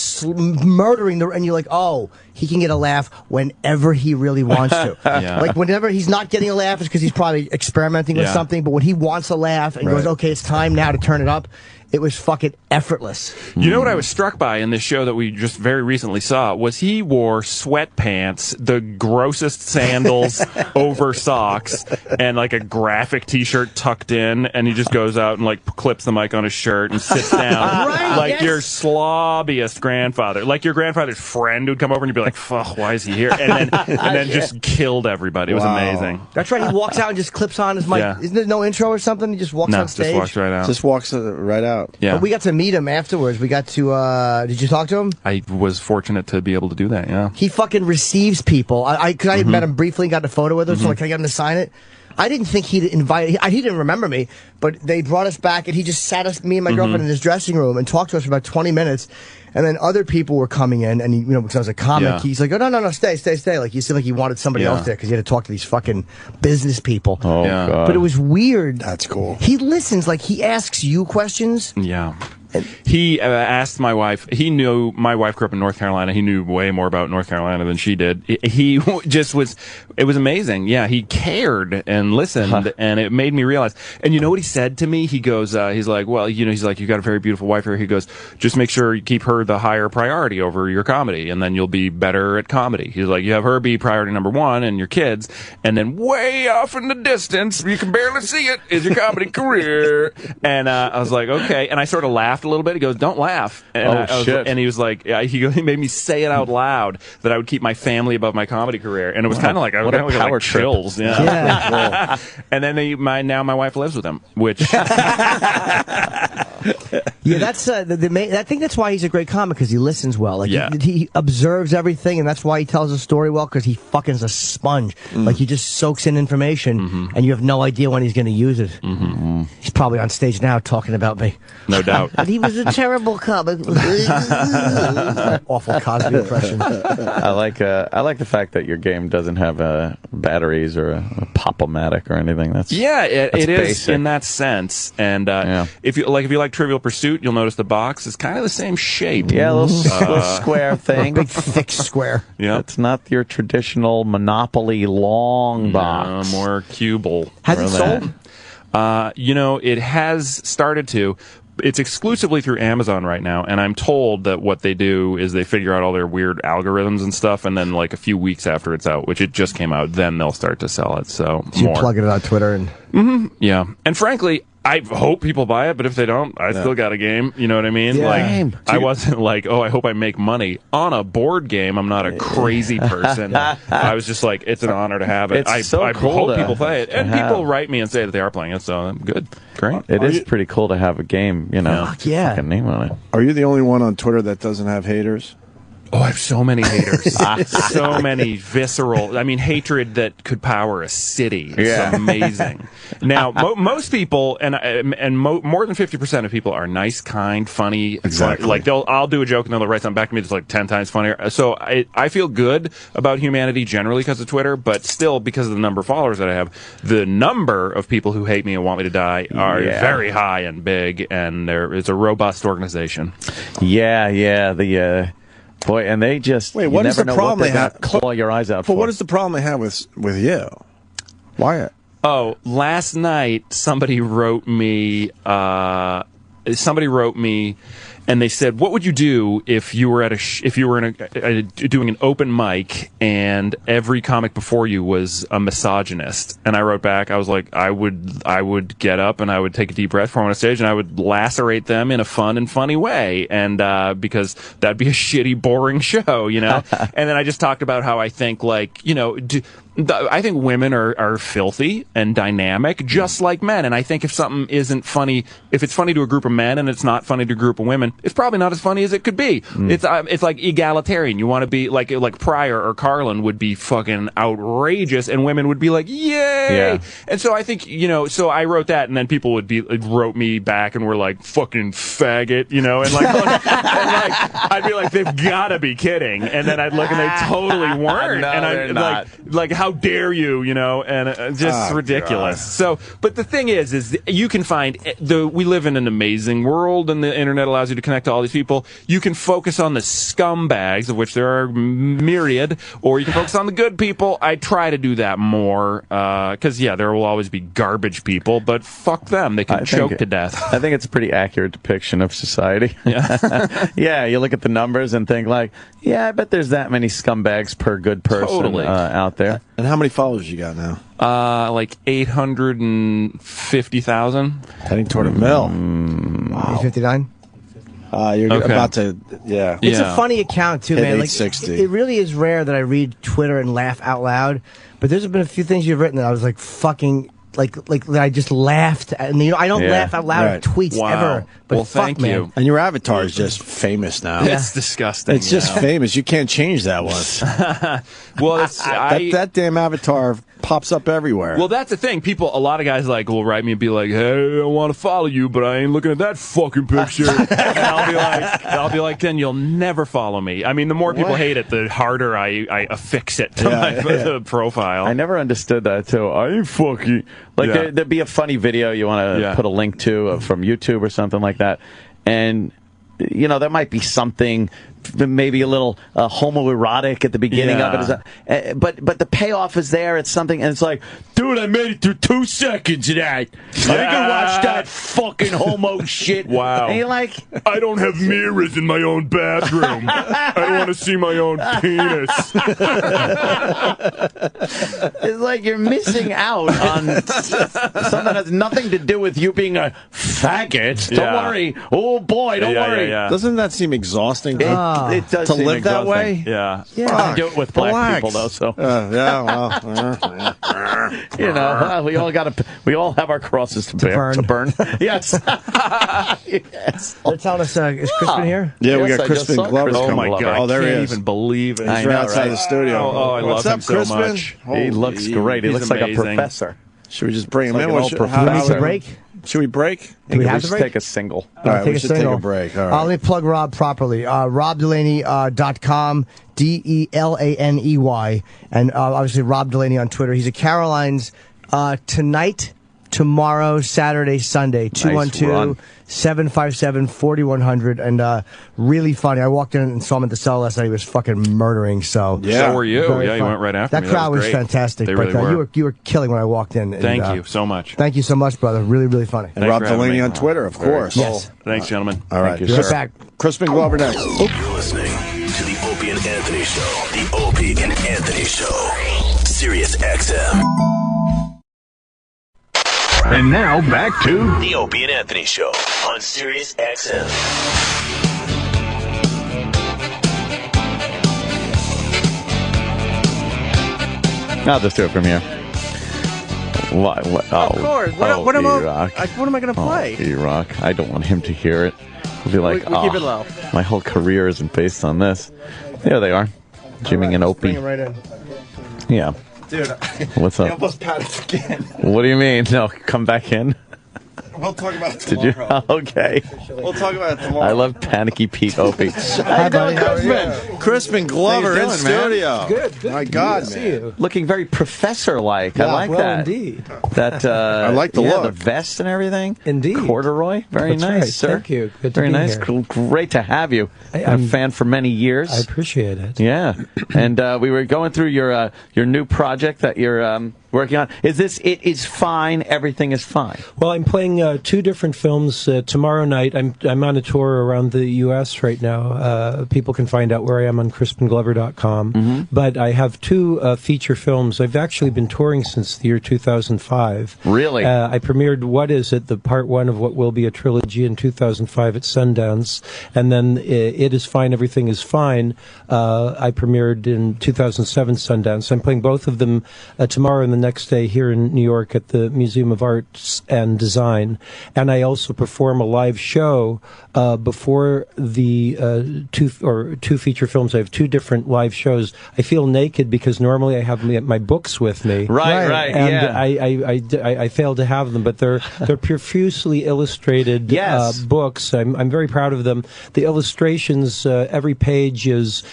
murdering and you're like, oh, he can get a laugh whenever he really wants to. Like, whenever he's not getting a laugh, it's because he's probably experimenting with something, but when he wants a laugh and goes, okay, it's time now to turn it up, it was fucking effortless. You know what I was struck by in this show that we just very recently saw was he wore sweatpants, the grossest sandals over socks, and like a graphic T-shirt tucked in, and he just goes out and like clips the mic on his shirt and sits down like your slobbiest grandfather, like your grandfather's friend who'd come over and you'd be like, "Fuck, why is he here?" And then just killed everybody. It was amazing. That's right. He walks out and just clips on his mic. Isn't there no intro or something? He just walks on stage. Just walks right out. Just walks right out. Yeah. But we got to meet him afterwards. We got to, did you talk to him? I was fortunate to be able to do that, yeah. He fucking receives people. I met him briefly, got a photo with him, so like, can I get him to sign it? I didn't think he'd invite, he didn't remember me, but they brought us back and he just sat us, me and my girlfriend in his dressing room and talked to us for about 20 minutes. And then other people were coming in, and he, because I was a comic, he's like, oh, no, stay. Like, he seemed like he wanted somebody else there because he had to talk to these fucking business people. Oh, God. But it was weird. That's cool. He listens, like, he asks you questions. Yeah. He asked my wife. He knew my wife grew up in North Carolina. He knew way more about North Carolina than she did. He just was It was amazing. Yeah, he cared and listened, and it made me realize. And you know what he said to me? He goes, he's like, well, he's like, you got a very beautiful wife here. He goes, just make sure you keep her the higher priority over your comedy, and then you'll be better at comedy. He's like, you have her be priority number one and your kids, and then way off in the distance, you can barely see it, is your comedy career. And I was like, okay. And I sort of laughed a little bit. He goes, don't laugh. And shit. And he was like, he made me say it out loud that I would keep my family above my comedy career. And it was kind of like, what a power trip. Chills. Yeah. And then my wife lives with him, which yeah, that's I think that's why he's a great comic, because he listens well. Like he observes everything, and that's why he tells a story well, because he fucking is a sponge. Like he just soaks in information, and you have no idea when he's going to use it. He's probably on stage now talking about me. No doubt. But he was a terrible comic. Awful Cosby impression. I like the fact that your game doesn't have batteries or a pop-o-matic or anything. That's it is basic. in that sense. And if you like Trivial Pursuit, you'll notice the box is kind of the same shape. Yeah, a little square thing, big thick square. Yeah, it's not your traditional Monopoly long box. More cubal. Has it sold? It has started to. It's exclusively through Amazon right now, and I'm told that what they do is they figure out all their weird algorithms and stuff, and then like a few weeks after it's out, which it just came out, then they'll start to sell it. So you plug it on Twitter and yeah. And frankly, I hope people buy it, but if they don't, I still got a game. You know what I mean? Yeah. Like, I wasn't like, I hope I make money on a board game. I'm not a crazy person. I was just like, it's an honor to have it. It's so cool hope to people play it, and people write me and say that they are playing it. So good, great. It is pretty cool to have a game. Fucking name on it. Are you the only one on Twitter that doesn't have haters? Oh, I have so many haters. So many visceral, hatred that could power a city. It's amazing. Now, most people, and more than 50% of people are nice, kind, funny. Exactly. Like, I'll do a joke and they'll write something back to me that's like 10 times funnier. So I feel good about humanity generally because of Twitter, but still because of the number of followers that I have, the number of people who hate me and want me to die are very high and big, and it's a robust organization. Boy, and they just wait. What is the problem they have? Claw your eyes out. But what is the problem they have with you? Why? Oh, last night somebody wrote me. And they said, "What would you do if you were doing an open mic and every comic before you was a misogynist?" And I wrote back, I was like, "I would get up and I would take a deep breath before on a stage and I would lacerate them in a fun and funny way, and because that'd be a shitty, boring show, And then I just talked about how I think, I think women are filthy and dynamic, just like men. And I think if something isn't funny, if it's funny to a group of men and it's not funny to a group of women, it's probably not as funny as it could be. It's like egalitarian. You want to be like Pryor or Carlin would be fucking outrageous, and women would be like, yay! Yeah. And so I think, so I wrote that, and then people wrote me back and were like, fucking faggot, and I'd be like, they've got to be kidding. And then I'd look and they totally weren't. No, and they're not. like, how dare you, and just ridiculous. God. So, but the thing is you can find we live in an amazing world, and the internet allows you to connect to all these people. You can focus on the scumbags, of which there are myriad, or you can focus on the good people. I try to do that more, because there will always be garbage people, but fuck them. They can choke to death. I think it's a pretty accurate depiction of society. Yeah, you look at the numbers and think like, I bet there's that many scumbags per good person out there. And how many followers you got now? Like 850,000. Heading toward a mill. Wow. 59? You're about to, It's a funny account, too, man. 860. It really is rare that I read Twitter and laugh out loud, but there's been a few things you've written that I was like, fucking... Like I just laughed, and I don't laugh out loud at tweets ever. But thank you. And your avatar is just famous now. It's disgusting. It's just famous. You can't change that one. Well, that damn avatar pops up everywhere. Well, that's the thing. A lot of guys will write me and be like, "Hey, I want to follow you, but I ain't looking at that fucking picture." And I'll be like, then you'll never follow me. I mean, the more people hate it, the harder I affix it to my profile. I never understood that too. I ain't fucking there'd be a funny video you want to put a link to from YouTube or something like that, and there might be something maybe a little homoerotic at the beginning of it. But the payoff is there. It's something, and it's like, dude, I made it through 2 seconds of that. I ain't gonna watch that fucking homo shit. Wow. And you're like, I don't have mirrors in my own bathroom. I don't want to see my own penis. it's like you're missing out on something that has nothing to do with you being a faggot. Don't worry. Oh boy, don't worry. Doesn't that seem exhausting? It does to seem live that exhausting. way. Yeah. I do it with black Relax. people though. So you know, we all have our crosses to burn. Yes. Yes. They're telling us, is Crispin here? Yeah, we Yes, got I just Crispin saw Glover. Crispin Oh my Glover. God! Oh, there he I can't is. even believe it. He's right outside the studio. Oh, I What's love up, him so Crispin? much. He looks great. He He's looks like a amazing. professor. Should we just bring him Like in? an What old should- professor. Do we need how- to break? Should we break? Do we have to just break? take a single. All right, we Take a should take single. a break. All right. Let me plug Rob properly. RobDelaney.com, DELANEY, and obviously Rob Delaney on Twitter. He's at Caroline's tonight, tomorrow, Saturday, Sunday. 212-757-4100, and really funny. I walked in and saw him at the cell last night. He was fucking murdering. So So were you. very Yeah, you fun. went right after that me. crowd was great. fantastic. They but really were. you were killing when I walked in. And, Thank you so much. Thank you so much, brother. Really, really funny. And Rob for having Delaney me. on Twitter, of course. Yes. Thanks, gentlemen. All right. Thank you, Get sir. back. Crispin Glover next. You're listening to the Opie and Anthony Show. The Opie and Anthony Show. Sirius XM. And now back to The Opie and Anthony Show on Sirius XM. I'll just do it from here. What? Oh, Of course. What am I going to play? Erock. I don't want him to hear it. He'll be like, We keep it low. My whole career isn't based on this. There they are. Jimmy and Opie. Bring it right in. Yeah. Dude, What's up? I almost panicked again. What do you mean? No, come back in. We'll talk about it Did tomorrow. you? Okay. We'll talk about it tomorrow. I love Panicky Pete Opie. Hi, buddy. How are you? Crispin Glover in man? studio. Good. My God, See man. you. Looking very professor-like. I Yeah, like well, that. indeed. That I like the the look. vest and everything. Indeed. Corduroy. Very That's nice, right. sir. Thank you. Good to Very be nice. here. Cool. Great to have you. I'm I'm- a fan for many years. I appreciate it. Yeah, and we were going through your new project that you're working on. Is this It Is Fine, Everything Is Fine? Well, I'm playing 2 different films tomorrow night. I'm on a tour around the U.S. right now. People can find out where I am on CrispinGlover.com. Mm-hmm. But I have 2 feature films. I've actually been touring since the year 2005. Really? I premiered What Is It, the part 1 of what will be a trilogy in 2005 at Sundance. And then It Is Fine, Everything Is Fine, I premiered in 2007 Sundance. I'm playing both of them tomorrow and the next day here in New York at the Museum of Arts and Design. And I also perform a live show before the 2 feature films. I have 2 different live shows. I feel naked because normally I have my books with me. Right, And yeah. I failed to have them, but they're profusely illustrated Yes. books. I'm very proud of them. The illustrations, every page is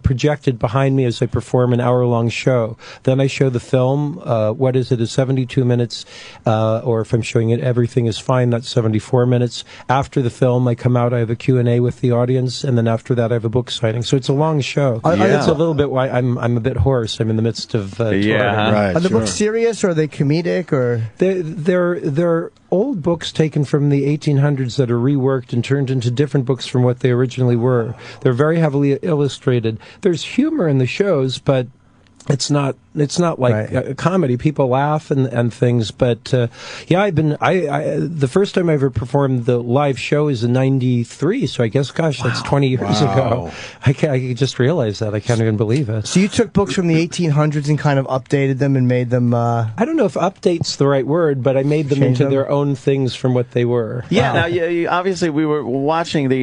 projected behind me as I perform an hour-long show. Then I show the film. What is it? Is 72 minutes, or if I'm showing it, Everything Is Fine. That's 74 minutes. After the film, I come out. I have a Q&A with the audience, and then after that, I have a book signing. So it's a long show. It's a little bit why I'm a bit hoarse. I'm in the midst of touring. Right, Are the sure. books serious or are they comedic or? They're old books taken from the 1800s that are reworked and turned into different books from what they originally were. They're very heavily illustrated. There's humor in the shows, but it's not like a comedy. People laugh and things, but the first time I ever performed the live show is in '93. So I guess, gosh, that's 20 years ago. I just realized that. I can't even believe it. So you took books from the 1800s and kind of updated them and made them. I don't know if "update's" the right word, but I made them Change into them? their own things from what they were. Yeah. Now, you, obviously, we were watching the.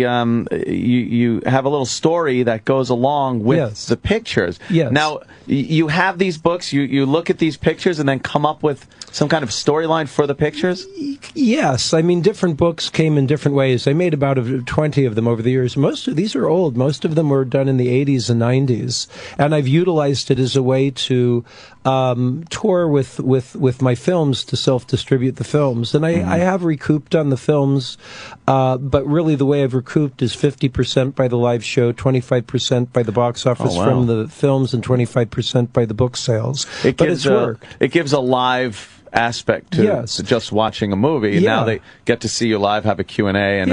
You have a little story that goes along with the pictures. Yes. Now, you have these books, you look at these pictures, and then come up with some kind of storyline for the pictures? Yes. I mean, different books came in different ways. I made about 20 of them over the years. Most of these are old. Most of them were done in the 80s and 90s. And I've utilized it as a way to tour with my films to self-distribute the films. And I have recouped on the films, but really the way I've recouped is 50% by the live show, 25% by the box office from the films, and 25% by the book sales. But it's work. It gives a live aspect to just watching a movie. And now they get to see you live, have a Q&A. And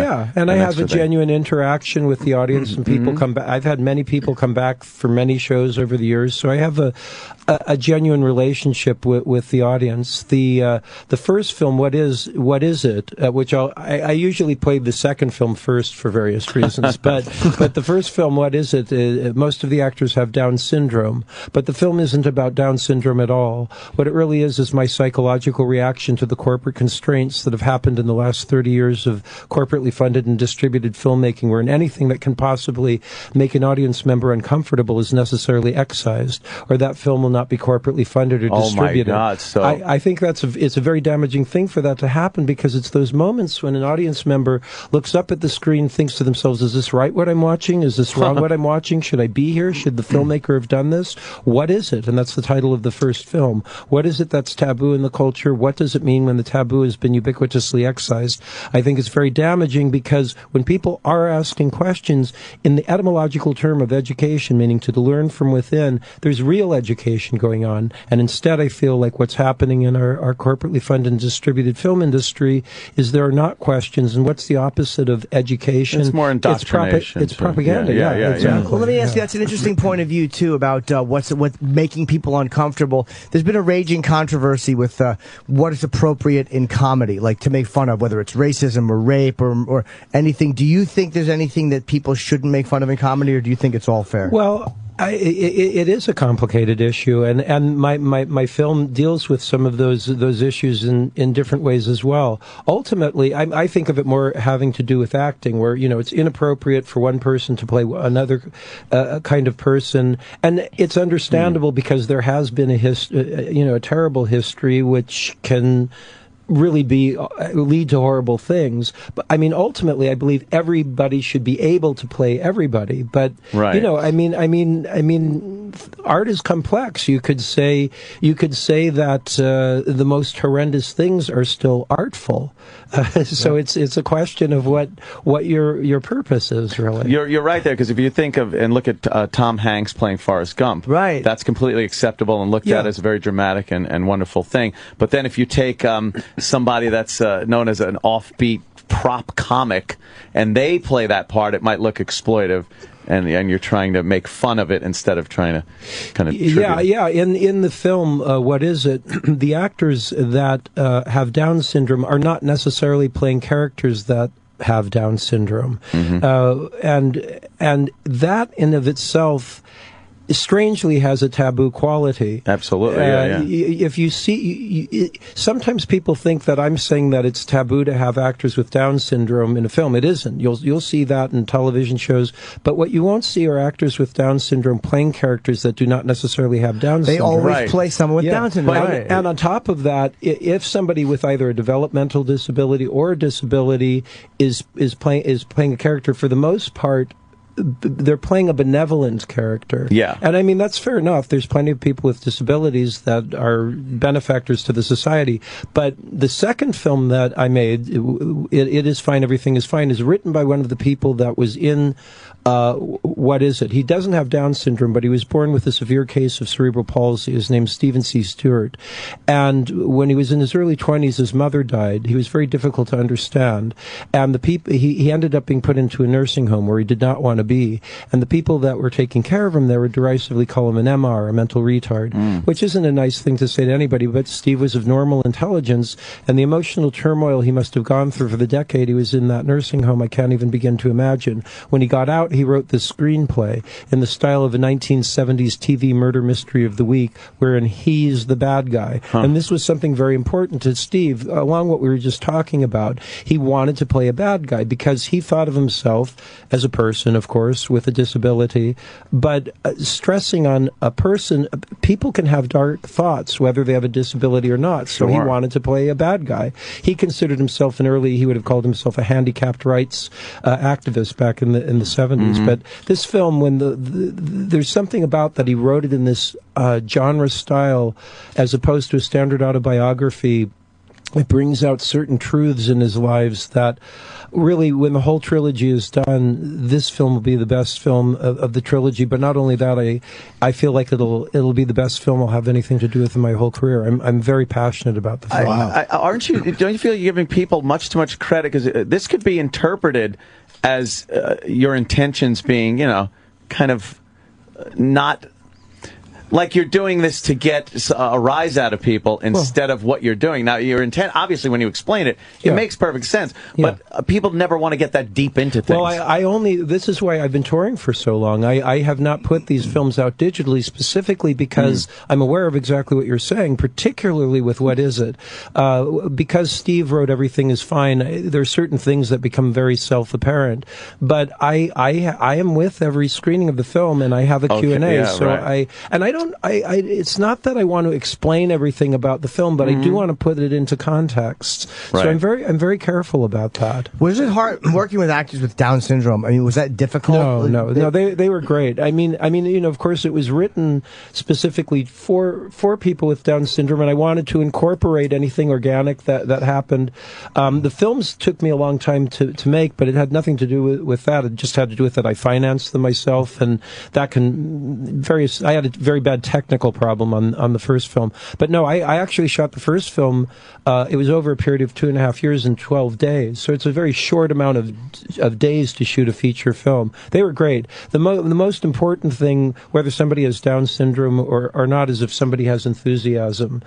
I have a genuine interaction with the audience, and people come back. I've had many people come back for many shows over the years, so I have a genuine relationship with the audience. The first film, What Is It? Which I usually play the second film first for various reasons, but the first film, What Is It? Most of the actors have Down syndrome, but the film isn't about Down syndrome at all. What it really is my psychological reaction to the corporate constraints that have happened in the last 30 years of corporately funded and distributed filmmaking, where anything that can possibly make an audience member uncomfortable is necessarily excised, or that film will not be corporately funded or distributed. Oh my God! So I think it's a very damaging thing for that to happen, because it's those moments when an audience member looks up at the screen, thinks to themselves, "Is this right? What I'm watching? Is this wrong? What I'm watching? Should I be here? Should the filmmaker have done this? What is it?" And that's the title of the first film. What is it that's taboo in the culture? What does it mean when the taboo has been ubiquitously excised? I think it's very damaging, because when people are asking questions in the etymological term of education, meaning to learn from within, there's real education going on. And instead, I feel like what's happening in our corporately funded and distributed film industry is there are not questions. And what's the opposite of education? It's more indoctrination. It's propaganda. Yeah, exactly. Well, let me ask you, that's an interesting point of view, too, about what's making people uncomfortable. There's been a raging controversy with what is appropriate in comedy, like to make fun of, whether it's racism or rape or anything. Do you think there's anything that people shouldn't make fun of in comedy, or do you think it's all fair? Well, it is a complicated issue, and my film deals with some of those issues in different ways as well. Ultimately, I think of it more having to do with acting, where it's inappropriate for one person to play another kind of person, and it's understandable because there has been a terrible history which can really lead to horrible things. But I mean, ultimately, I believe everybody should be able to play everybody. But I mean, art is complex. You could say that the most horrendous things are still artful. So it's a question of what your purpose is, really. You're right there, because if you think of and look at Tom Hanks playing Forrest Gump, right, that's completely acceptable and looked at as a very dramatic and wonderful thing. But then if you take somebody that's known as an offbeat prop comic and they play that part, it might look exploitive. And you're trying to make fun of it instead of trying to kind of In the film, What Is It? The actors that have Down syndrome are not necessarily playing characters that have Down syndrome, and that in of itself strangely has a taboo quality. Absolutely, If you see, sometimes people think that I'm saying that it's taboo to have actors with Down syndrome in a film. It isn't. You'll see that in television shows, but what you won't see are actors with Down syndrome playing characters that do not necessarily have Down syndrome. They always play someone with Down syndrome. And on top of that, if somebody with either a developmental disability or a disability is playing a character, for the most part, they're playing a benevolent character. Yeah. And I mean, that's fair enough. There's plenty of people with disabilities that are benefactors to the society. But the second film that I made, It Is Fine, Everything Is Fine, is written by one of the people that was in What Is It? He doesn't have Down syndrome, but he was born with a severe case of cerebral palsy. His name's Stephen C. Stewart. And when he was in his early 20s, his mother died. He was very difficult to understand. And he ended up being put into a nursing home where he did not want to be. And the people that were taking care of him there would derisively call him an MR, a mental retard, which isn't a nice thing to say to anybody, but Steve was of normal intelligence, and the emotional turmoil he must have gone through for the decade he was in that nursing home, I can't even begin to imagine. When he got out, he wrote this screenplay in the style of a 1970s TV murder mystery of the week, wherein he's the bad guy. And this was something very important to Steve. Along what we were just talking about, he wanted to play a bad guy because he thought of himself as a person, of course, with a disability, but stressing on a person, people can have dark thoughts, whether they have a disability or not. So he wanted to play a bad guy. He considered himself he would have called himself a handicapped rights activist back in the 70s. But this film, when there's something about that he wrote it in this genre style, as opposed to a standard autobiography. It brings out certain truths in his lives that really, when the whole trilogy is done, this film will be the best film of the trilogy. But not only that, I feel like it'll be the best film I'll have anything to do with in my whole career. I'm very passionate about the film. Don't you feel you're giving people much too much credit? Because this could be interpreted as your intentions being, kind of not... like you're doing this to get a rise out of people instead of what you're doing. Now, your intent, obviously, when you explain it, it makes perfect sense. But people never want to get that deep into things. Well, this is why I've been touring for so long. I have not put these films out digitally specifically because I'm aware of exactly what you're saying, particularly with What Is It? Because Steve wrote Everything Is Fine, there are certain things that become very self-apparent. But I am with every screening of the film, and I have a Q&A. It's not that I want to explain everything about the film, but I do want to put it into context. Right. So I'm very careful about that. Was it hard working with actors with Down syndrome? I mean, was that difficult? No, they were great. I mean, of course, it was written specifically for people with Down syndrome, and I wanted to incorporate anything organic that happened. The films took me a long time to make, but it had nothing to do with that. It just had to do with that I financed them myself, and that I had a very bad technical problem on the first film. But no, I actually shot the first film. It was over a period of 2.5 years and 12 days. So it's a very short amount of days to shoot a feature film. They were great. The most important thing, whether somebody has Down syndrome or not, is if somebody has enthusiasm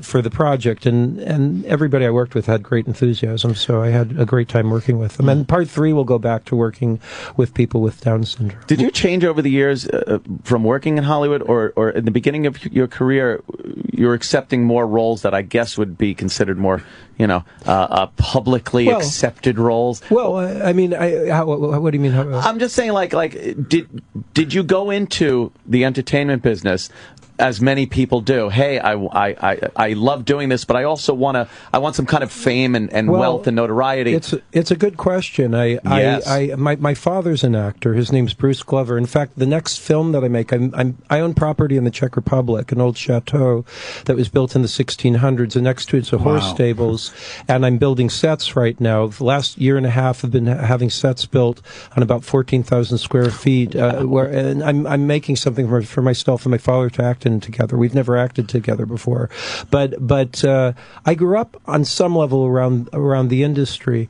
for the project. And everybody I worked with had great enthusiasm, so I had a great time working with them. And part 3 will go back to working with people with Down syndrome. Did you change over the years from working in Hollywood, or in the beginning of your career, you're accepting more roles that I guess would be considered more, publicly accepted roles? Well, I mean, what do you mean? I'm just saying, did you go into the entertainment business as many people do? Hey, I love doing this, but I also want some kind of fame and wealth and notoriety. It's a good question. My father's an actor. His name's Bruce Glover. In fact, the next film that I make, I own property in the Czech Republic, an old chateau that was built in the 1600s, and next to it's a horse stables, and I'm building sets right now. The last year and a half I've been having sets built on about 14,000 square feet, and I'm making something for myself and my father to act in together. We've never acted together before, but I grew up on some level around the industry.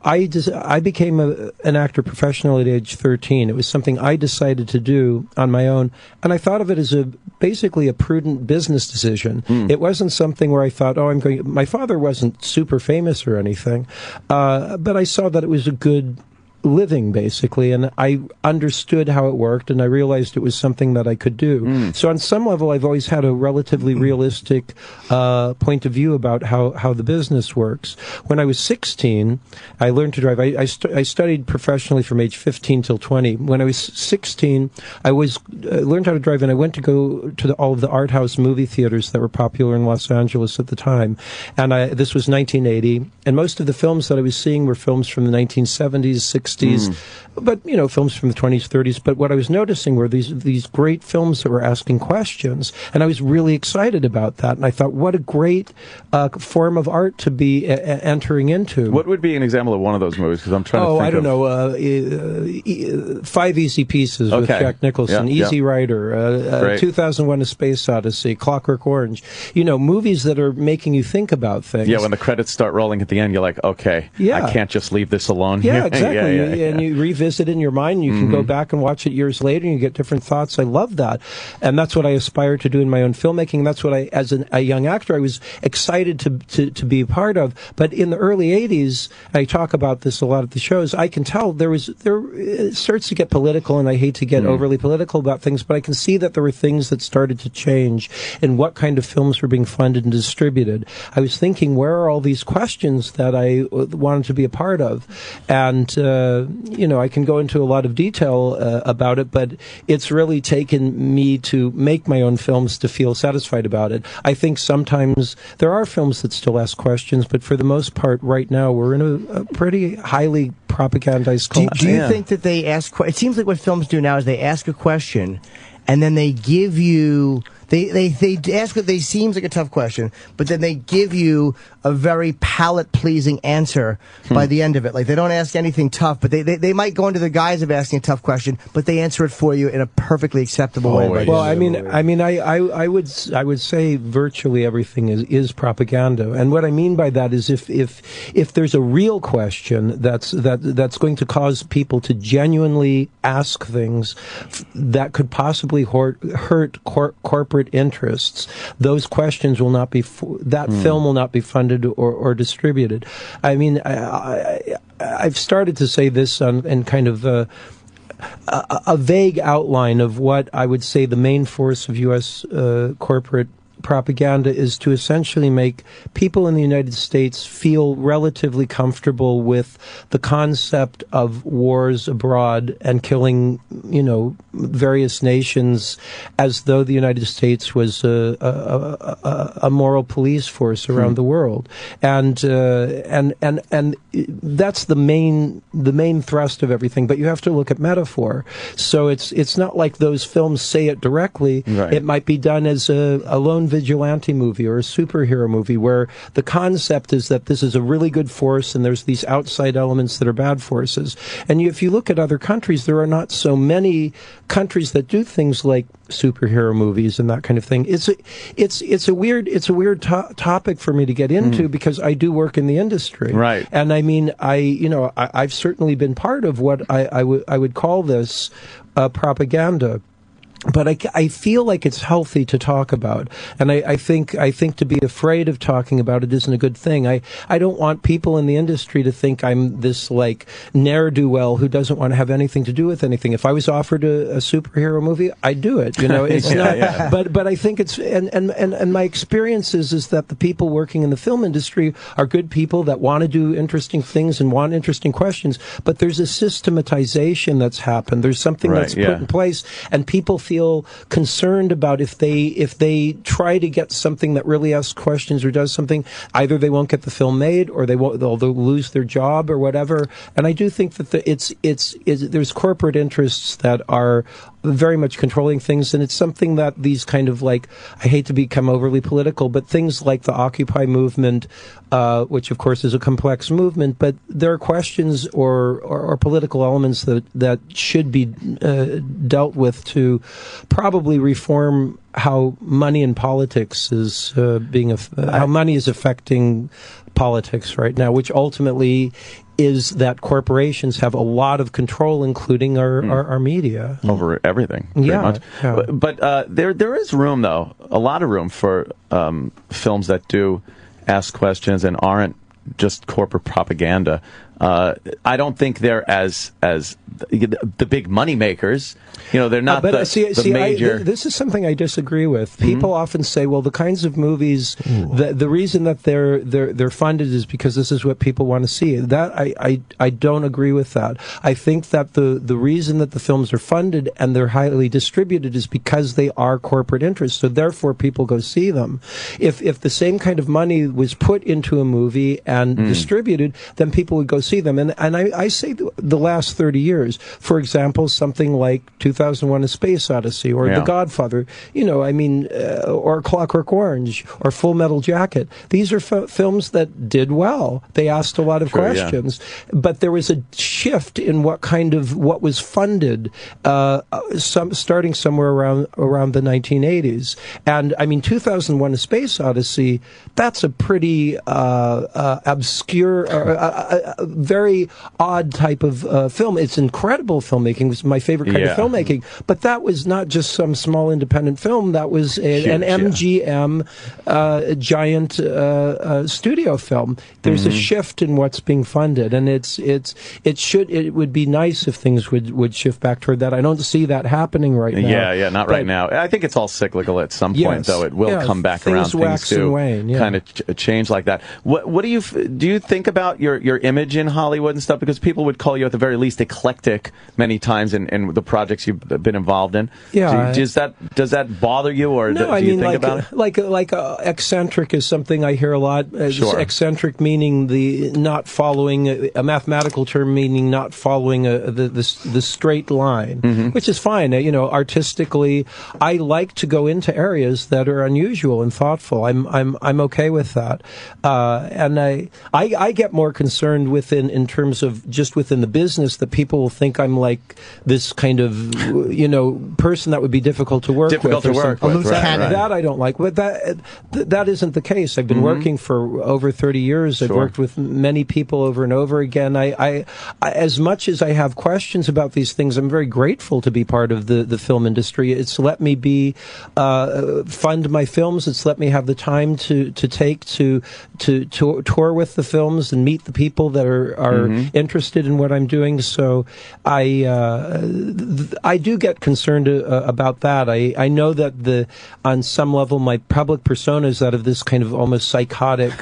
I became an actor professional at age 13. It was something I decided to do on my own, and I thought of it as basically a prudent business decision. It wasn't something where I thought, my father wasn't super famous or anything, but I saw that it was a good living, basically, and I understood how it worked, and I realized it was something that I could do. So on some level, I've always had a relatively realistic point of view about how the business works. When I was 16, I learned to drive. I studied professionally from age 15 till 20. When I was 16, I learned how to drive, and I went to go to all of the art house movie theaters that were popular in Los Angeles at the time. And this was 1980, and most of the films that I was seeing were films from the 1970s, 60s, but films from the 20s, 30s. But what I was noticing were these great films that were asking questions, and I was really excited about that. And I thought, what a great form of art to be entering into. What would be an example of one of those movies? Because I'm trying to think. I don't know. 5 Easy Pieces with Jack Nicholson, Easy Rider, 2001: A Space Odyssey, Clockwork Orange. Movies that are making you think about things. Yeah, when the credits start rolling at the end, you're like, okay, Yeah. I can't just leave this alone Yeah, here. exactly. And you revisit it in your mind. You can go back and watch it years later, and you get different thoughts. I love that, and that's what I aspire to do in my own filmmaking. That's what I, as a young actor, I was excited to be a part of. But in the early '80s, I talk about this a lot at the shows. I can tell it starts to get political, and I hate to get overly political about things, but I can see that there were things that started to change in what kind of films were being funded and distributed. I was thinking, where are all these questions that I wanted to be a part of? And, I can go into a lot of detail about it, but it's really taken me to make my own films to feel satisfied about it. I think sometimes there are films that still ask questions, but for the most part, right now, we're in a pretty highly propagandized culture. Do you think that they ask? It seems like what films do now is they ask a question, and then they give you. They ask what they seems like a tough question, but then they give you a very palate-pleasing answer by the end of it. Like, they don't ask anything tough, but they might go into the guise of asking a tough question, but they answer it for you in a perfectly acceptable way. Well, I would say virtually everything is propaganda, and what I mean by that is if there's a real question that's going to cause people to genuinely ask things that could possibly hurt corporate interests, those questions will not be film will not be funded or distributed. I mean, I've started to say this in kind of a vague outline of what I would say the main force of U.S. Corporate propaganda is to essentially make people in the United States feel relatively comfortable with the concept of wars abroad and killing, various nations, as though the United States was a moral police force around the world, and that's the main thrust of everything. But you have to look at metaphor. So it's not like those films say it directly. Right. It might be done as a lone vigilante movie or a superhero movie where the concept is that this is a really good force and there's these outside elements that are bad forces. And if you look at other countries, there are not so many countries that do things like superhero movies and that kind of thing. It's a weird topic for me to get into because I do work in the industry. Right. And I mean, I've certainly been part of what I would call this propaganda. But I feel like it's healthy to talk about, and I think to be afraid of talking about it isn't a good thing. I don't want people in the industry to think I'm this like ne'er-do-well who doesn't want to have anything to do with anything. If I was offered a superhero movie, I'd do it. It's not. Yeah. But I think it's and my experience is that the people working in the film industry are good people that want to do interesting things and want interesting questions. But there's a systematization that's happened. There's something that's put in place, and people feel concerned about if they try to get something that really asks questions or does something, either they won't get the film made or they'll lose their job or whatever. And I do think that there's corporate interests that are very much controlling things, and it's something that these kind of like, I hate to become overly political, but things like the Occupy movement, which of course is a complex movement, but there are questions or political elements that should be dealt with to probably reform how money in politics is how money is affecting politics right now, which ultimately is that corporations have a lot of control, including our media. Over everything, pretty much. Yeah. But there is room, though, a lot of room for films that do ask questions and aren't just corporate propaganda. I don't think they're as the big money makers. They're not the major. This is something I disagree with. People often say, well, the kinds of movies, the reason that they're funded is because this is what people want to see. That I don't agree with that. I think that the reason that the films are funded and they're highly distributed is because they are corporate interests. So therefore, people go see them. If the same kind of money was put into a movie and distributed, then people would go see them. And I say the last 30 years, for example, something like 2001: A Space Odyssey or The Godfather, or Clockwork Orange or Full Metal Jacket. These are films that did well. They asked a lot of questions, but there was a shift in what was funded, starting somewhere around the 1980s. And I mean, 2001: A Space Odyssey, that's a pretty obscure, very odd type of film. It's incredible filmmaking. It's my favorite kind of filmmaking. But that was not just some small independent film. That was an MGM giant studio film. There's a shift in what's being funded, and it would be nice if things would shift back toward that. I don't see that happening right now. Not right now. I think it's all cyclical at some point, though. It will come back around. Wax things and wane, kind of change like that. What do you think about your image in Hollywood and stuff? Because people would call you at the very least eclectic many times in the projects you've been involved in. Yeah. Does that bother you, or no? do you think about it? Like eccentric is something I hear a lot. Eccentric meaning the not following a mathematical term, meaning not following the straight line, which is fine. Artistically, I like to go into areas that are unusual and thoughtful. I'm okay with that, and I get more concerned in terms of just within the business that people will think I'm like this kind of person that would be difficult to work with. That I don't like. But that isn't the case. I've been working for over 30 years. I've worked with many people over and over again. I as much as I have questions about these things, I'm very grateful to be part of the film industry. It's let me fund my films. It's let me have the time to tour with the films and meet the people that are interested in what I'm doing. So I do get concerned about that. I know that on some level my public persona is that of this kind of almost psychotic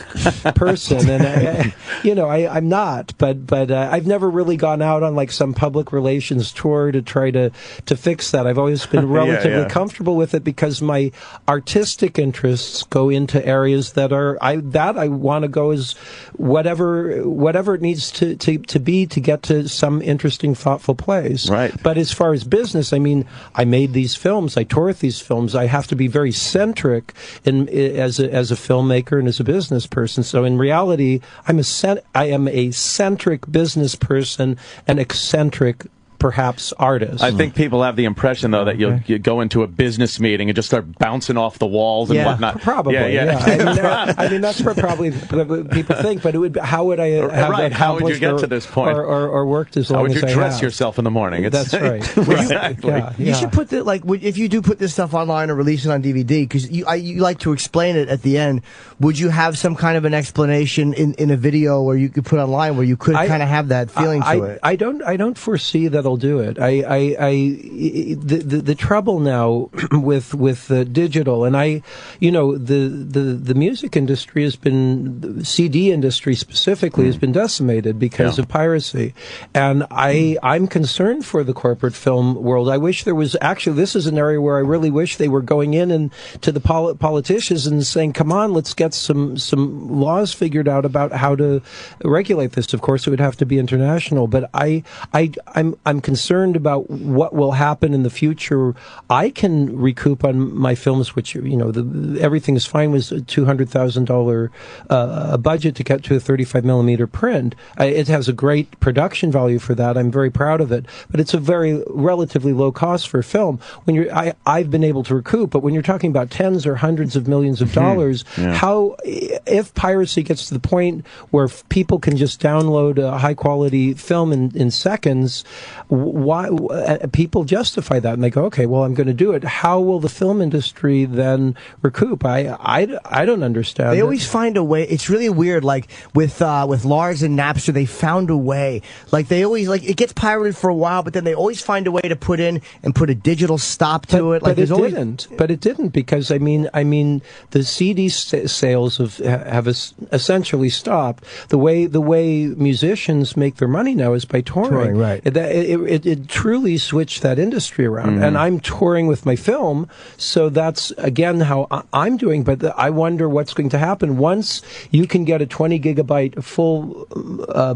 person, and I'm not. But I've never really gone out on like some public relations tour to try to fix that. I've always been relatively comfortable with it because my artistic interests go into areas that I want to go as whatever it needs to be to get to some interesting, thoughtful place. Right. But as far as business, I mean, I made these films, I tour with these films. I have to be very centric as a filmmaker and as a business person. So in reality, I am a centric business person and eccentric perhaps artist. I think people have the impression, though, that you go into a business meeting and just start bouncing off the walls and whatnot. Probably. I mean, that's what probably people think. But how would I have that? How would you get to this point? Or worked as long as I have? How would you dress yourself in the morning? That's right. Exactly. You should put if you do put this stuff online or release it on DVD, because you like to explain it at the end. Would you have some kind of an explanation in a video where you could put online where you could kind of have that feeling to it? I don't foresee that. Do it. The trouble now with digital, and the music industry has been, the CD industry specifically has been decimated because of piracy, and I'm concerned for the corporate film world. I wish there was this is an area where I really wish they were going in and to the politicians and saying, come on, let's get some laws figured out about how to regulate this. Of course, it would have to be international, but I'm concerned about what will happen in the future. I can recoup on my films, which everything is fine with a $200,000 budget to get to a 35 millimeter print. It has a great production value for that. I'm very proud of it, but it's a very relatively low cost for film. I've been able to recoup, but when you're talking about tens or hundreds of millions of dollars, if piracy gets to the point where people can just download a high quality film in seconds, why people justify that and they go, okay, well, I'm going to do it. How will the film industry then recoup? I don't understand. They always find a way. It's really weird. Like with Lars and Napster, they found a way. Like they always it gets pirated for a while, but then they always find a way to put a digital stop to it. But it didn't because I mean the CD sales have essentially stopped. The way musicians make their money now is by touring. Right. It truly switched that industry around, and I'm touring with my film, so that's again how I'm doing. But I wonder what's going to happen once you can get a 20 gigabyte full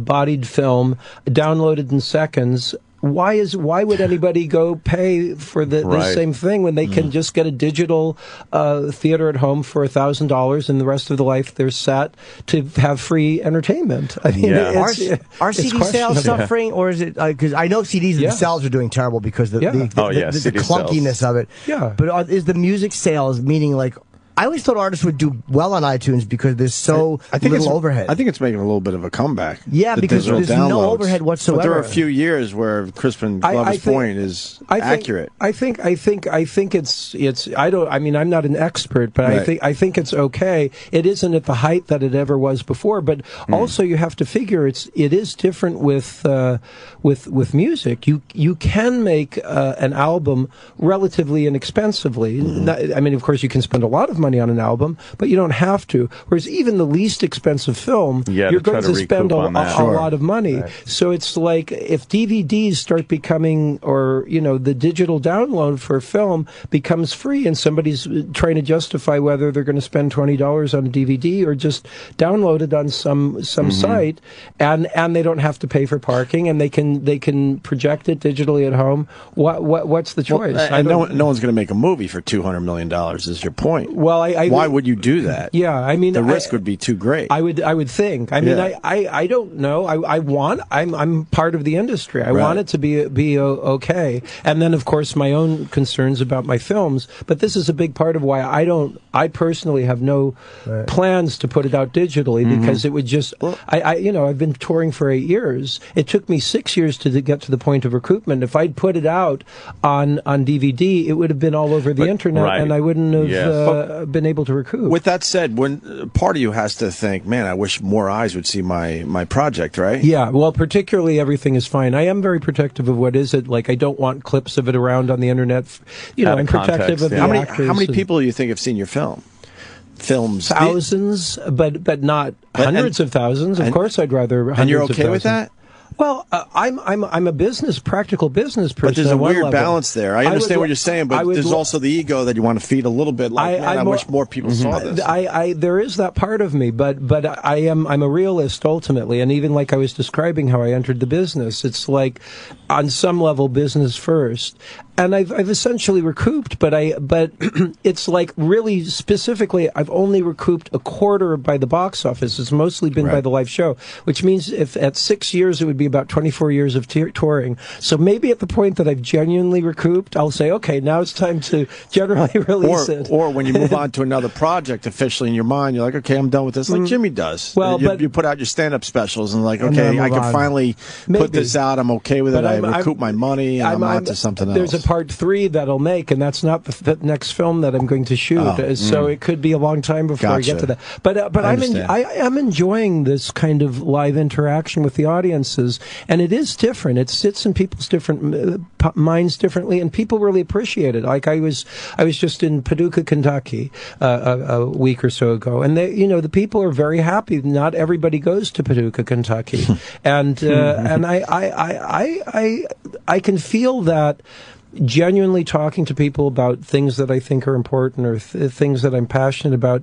bodied film downloaded in seconds. why would anybody go pay for the same thing when they can just get a digital theater at home for $1,000 and the rest of the life they're set to have free entertainment? I mean, are CD sales suffering, or is it because I know CDs themselves are doing terrible because the clunkiness of it. Yeah, but is the music sales meaning like? I always thought artists would do well on iTunes because there's so little overhead. I think it's making a little bit of a comeback. Yeah, because there's no overhead whatsoever. But there are a few years where Crispin Glover's point is accurate. I think it's. I don't. I mean, I'm not an expert, but I think it's okay. It isn't at the height that it ever was before, but also you have to figure it is different with music. You can make an album relatively inexpensively. I mean, of course, you can spend a lot of money on an album, but you don't have to. Whereas even the least expensive film, you're going to spend a lot of money. Right. So it's like if DVDs start becoming, or the digital download for film becomes free, and somebody's trying to justify whether they're going to spend $20 on a DVD or just download it on some site, and they don't have to pay for parking, and they can project it digitally at home. What's the choice? And no one's going to make a movie for $200 million. Is your point? Well, why would you do that? Yeah, I mean, the risk would be too great. I would think. I mean, I don't know. I'm part of the industry. I want it to be okay. And then, of course, my own concerns about my films. But this is a big part of why I personally have no plans to put it out digitally, because it would just. I've been touring for 8 years. It took me 6 years to get to the point of recoupment. If I'd put it out on DVD, it would have been all over the internet, and I wouldn't have been able to recoup. With that said, when part of you has to think, man, I wish more eyes would see my project, right? Yeah, well, particularly Everything Is Fine. I am very protective of what is it. Like, I don't want clips of it around on the internet. I'm protective of the actors. How many people do you think have seen your film? Films? Thousands, but not hundreds of thousands. Of course, I'd rather hundreds of thousands. And you're okay with that? Well, I'm a practical business person. But there's a weird balance there. I understand what you're saying, but there's also the ego that you want to feed a little bit. Like, I wish more people saw this. There is that part of me, but I'm a realist ultimately, and even like I was describing how I entered the business, it's like on some level business first. And I've essentially recouped, but it's like really specifically, I've only recouped a quarter by the box office. It's mostly been by the live show, which means if at 6 years it would be about 24 years of touring. So maybe at the point that I've genuinely recouped, I'll say, okay, now it's time to generally release it. Or when you move on to another project officially in your mind, you're like, okay, I'm done with this, like Jimmy does. Well, you put out your stand-up specials and like, okay, I can finally put this out. I'm okay with it. I recoup my money, and I'm on to something else. There's a part 3 that'll make, and that's not the next film that I'm going to shoot. So it could be a long time before I get to that. But I'm enjoying this kind of live interaction with the audiences, and it is different. It sits in people's different minds differently, and people really appreciate it. Like I was just in Paducah, Kentucky, a week or so ago, and the people are very happy. Not everybody goes to Paducah, Kentucky, and I can feel that. Genuinely talking to people about things that I think are important or things that I'm passionate about,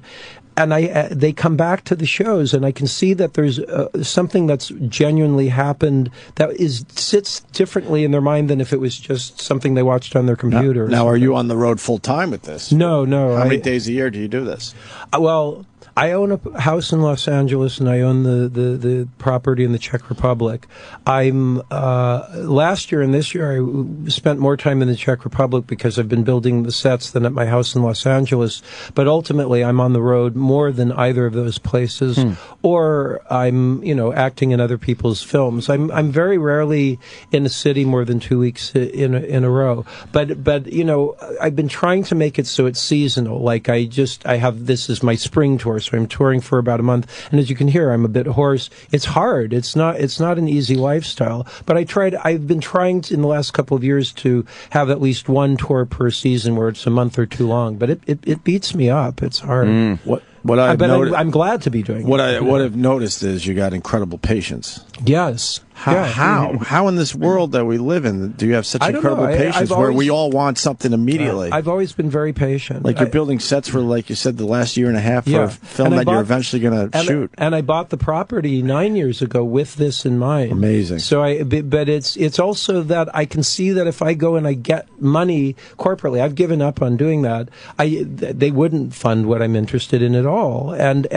and they come back to the shows, and I can see that there's something that's genuinely happened that sits differently in their mind than if it was just something they watched on their computer. Now are you on the road full time with this? No. How many days a year do you do this? Well, I own a house in Los Angeles, and I own the property in the Czech Republic. I'm last year and this year I spent more time in the Czech Republic because I've been building the sets than at my house in Los Angeles. But ultimately, I'm on the road more than either of those places, or I'm acting in other people's films. I'm very rarely in a city more than 2 weeks in a row. But I've been trying to make it so it's seasonal. Like this is my spring tour. So I'm touring for about a month, and as you can hear, I'm a bit hoarse. It's hard. It's not an easy lifestyle. But I've been trying in the last couple of years to have at least one tour per season where it's a month or two long. But it beats me up. It's hard. I'm glad to be doing it. What I've noticed is you got incredible patience. Yes. How in this world that we live in do you have such incredible patience where we all want something immediately? I've always been very patient. Like you're building sets for, like you said, the last year and a half for a film that you're eventually going to shoot. And I bought the property 9 years ago with this in mind. Amazing. So but it's also that I can see that if I go and I get money corporately, I've given up on doing that. They wouldn't fund what I'm interested in at all. And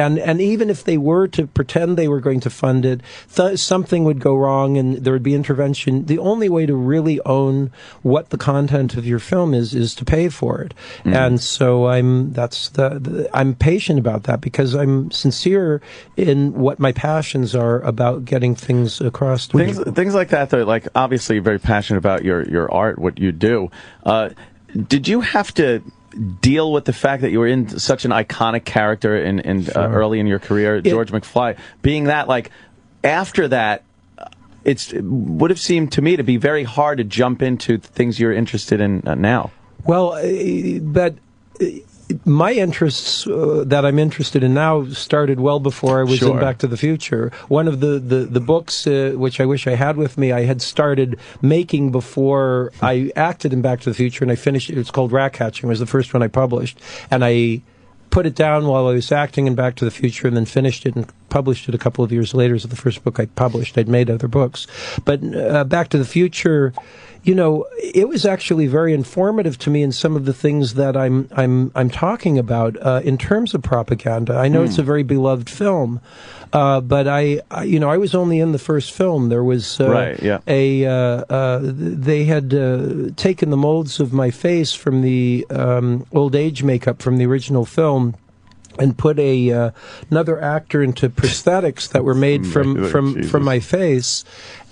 even if they were to pretend they were going to fund it, something would go wrong and there would be intervention. The only way to really own what the content of your film is to pay for it. And so I'm patient about that because I'm sincere in what my passions are about getting things across to people. Things like that, though, like obviously you're very passionate about your art, what you do. Did you have to deal with the fact that you were in such an iconic character in early in your career, George McFly, being that, like, after that, it would have seemed to me to be very hard to jump into things you're interested in now. Well, but my interests that I'm interested in now started well before I was in Back to the Future. One of the books, which I wish I had with me, I had started making before I acted in Back to the Future, and I finished it. It's called Rat Catching. It was the first one I published, and I put it down while I was acting in Back to the Future and then finished it and published it a couple of years later as the first book I published. I'd made other books. But Back to the Future, you know, it was actually very informative to me in some of the things that I'm talking about in terms of propaganda. I know it's a very beloved film, but I was only in the first film. There was they had taken the molds of my face from the old age makeup from the original film and put another actor into prosthetics that were made from my face,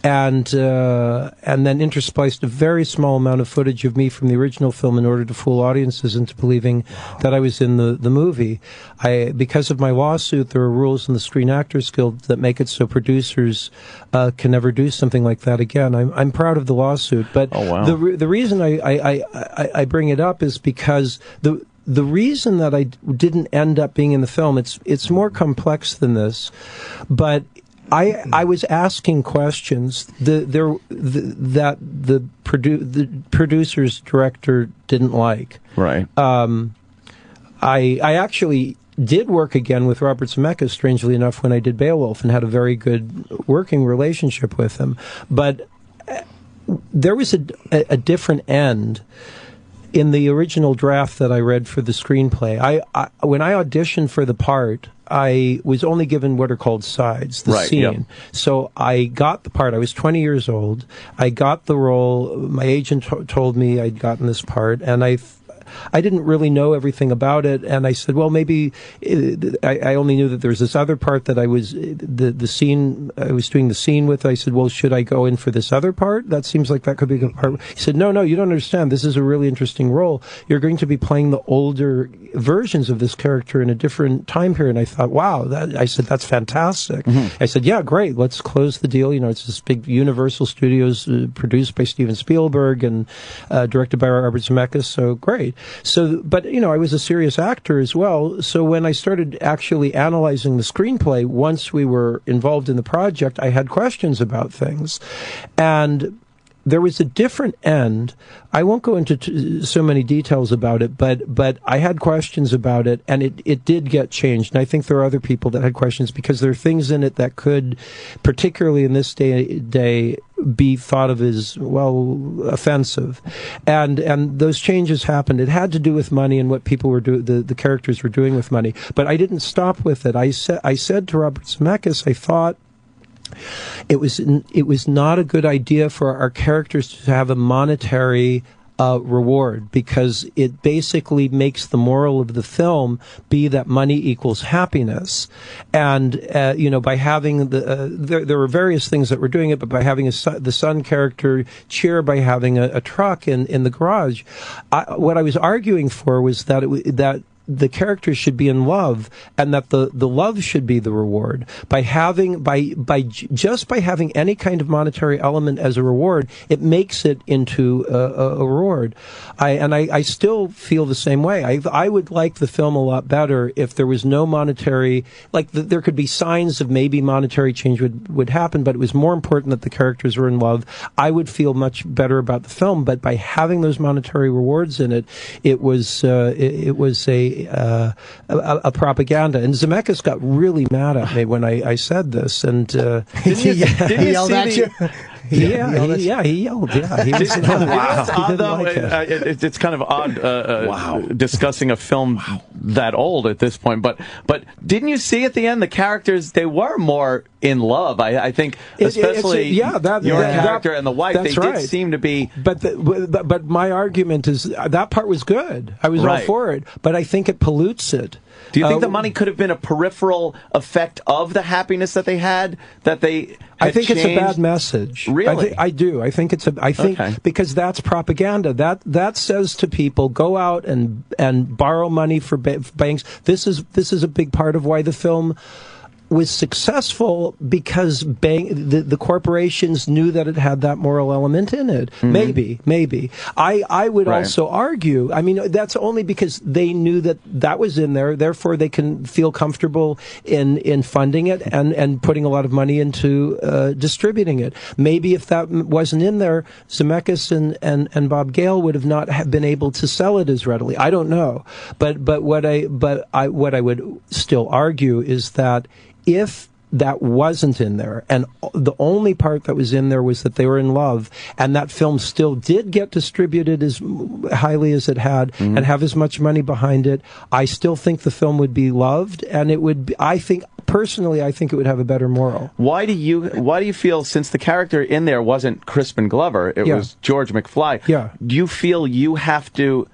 and then interspliced a very small amount of footage of me from the original film in order to fool audiences into believing that I was in the movie. Because of my lawsuit, there are rules in the Screen Actors Guild that make it so producers can never do something like that again. I'm proud of the lawsuit, but the reason I bring it up is because the reason that I didn't end up being in the film, it's more complex than this, but I was asking questions that the producer's director didn't like. Right. I actually did work again with Robert Zemeckis, strangely enough, when I did Beowulf, and had a very good working relationship with him. But there was a different end in the original draft that I read for the screenplay. When I auditioned for the part, I was only given what are called sides, the scene. Yep. So I got the part. I was 20 years old. I got the role. My agent told me I'd gotten this part, and I didn't really know everything about it, and I said, well, maybe I only knew that there was this other part that I was the scene I was doing the scene with. I said, well, should I go in for this other part? That seems like that could be a good part. He said, no, you don't understand. This is a really interesting role. You're going to be playing the older versions of this character in a different time period. And I thought, wow, I said, that's fantastic. I said, yeah, great. Let's close the deal. You know, it's this big Universal Studios produced by Steven Spielberg and directed by Robert Zemeckis. So great. So, but, you know, I was a serious actor as well. So when I started actually analyzing the screenplay, once we were involved in the project, I had questions about things. And there was a different end. I won't go into so many details about it, but I had questions about it, and it did get changed. And I think there are other people that had questions because there are things in it that could, particularly in this day, be thought of as, well, offensive. And those changes happened. It had to do with money and what people were doing, the characters were doing with money. But I didn't stop with it. I said to Robert Zemeckis, I thought it was not a good idea for our characters to have a monetary reward, because it basically makes the moral of the film be that money equals happiness. And you know, by having there were various things that were doing it, but by having the son character cheer by having a truck in the garage, what I was arguing for was that the characters should be in love, and that the love should be the reward. By having any kind of monetary element as a reward, it makes it into a reward. I still feel the same way. I would like the film a lot better if there was no monetary, there could be signs of maybe monetary change would happen, but it was more important that the characters were in love. I would feel much better about the film, but by having those monetary rewards in it, it was a propaganda. And Zemeckis got really mad at me when I said this, and didn't he yelled at you? He yelled. Yeah, he was, wow. It's kind of odd discussing a film that old at this point. But didn't you see at the end the characters? They were more in love. I think, especially your character and the wife. They did seem to be. But my argument is that part was good. I was all for it. But I think it pollutes it. Do you think the money could have been a peripheral effect of the happiness that they had? I think it's a bad message. Really? I do. I think because that's propaganda. That says to people, go out and borrow money for banks. This is a big part of why the film was successful, because the corporations knew that it had that moral element in it. Mm-hmm. Maybe. I would also argue, that's only because they knew that was in there, therefore they can feel comfortable in funding it and putting a lot of money into distributing it. Maybe if that wasn't in there, Zemeckis and Bob Gale would have not been able to sell it as readily. I don't know. But what I would still argue is that if that wasn't in there, and the only part that was in there was that they were in love, and that film still did get distributed as highly as it had, and have as much money behind it, I still think the film would be loved, and it would be, personally, I think it would have a better moral. Why do you feel, since the character in there wasn't Crispin Glover, it was George McFly, do you feel you have to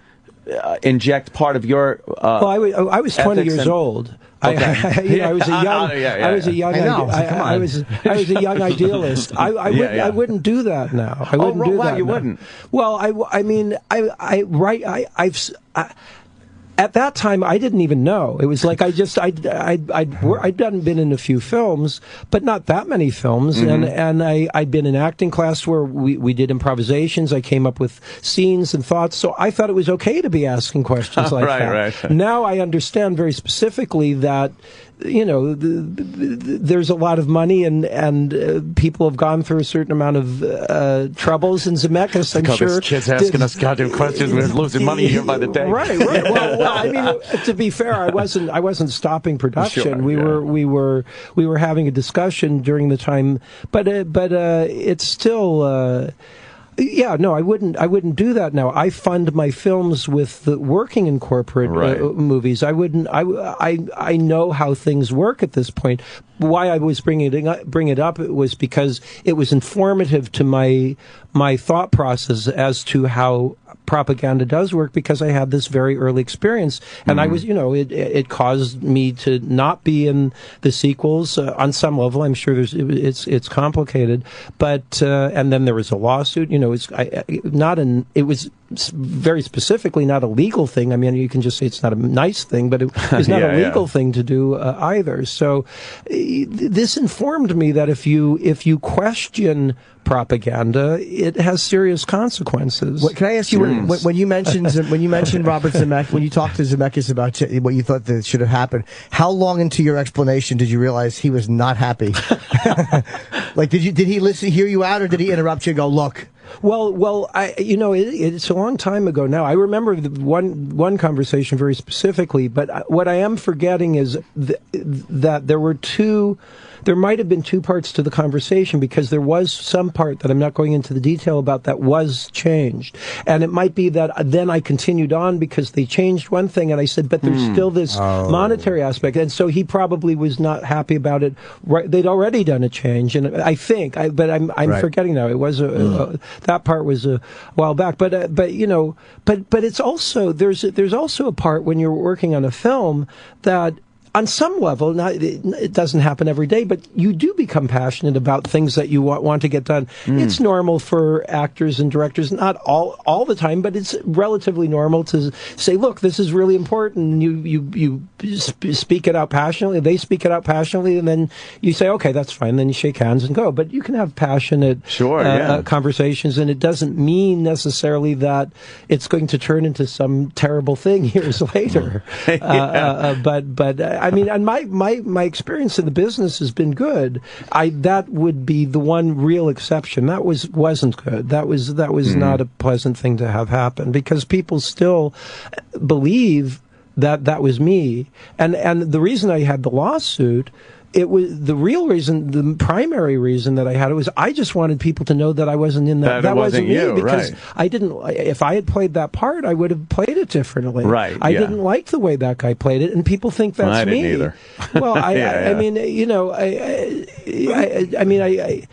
inject part of your I was 20 years old. Okay. I was a young idealist. I wouldn't do that now. I wouldn't do that. You wouldn't. Well, at that time, I didn't even know. It was like I'd been in a few films, but not that many films. And I'd been in acting class where we did improvisations. I came up with scenes and thoughts. So I thought it was okay to be asking questions like that. Right. Now I understand very specifically that, there's a lot of money and people have gone through a certain amount of troubles. And Zemeckis, I'm sure, kids asking us goddamn questions. We're losing money here by the day. Right. Well, to be fair, I wasn't stopping production. Sure, we were having a discussion during the time, but it's still. I wouldn't do that now. I fund my films with working in corporate movies. I wouldn't. I know how things work at this point. Why I was bring it up was because it was informative to my thought process as to how propaganda does work, because I had this very early experience, and I was, it caused me to not be in the sequels on some level. I'm sure it's complicated, but and then there was a lawsuit. It was very specifically not a legal thing. I mean, you can just say it's not a nice thing, but it's not a legal thing to do either. So this informed me that if you question propaganda, it has serious consequences. Can I ask you, when you mentioned Robert Zemeckis, when you talked to Zemeckis about what you thought that should have happened, how long into your explanation did you realize he was not happy? Did he hear you out, or did he interrupt you and go, look? Well, it's a long time ago now. I remember one conversation very specifically, but what I am forgetting is that there might have been two parts to the conversation, because there was some part that I'm not going into the detail about that was changed. And it might be that then I continued on because they changed one thing, and I said, but there's still this monetary aspect. And so he probably was not happy about it. Right, they'd already done a change, and I think, but I'm forgetting now. It was that part was a while back. But it's also, there's also a part when you're working on a film that on some level, it doesn't happen every day, but you do become passionate about things that you want to get done. It's normal for actors and directors, not all the time, but it's relatively normal to say, look, this is really important. You speak it out passionately, they speak it out passionately, and then you say, okay, that's fine. Then you shake hands and go. But you can have passionate conversations, and it doesn't mean necessarily that it's going to turn into some terrible thing years later. But I mean, and my experience in the business has been good. That would be the one real exception. That wasn't good. That was not a pleasant thing to have happen, because people still believe that was me. And the reason I had the lawsuit, it was the primary reason that I had it was I just wanted people to know that I wasn't in that. That wasn't me, because I didn't. If I had played that part, I would have played it differently. Right. I didn't like the way that guy played it, and people think that's me. I didn't either. Well, I mean, you know, I mean,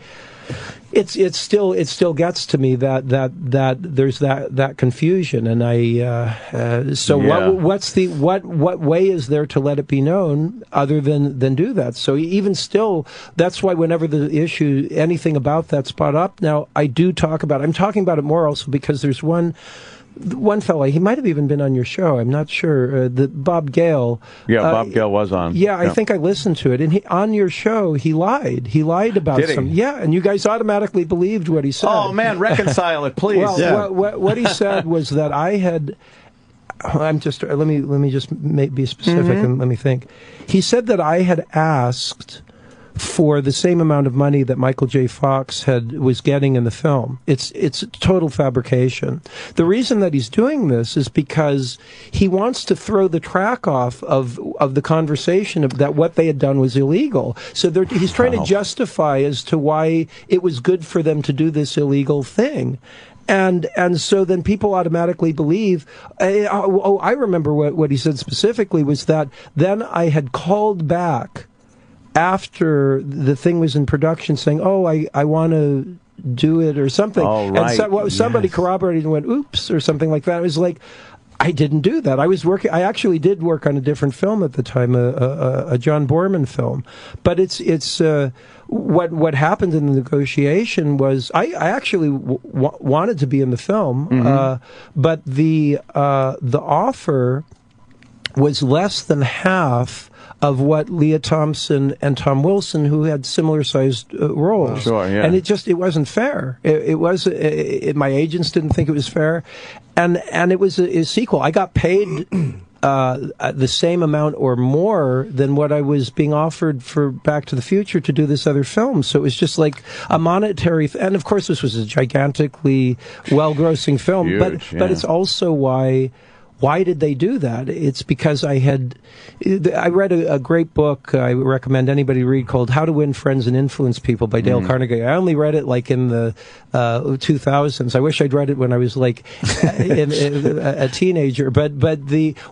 it still gets to me that there's that confusion, and what way is there to let it be known other than do that? So even still, that's why whenever the issue, anything about that's brought up, now I do talk about it. I'm talking about it more also because there's one fella, he might have even been on your show, I'm not sure, Bob Gale. Yeah, Bob Gale was on. Yeah, I think I listened to it. And on your show, he lied. He lied about some. Yeah, and you guys automatically believed what he said. Oh, man, reconcile it, please. Well, what he said was that I had... let me just be specific and let me think. He said that I had asked for the same amount of money that Michael J. Fox was getting in the film. It's total fabrication. The reason that he's doing this is because he wants to throw the track off of the conversation of that what they had done was illegal. So he's trying to justify as to why it was good for them to do this illegal thing. And so then people automatically believe, I remember what he said specifically was that then I had called back after the thing was in production saying, I want to do it or something. Oh, right. And somebody corroborated and went, oops, or something like that. It was like, I didn't do that. I actually did work on a different film at the time, a John Borman film. But what happened in the negotiation was I actually wanted to be in the film, but the offer was less than half of what Leah Thompson and Tom Wilson, who had similar-sized roles. Sure, yeah. And it wasn't fair. My agents didn't think it was fair, and it was a sequel. I got paid the same amount or more than what I was being offered for Back to the Future to do this other film. So it was just like a monetary, and of course this was a gigantically well-grossing film. Huge, but it's also why did they do that? It's because I read a great book I recommend anybody read called How to Win Friends and Influence People by Dale Carnegie. I only read it like in the 2000s. I wish I'd read it when I was like a teenager. But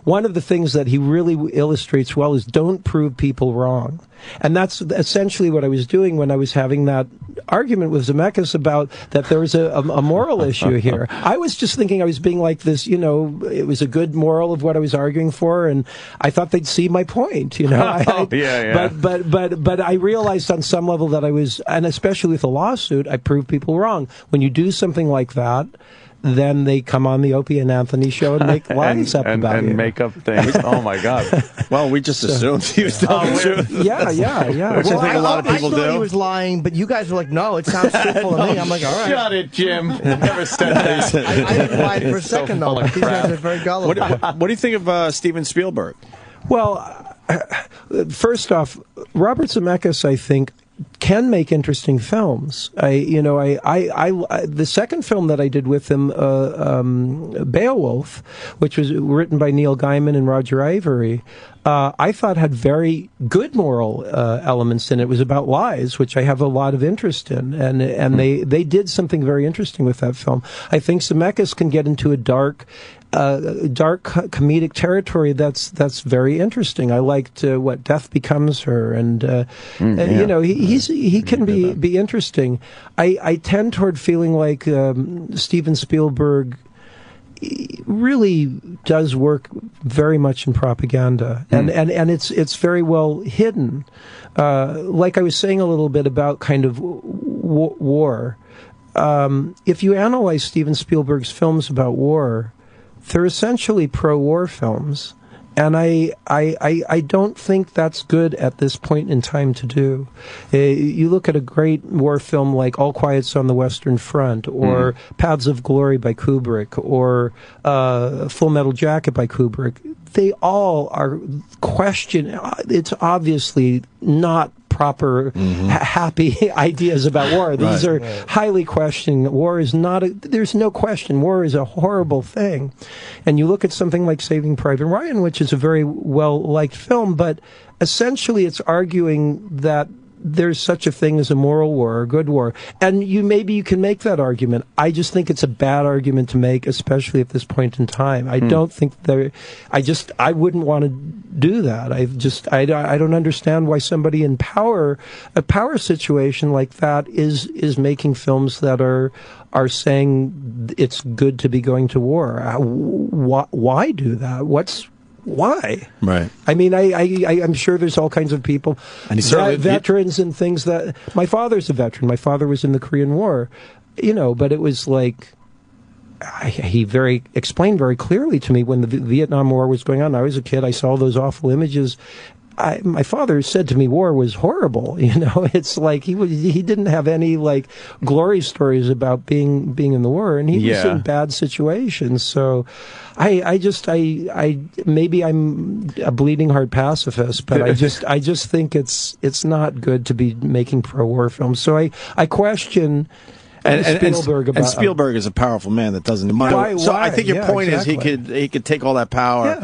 one of the things that he really illustrates well is don't prove people wrong. And that's essentially what I was doing when I was having that argument with Zemeckis about that there was a moral issue here. I was just thinking I was being like this, it was a good moral of what I was arguing for, and I thought they'd see my point, Yeah. But I realized on some level that I was, and especially with a lawsuit, I proved people wrong. When you do something like that, then they come on the Opie and Anthony show and make lines up about you. And make up things. Oh, my God. Well, we just assumed he was telling the truth. Yeah. Which I think a lot of people do. I thought he was lying, but you guys were like, no, it sounds truthful to me. I'm like, all right. Shut it, Jim. Never said that. I didn't lie for a second, though. These guys are very gullible. What do you think of Steven Spielberg? Well, first off, Robert Zemeckis, I think, can make interesting films. The second film that I did with him, Beowulf, which was written by Neil Gaiman and Roger Avary, I thought had very good moral elements in it. It was about lies, which I have a lot of interest in, and they did something very interesting with that film. I think Zemeckis can get into a dark comedic territory that's very interesting. I liked what Death Becomes Her, and he can be interesting. I tend toward feeling like Steven Spielberg. really does work very much in propaganda, and it's very well hidden. Like I was saying a little bit about kind of war. If you analyze Steven Spielberg's films about war, they're essentially pro-war films. And I don't think that's good at this point in time to do. You look at a great war film like All Quiet's on the Western Front, or Paths of Glory by Kubrick, or Full Metal Jacket by Kubrick. They all are it's obviously not proper, happy ideas about war. These are highly questioning. War is not there's no question. War is a horrible thing. And you look at something like Saving Private Ryan, which is a very well-liked film, but essentially it's arguing that there's such a thing as a moral war or a good war. And maybe you can make that argument. I just think it's a bad argument to make, especially at this point in time. I don't think I wouldn't want to do that. I don't understand why somebody in a power situation like that is making films that are saying it's good to be going to war. Why do that? Why? Right. I mean, I'm sure there's all kinds of people, and veterans and things that. My father's a veteran. My father was in the Korean War, but it was like he explained very clearly to me when the Vietnam War was going on. I was a kid. I saw those awful images. My father said to me, war was horrible. It's like he didn't have any like glory stories about being in the war, and he was in bad situations. So, maybe I'm a bleeding heart pacifist, but I just think it's not good to be making pro-war films. So I question. And Spielberg is a powerful man that doesn't. So I think your point is he could take all that power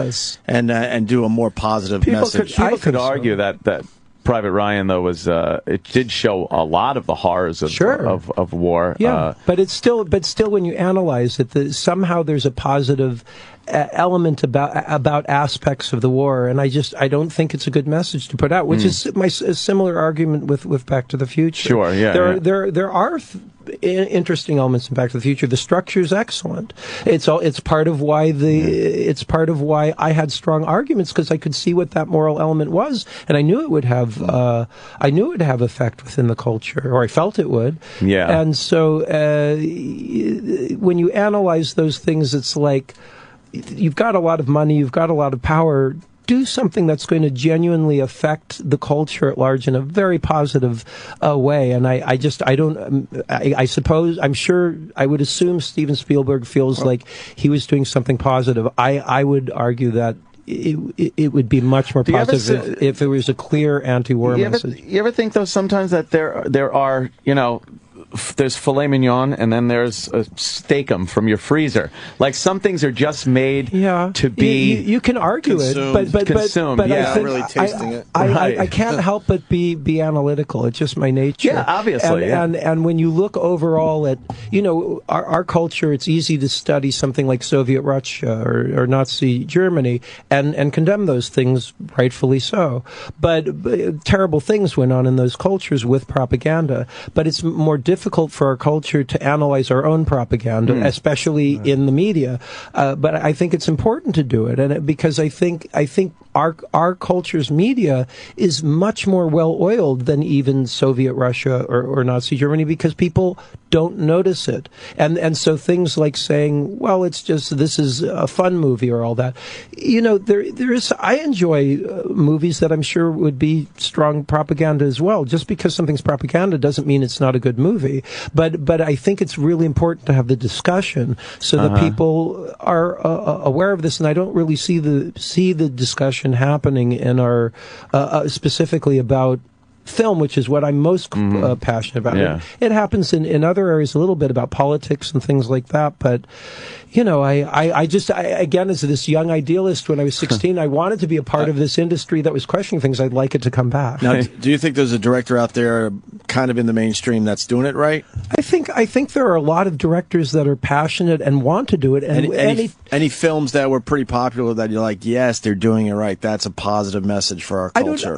and do a more positive message. People could argue that Private Ryan though was it did show a lot of the horrors of war. Yeah, but still when you analyze it, somehow there's a positive element about aspects of the war, and I don't think it's a good message to put out. Which is a similar argument with Back to the Future. Sure, yeah. There are interesting elements in Back to the Future. The structure is excellent. It's part of why I had strong arguments, because I could see what that moral element was, and I knew it would have effect within the culture, or I felt it would. Yeah. And so when you analyze those things, it's like you've got a lot of money, you've got a lot of power. Do something that's going to genuinely affect the culture at large in a very positive way. And I suppose, I'm sure, I would assume Steven Spielberg feels like he was doing something positive. I would argue that it would be much more positive if there was a clear anti-war message. You ever think, though, sometimes that there are, there's filet mignon, and then there's a steak-em from your freezer. Like, some things are just made to be you can argue consumed. but consumed. I think really tasting it. I can't help but be analytical. It's just my nature. Yeah, obviously. And when you look overall at our culture, it's easy to study something like Soviet Russia or Nazi Germany and condemn those things, rightfully so. But terrible things went on in those cultures with propaganda. But it's more difficult for our culture to analyze our own propaganda, especially in the media. But I think it's important to do it, because I think our culture's media is much more well-oiled than even Soviet Russia or Nazi Germany, because people don't notice it. And so things like saying, well, it's just, this is a fun movie or all that. I enjoy movies that I'm sure would be strong propaganda as well. Just because something's propaganda doesn't mean it's not a good movie. But I think it's really important to have the discussion so that people are aware of this. And I don't really see the discussion happening in our specifically about film, which is what I'm most passionate about. Yeah. It happens in other areas a little bit about politics and things like that, but again, as this young idealist, when I was 16, I wanted to be a part of this industry that was questioning things. I'd like it to come back. Now, do you think there's a director out there kind of in the mainstream that's doing it right? I think there are a lot of directors that are passionate and want to do it. And any films that were pretty popular that you're like, yes, they're doing it right. That's a positive message for our culture.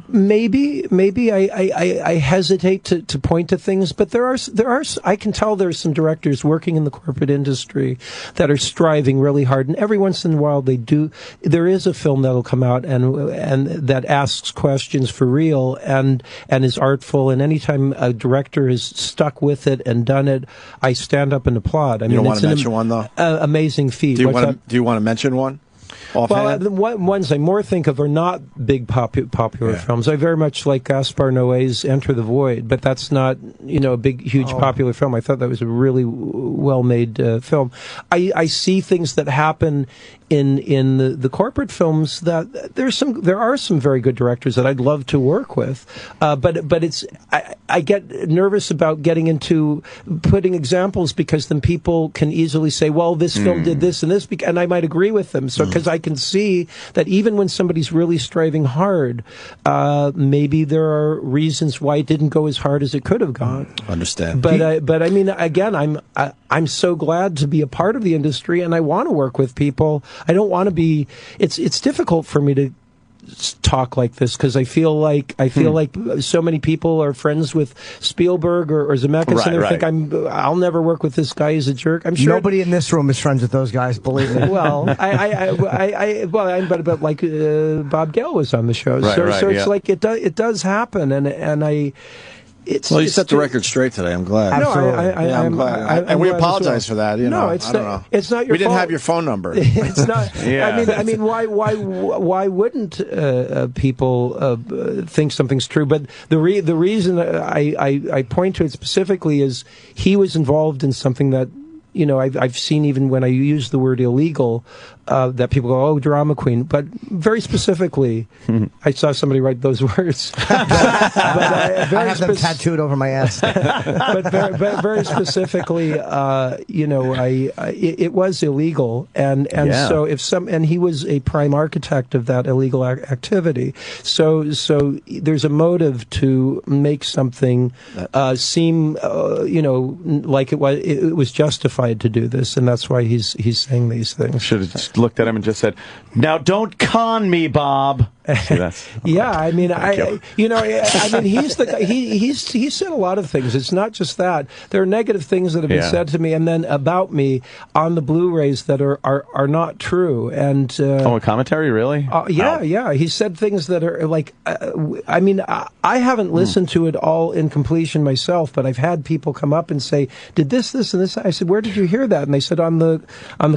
Maybe I hesitate to point to things, but there are I can tell there's some directors working in the corporate industry that are striving really hard, and every once in a while there is a film that'll come out and that asks questions for real and is artful, and anytime a director has stuck with it and done it, I stand up and applaud. I mean, don't want to mention one though? Amazing feat. Do you want to mention one? Offhand? Well, the ones I more think of are not big popular films. I very much like Gaspar Noé's Enter the Void, but that's not a big, huge popular film. I thought that was a really well-made film. I see things that happen in the corporate films that there are some very good directors that I'd love to work with, but it's I get nervous about getting into putting examples because then people can easily say, well, this film did this and this, and I might agree with them. So because I can see that even when somebody's really striving hard, maybe there are reasons why it didn't go as hard as it could have gone. Understand? But I mean, again, I'm so glad to be a part of the industry, and I want to work with people. I don't want to be. It's difficult for me to talk like this because I feel like so many people are friends with Spielberg or Zemeckis, and they think I'll never work with this guy. He's a jerk. I'm sure nobody in this room is friends with those guys. Believe me. Well, but like Bob Gale was on the show, so it's like it does happen, and I. You set the record straight today. I'm glad. I'm glad. And we apologize for that. It's not your fault. We didn't have your phone number. It's not. I mean, why wouldn't people think something's true? But the reason I point to it specifically is he was involved in something that. I've seen even when I use the word illegal, that people go, oh, drama queen. But very specifically, I saw somebody write those words. I have them tattooed over my ass. but very specifically, it was illegal. And so and he was a prime architect of that illegal activity. So there's a motive to make something seem, like it was justified to do this, and that's why he's saying these things. Should have just looked at him and just said, "Now don't con me, Bob." See, I mean, he's the guy. He said a lot of things. It's not just that. There are negative things that have been said to me, and then about me on the Blu-rays that are not true. And a commentary, really? Yeah. He said things that are like. I haven't listened to it all in completion myself, but I've had people come up and say, "Did this, and this?" I said, "Where did you hear that?" And they said, "On the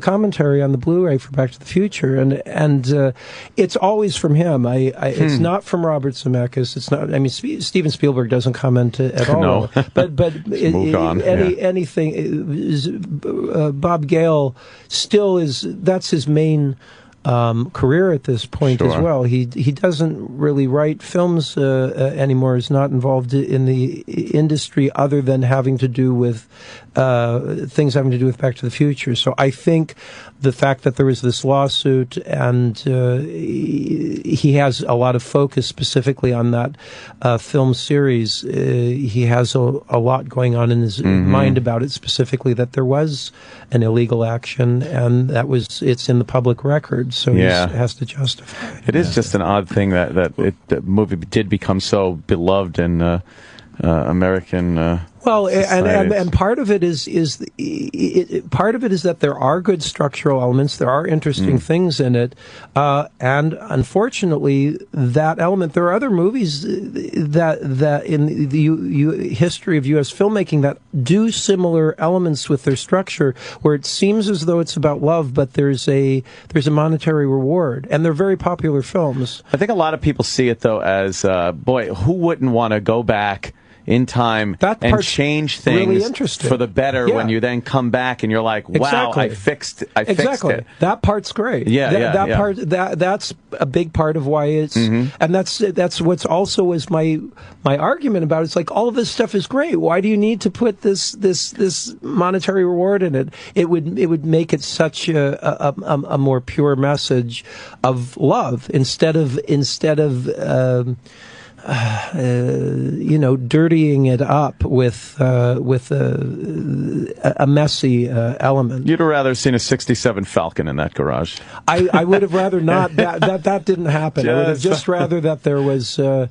commentary on the Blu-ray for Back to the Future." And it's always from him. It's not from Robert Zemeckis. It's not. I mean, Steven Spielberg doesn't comment at all. No. but anything. Bob Gale still is. That's his main career at this point as well. He doesn't really write films anymore. Is not involved in the industry other than having to do with things having to do with Back to the Future. So I think the fact that there was this lawsuit and he has a lot of focus specifically on that film series. He has a lot going on in his mind about it, specifically that there was an illegal action and it's in the public record. So he has to justify it. It is just an odd thing that the movie did become so beloved in American. Well, and part of it is that there are good structural elements, there are interesting things in it, and unfortunately, that element. There are other movies that in the history of U.S. filmmaking that do similar elements with their structure, where it seems as though it's about love, but there's a monetary reward, and they're very popular films. I think a lot of people see it though as, boy, who wouldn't want to go back in time and change things really for the better when you then come back and you're like, wow, I fixed it. That part's great. Part that's a big part of why it's and that's what's also was my argument about it. It's like all of this stuff is great. Why do you need to put this monetary reward in it? It would make it such a more pure message of love instead of dirtying it up with a messy element. You'd have rather seen a '67 Falcon in that garage. I would have rather not. That didn't happen. I would have just rather that there was, and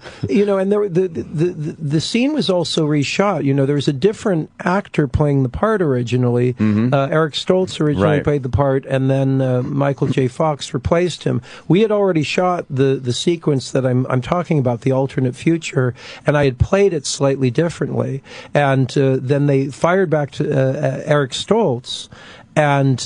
there the scene was also reshot. There was a different actor playing the part originally. Eric Stoltz originally played the part, and then Michael J. Fox replaced him. We had already shot the sequence that I'm talking about, the alternate future, and I had played it slightly differently. And then they fired back to Eric Stoltz. And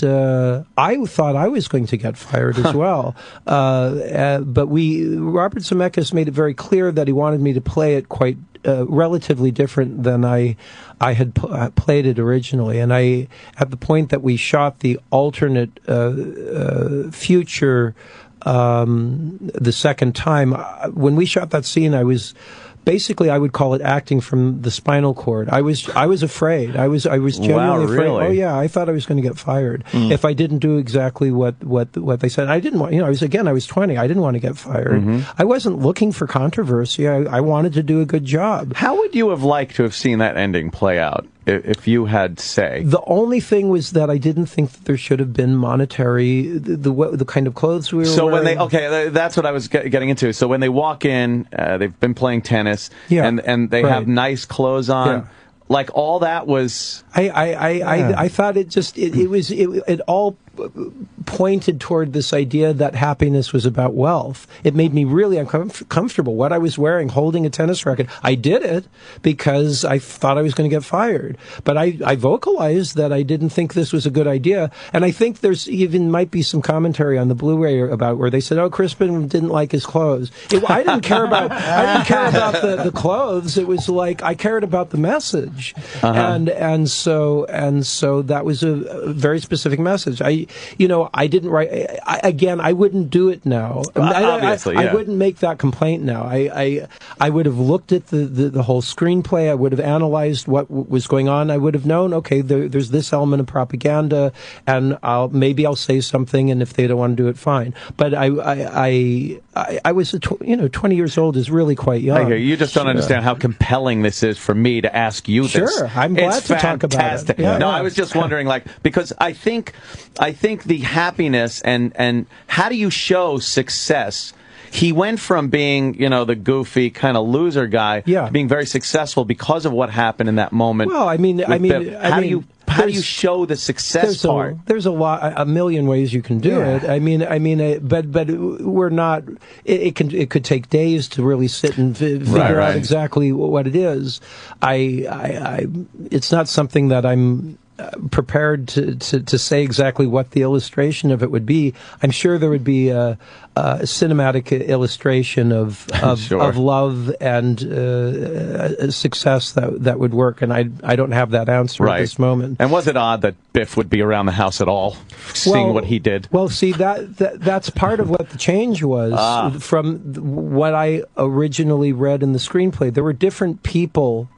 I thought I was going to get fired as well. But Robert Zemeckis made it very clear that he wanted me to play it quite relatively different than I had played it originally. And at the point that we shot the alternate future the second time, when we shot that scene, I would call it acting from the spinal cord. I was afraid. I was genuinely afraid. Really? Oh yeah, I thought I was going to get fired if I didn't do exactly what they said. I didn't want. I was 20. I didn't want to get fired. I wasn't looking for controversy. I wanted to do a good job. How would you have liked to have seen that ending play out? If you had say, the only thing was that I didn't think that there should have been monetary the kind of clothes we were wearing. That's what I was getting into. So when they walk in, they've been playing tennis, and they have nice clothes on. Yeah. Like all that was. I thought it all pointed toward this idea that happiness was about wealth. It made me really uncomfortable. What I was wearing, holding a tennis racket, I did it because I thought I was going to get fired. But I vocalized that I didn't think this was a good idea. And I think there's even might be some commentary on the Blu-ray about where they said, "Oh, Crispin didn't like his clothes." I didn't care about the clothes. It was like I cared about the message, and so that was a very specific message. I didn't write. I wouldn't do it now. Obviously, I wouldn't make that complaint now. I would have looked at the whole screenplay. I would have analyzed what was going on. I would have known, okay, there's this element of propaganda, and I'll say something, and if they don't want to do it, fine. But I was 20 years old is really quite young. I hear you. Just don't understand how compelling this is for me to ask you this. Sure, I'm glad to talk about it. Yeah, I was just wondering, because I think the happiness and how do you show success? He went from being, the goofy kind of loser guy to being very successful because of what happened in that moment. Well, how do you show the success part? There's a million ways you can do it. But we're not. It could take days to really sit and figure out exactly what it is. It's not something that I'm prepared to say exactly what the illustration of it would be. I'm sure there would be a cinematic illustration of love and success that would work, and I don't have that answer at this moment. And was it odd that Biff would be around the house at all, seeing what he did? Well, see, that's part of what the change was from what I originally read in the screenplay. There were different people.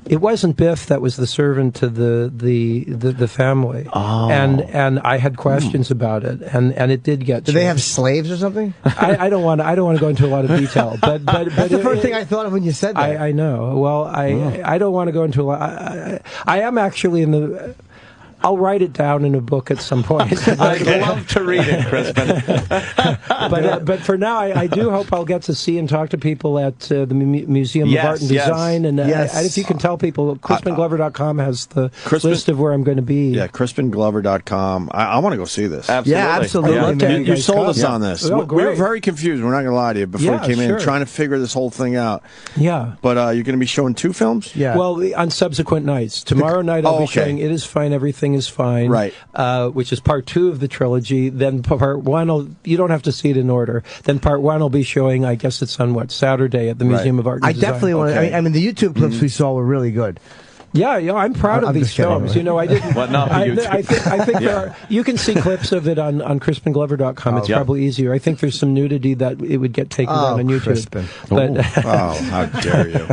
It wasn't Biff that was the servant to the family, and I had questions about it, and it did get. Do they have slaves or something? I don't want to go into a lot of detail, but that's the first thing I thought of when you said that. I know. Well, I don't want to go into a lot. I am actually in the. I'll write it down in a book at some point. I'd love to read it, Crispin. but for now, I do hope I'll get to see and talk to people at the Museum of Art and Design. And if you can tell people, CrispinGlover.com has the list of where I'm going to be. Yeah, CrispinGlover.com. I want to go see this. Absolutely. Yeah, absolutely. You sold us on this. Oh, we were very confused. We're not going to lie to you. Before we came in, trying to figure this whole thing out. Yeah. But you're going to be showing 2 films? Yeah. Well, on subsequent nights. Tomorrow night I'll be showing It Is Fine, Everything Is Fine, right? Which is part 2 of the trilogy. Then part 1, you don't have to see it in order. Then part 1 will be showing, I guess it's on Saturday at the Museum of Art and Design. I definitely want to. I mean, the YouTube clips we saw were really good. Yeah, I'm proud of these films. You know, I didn't. Well, not for you. I think there are. You can see clips of it on CrispinGlover.com. It's probably easier. I think there's some nudity that it would get taken down on YouTube. Crispin. But how dare you?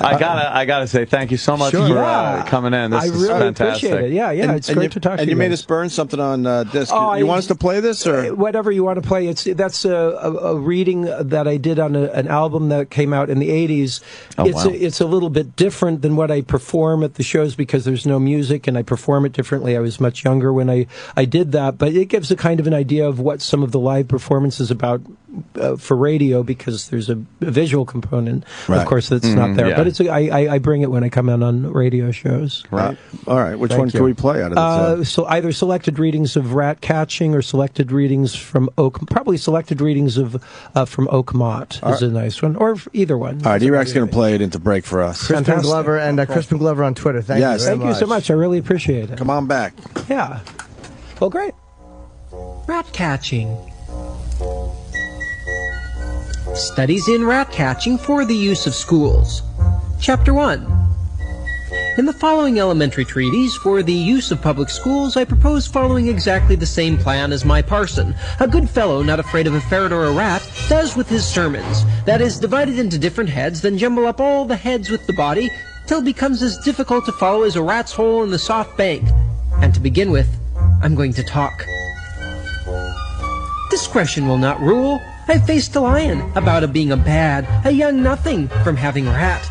I gotta say thank you so much for coming in. This is really fantastic. Appreciate it. Yeah, it's great to talk to you. And you made guys. us burn something on disc. You want us to play this or whatever you want to play? That's a reading that I did on an album that came out in the '80s. It's a little bit different than what I perform at the shows because there's no music and I perform it differently. I was much younger when I did that, but it gives a kind of an idea of what some of the live performance is about for radio because there's a visual component, of course, that's not there. But it's I bring it when I come in on radio shows. Right. All right. Which one can we play out of this? So either selected readings of Rat Catching or selected readings from probably selected readings of from Oak Mott is a nice one, or either one. All right, Erock's going to play it into break for us. Crispin Glover and Crispin Glover on Twitter. Thank you very much. Thank you so much. I really appreciate it. Come on back. Yeah. Well, great. Rat catching. Studies in rat catching for the use of schools. Chapter 1. In the following elementary treatise for the use of public schools, I propose following exactly the same plan as my parson. A good fellow, not afraid of a ferret or a rat, does with his sermons. That is, divided into different heads, then jumble up all the heads with the body, till it becomes as difficult to follow as a rat's hole in the soft bank. And to begin with, I'm going to talk. Discretion will not rule. I faced a lion about it being a young nothing from having a rat.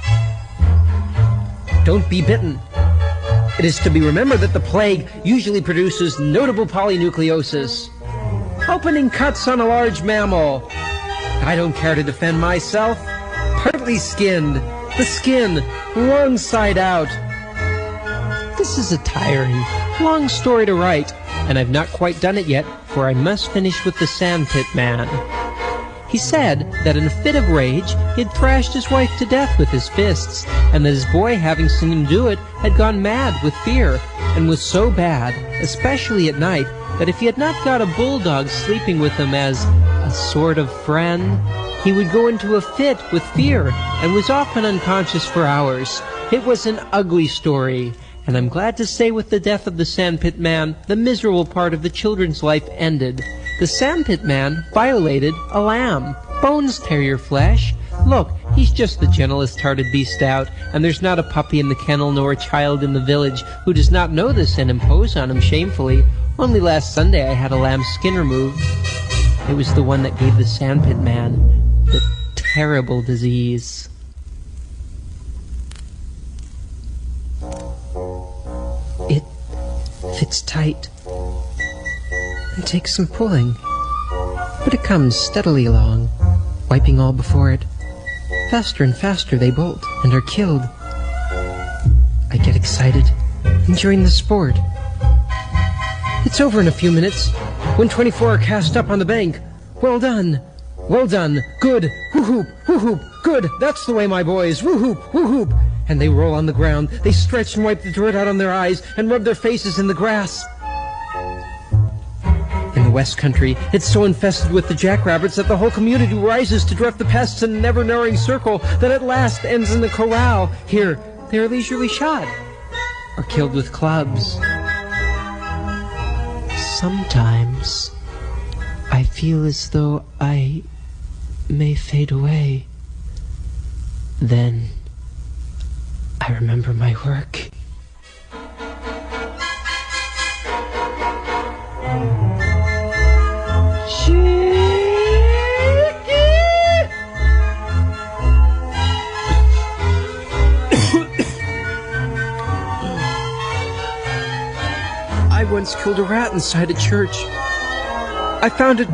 Don't be bitten. It is to be remembered that the plague usually produces notable polynucleosis. Opening cuts on a large mammal. I don't care to defend myself. Partly skinned. The skin, wrong side out. This is a tiring, long story to write, and I've not quite done it yet, for I must finish with the Sandpit Man. He said that in a fit of rage, he had thrashed his wife to death with his fists, and that his boy, having seen him do it, had gone mad with fear, and was so bad, especially at night, that if he had not got a bulldog sleeping with him as a sort of friend, he would go into a fit with fear, and was often unconscious for hours. It was an ugly story, and I'm glad to say with the death of the Sandpit Man, the miserable part of the children's life ended. The Sandpit Man violated a lamb. Bones tear your flesh. Look, he's just the gentlest-hearted beast out, and there's not a puppy in the kennel nor a child in the village who does not know this and impose on him shamefully. Only last Sunday I had a lamb's skin removed. It was the one that gave the Sandpit Man the terrible disease. It fits tight and takes some pulling, but it comes steadily along, wiping all before it. Faster and faster they bolt and are killed. I get excited, enjoying the sport. It's over in a few minutes, when 24 are cast up on the bank. Well done, good, woo-hoop, woo-hoop, good, that's the way, my boys, woo-hoop, woo-hoop. And they roll on the ground, they stretch and wipe the dirt out on their eyes, and rub their faces in the grass. In the West Country, it's so infested with the jackrabbits that the whole community rises to drive the pests in a never-narrowing circle that at last ends in the corral. Here, they are leisurely shot, or killed with clubs. Sometimes I feel as though I may fade away. Then I remember my work. I once killed a rat inside a church. I found it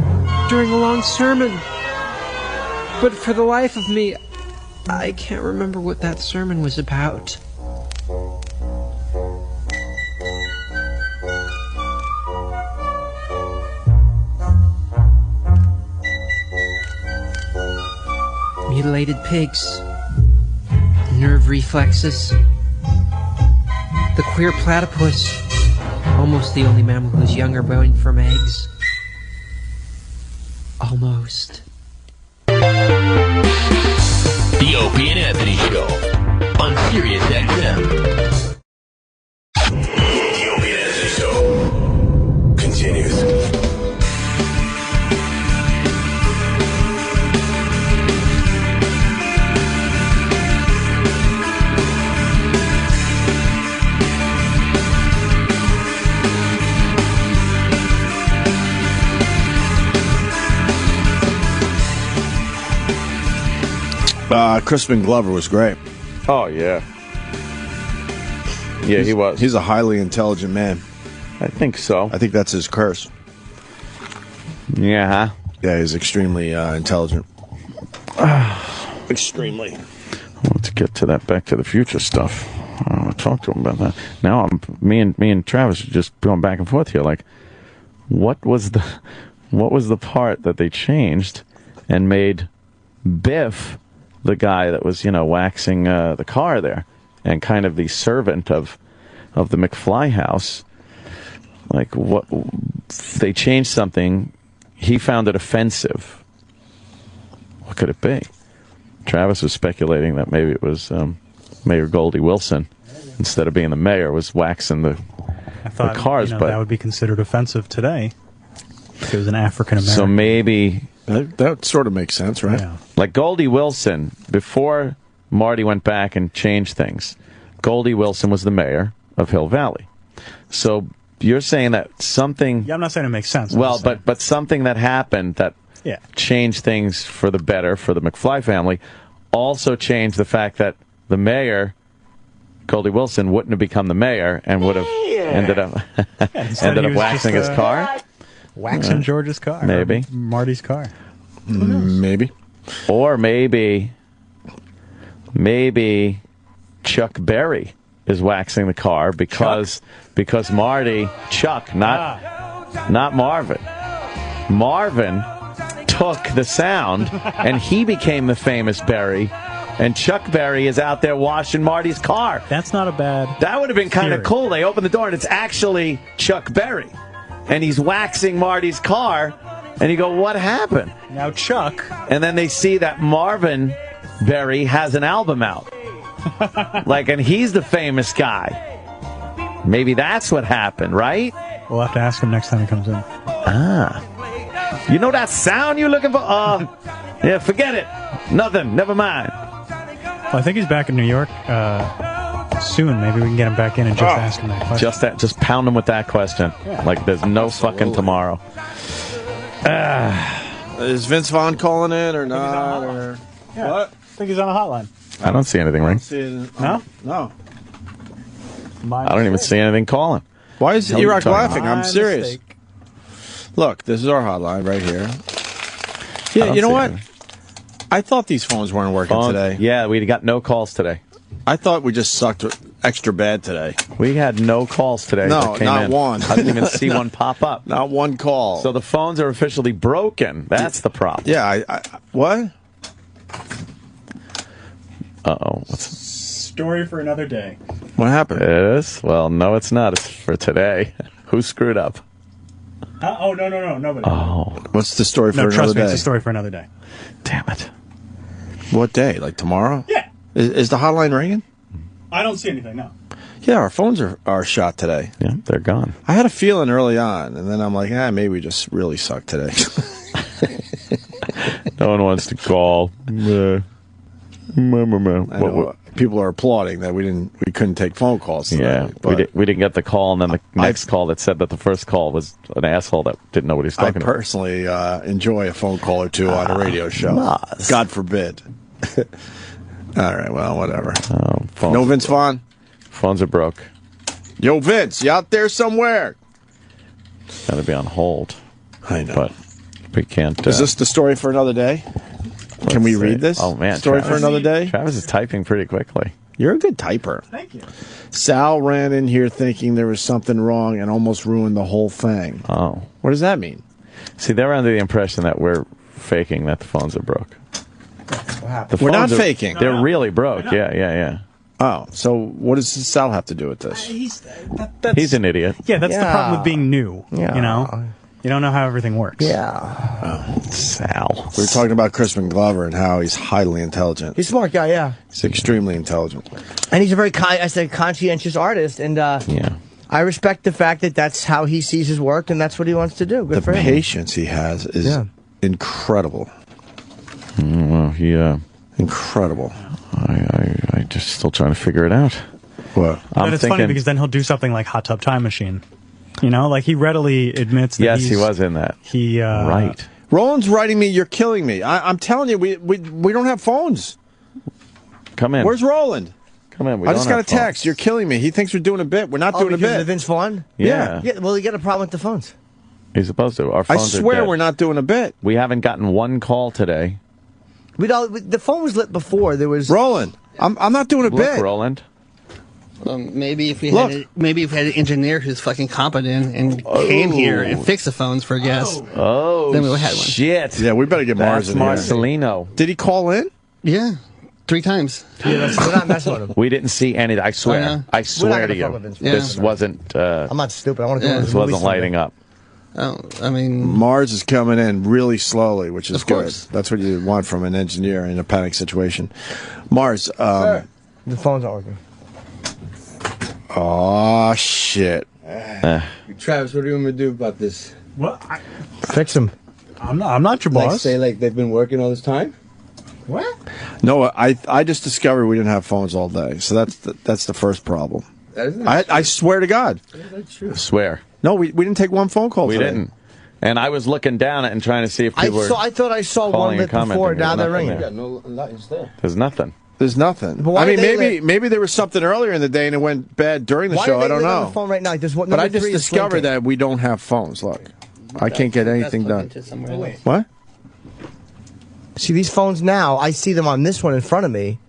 during a long sermon. But for the life of me, I can't remember what that sermon was about. Mutilated pigs, nerve reflexes, the queer platypus, almost the only mammal whose young are born from eggs. Almost. The Opie and Anthony Show. on Sirius XM. The Opie and Anthony Show continues. Crispin Glover was great. Oh, yeah. Yeah, he was. He's a highly intelligent man. I think so. I think that's his curse. Yeah. Yeah, he's extremely intelligent. Extremely. I want to get to that Back to the Future stuff. I want to talk to him about that. Now, me and Travis are just going back and forth here. Like, what was the part that they changed and made Biff the guy that was, waxing the car there, and kind of the servant of the McFly house? Like, what they changed something, he found it offensive. What could it be? Travis was speculating that maybe it was Mayor Goldie Wilson, instead of being the mayor, was waxing the cars. But that would be considered offensive today if it was an African American. So maybe that sort of makes sense, right? Yeah. Like Goldie Wilson, before Marty went back and changed things, Goldie Wilson was the mayor of Hill Valley. So you're saying that something... Yeah, I'm not saying it makes sense. Well, but something that happened that changed things for the better for the McFly family also changed the fact that the mayor, Goldie Wilson, wouldn't have become the mayor and would have ended up waxing his car. Waxing George's car. Maybe. Marty's car. Maybe. Or maybe Chuck Berry is waxing the car because Marty, Chuck, not Marvin. Marvin took the sound and he became the famous Berry, and Chuck Berry is out there washing Marty's car. That's not a bad That would have been kind of cool. They open the door and it's actually Chuck Berry, and he's waxing Marty's car, and you go, what happened? Now Chuck. And then they see that Marvin Berry has an album out. And he's the famous guy. Maybe that's what happened, right? We'll have to ask him next time he comes in. You know that sound you're looking for? Yeah, forget it. Nothing. Never mind. Well, I think he's back in New York soon. Maybe we can get him back in and just ask him that question. Just pound him with that question. Yeah. Like there's no fucking tomorrow. Is Vince Vaughn calling in or not? Or Yeah. what? I think he's on a hotline. I don't see anything ring. No? No. I don't even see anything calling. Why is Erock laughing? I'm My serious. mistake. Look, this is our hotline right here. Yeah, you know what? I thought these phones weren't working today. Yeah, we got no calls today. I thought we just sucked extra bad today. We had no calls today. No, that came not in. one. I didn't even see one pop up. Not one call. So the phones are officially broken. That's the problem. Yeah, what? Uh-oh. Story for another day. What happened? It is? Well, no, it's not. It's for today. Who screwed up? No, nobody. Oh. What's the story for another trust me, day? it's a story for another day. Damn it. What day? Like tomorrow? Yeah. Is the hotline ringing? I don't see anything, no. Yeah, our phones are shot today. Yeah, they're gone. I had a feeling early on, and then I'm like, maybe we just really suck today. No one wants to call. I know, people are applauding that we couldn't take phone calls today. Yeah, but we didn't get the call, and then the next call that said that the first call was an asshole that didn't know what he was talking I personally enjoy a phone call or two on a radio show. Nice. God forbid. All right, well, whatever. about. No Vince Vaughn? Phones are broke. Yo, Vince, you out there somewhere? Got to be on hold. I know. But we can't. Is this the story for another day? Can we read this? Oh, man. Story Travis, for another day? Travis is typing pretty quickly. You're a good typer. Thank you. Sal ran in here thinking there was something wrong and almost ruined the whole thing. Oh. What does that mean? See, they're under the impression that we're faking that the phones are broke. What happened? We're not faking. They're really broke. Yeah. Oh, so what does Sal have to do with this? He's He's an idiot. Yeah, that's the problem with being new. Yeah. You know? You don't know how everything works. Yeah. Sal. We were talking about Crispin Glover and how he's highly intelligent. He's a smart guy, yeah. He's extremely intelligent. And he's a very, conscientious artist. And I respect the fact that that's how he sees his work and that's what he wants to do. Good for The him. patience he has is incredible. Well, incredible. I just still trying to figure it out. What? But it's funny because then he'll do something like Hot Tub Time Machine. You know, like he readily admits that yes, he was in that. He right. Roland's writing me, "You're killing me." I'm telling you, we don't have phones. Come in. Where's Roland? Come in. I just got a text. You're killing me. He thinks we're doing a bit. We're not doing a bit. Of Vince Vaughn? Yeah. Well, you got a problem with the phones. He's supposed to. Our I phones are swear dead. we're not doing a bit. We haven't gotten one call today. The phone was lit before. There was Roland. I'm not doing a bit. Roland. Maybe if we had an engineer who's fucking competent and came here and fixed the phones for guests. Oh, then we would have had one. Shit. Yeah, we better get Mars in here. Marcelino. Did he call in? Yeah, 3 times. Yeah, we're not messing with him. We didn't see anything. I swear. I know. I swear to gonna fuck you. with Vince. This wasn't. I'm not stupid. I want to do This wasn't lighting up. Oh, I mean, Mars is coming in really slowly, which is Of course. good. That's what you want from an engineer in a panic situation. Mars. Sir, the phone's not working. Oh shit. Travis, what do you want me to do about this? What? Fix them. I'm not your Like boss. say like they've been working all this time? What? No, I just discovered we didn't have phones all day, so that's the first problem. That is not I swear to God. true. I swear. No, we didn't take one phone call We today. didn't. And I was looking down and trying to see if people were. I thought I saw calling one and lit before. commenting. Now they're There's ringing. nothing No, nothing's there. There's nothing. There's nothing. But why I mean, are they maybe there was something earlier in the day and it went bad during the Why show. are they I don't lit on know. the phone right now? There's one, But I number just 3 is discovered blinking. that we don't have phones. Look, I can't get anything done. What? See, these phones now, I see them on this one in front of me.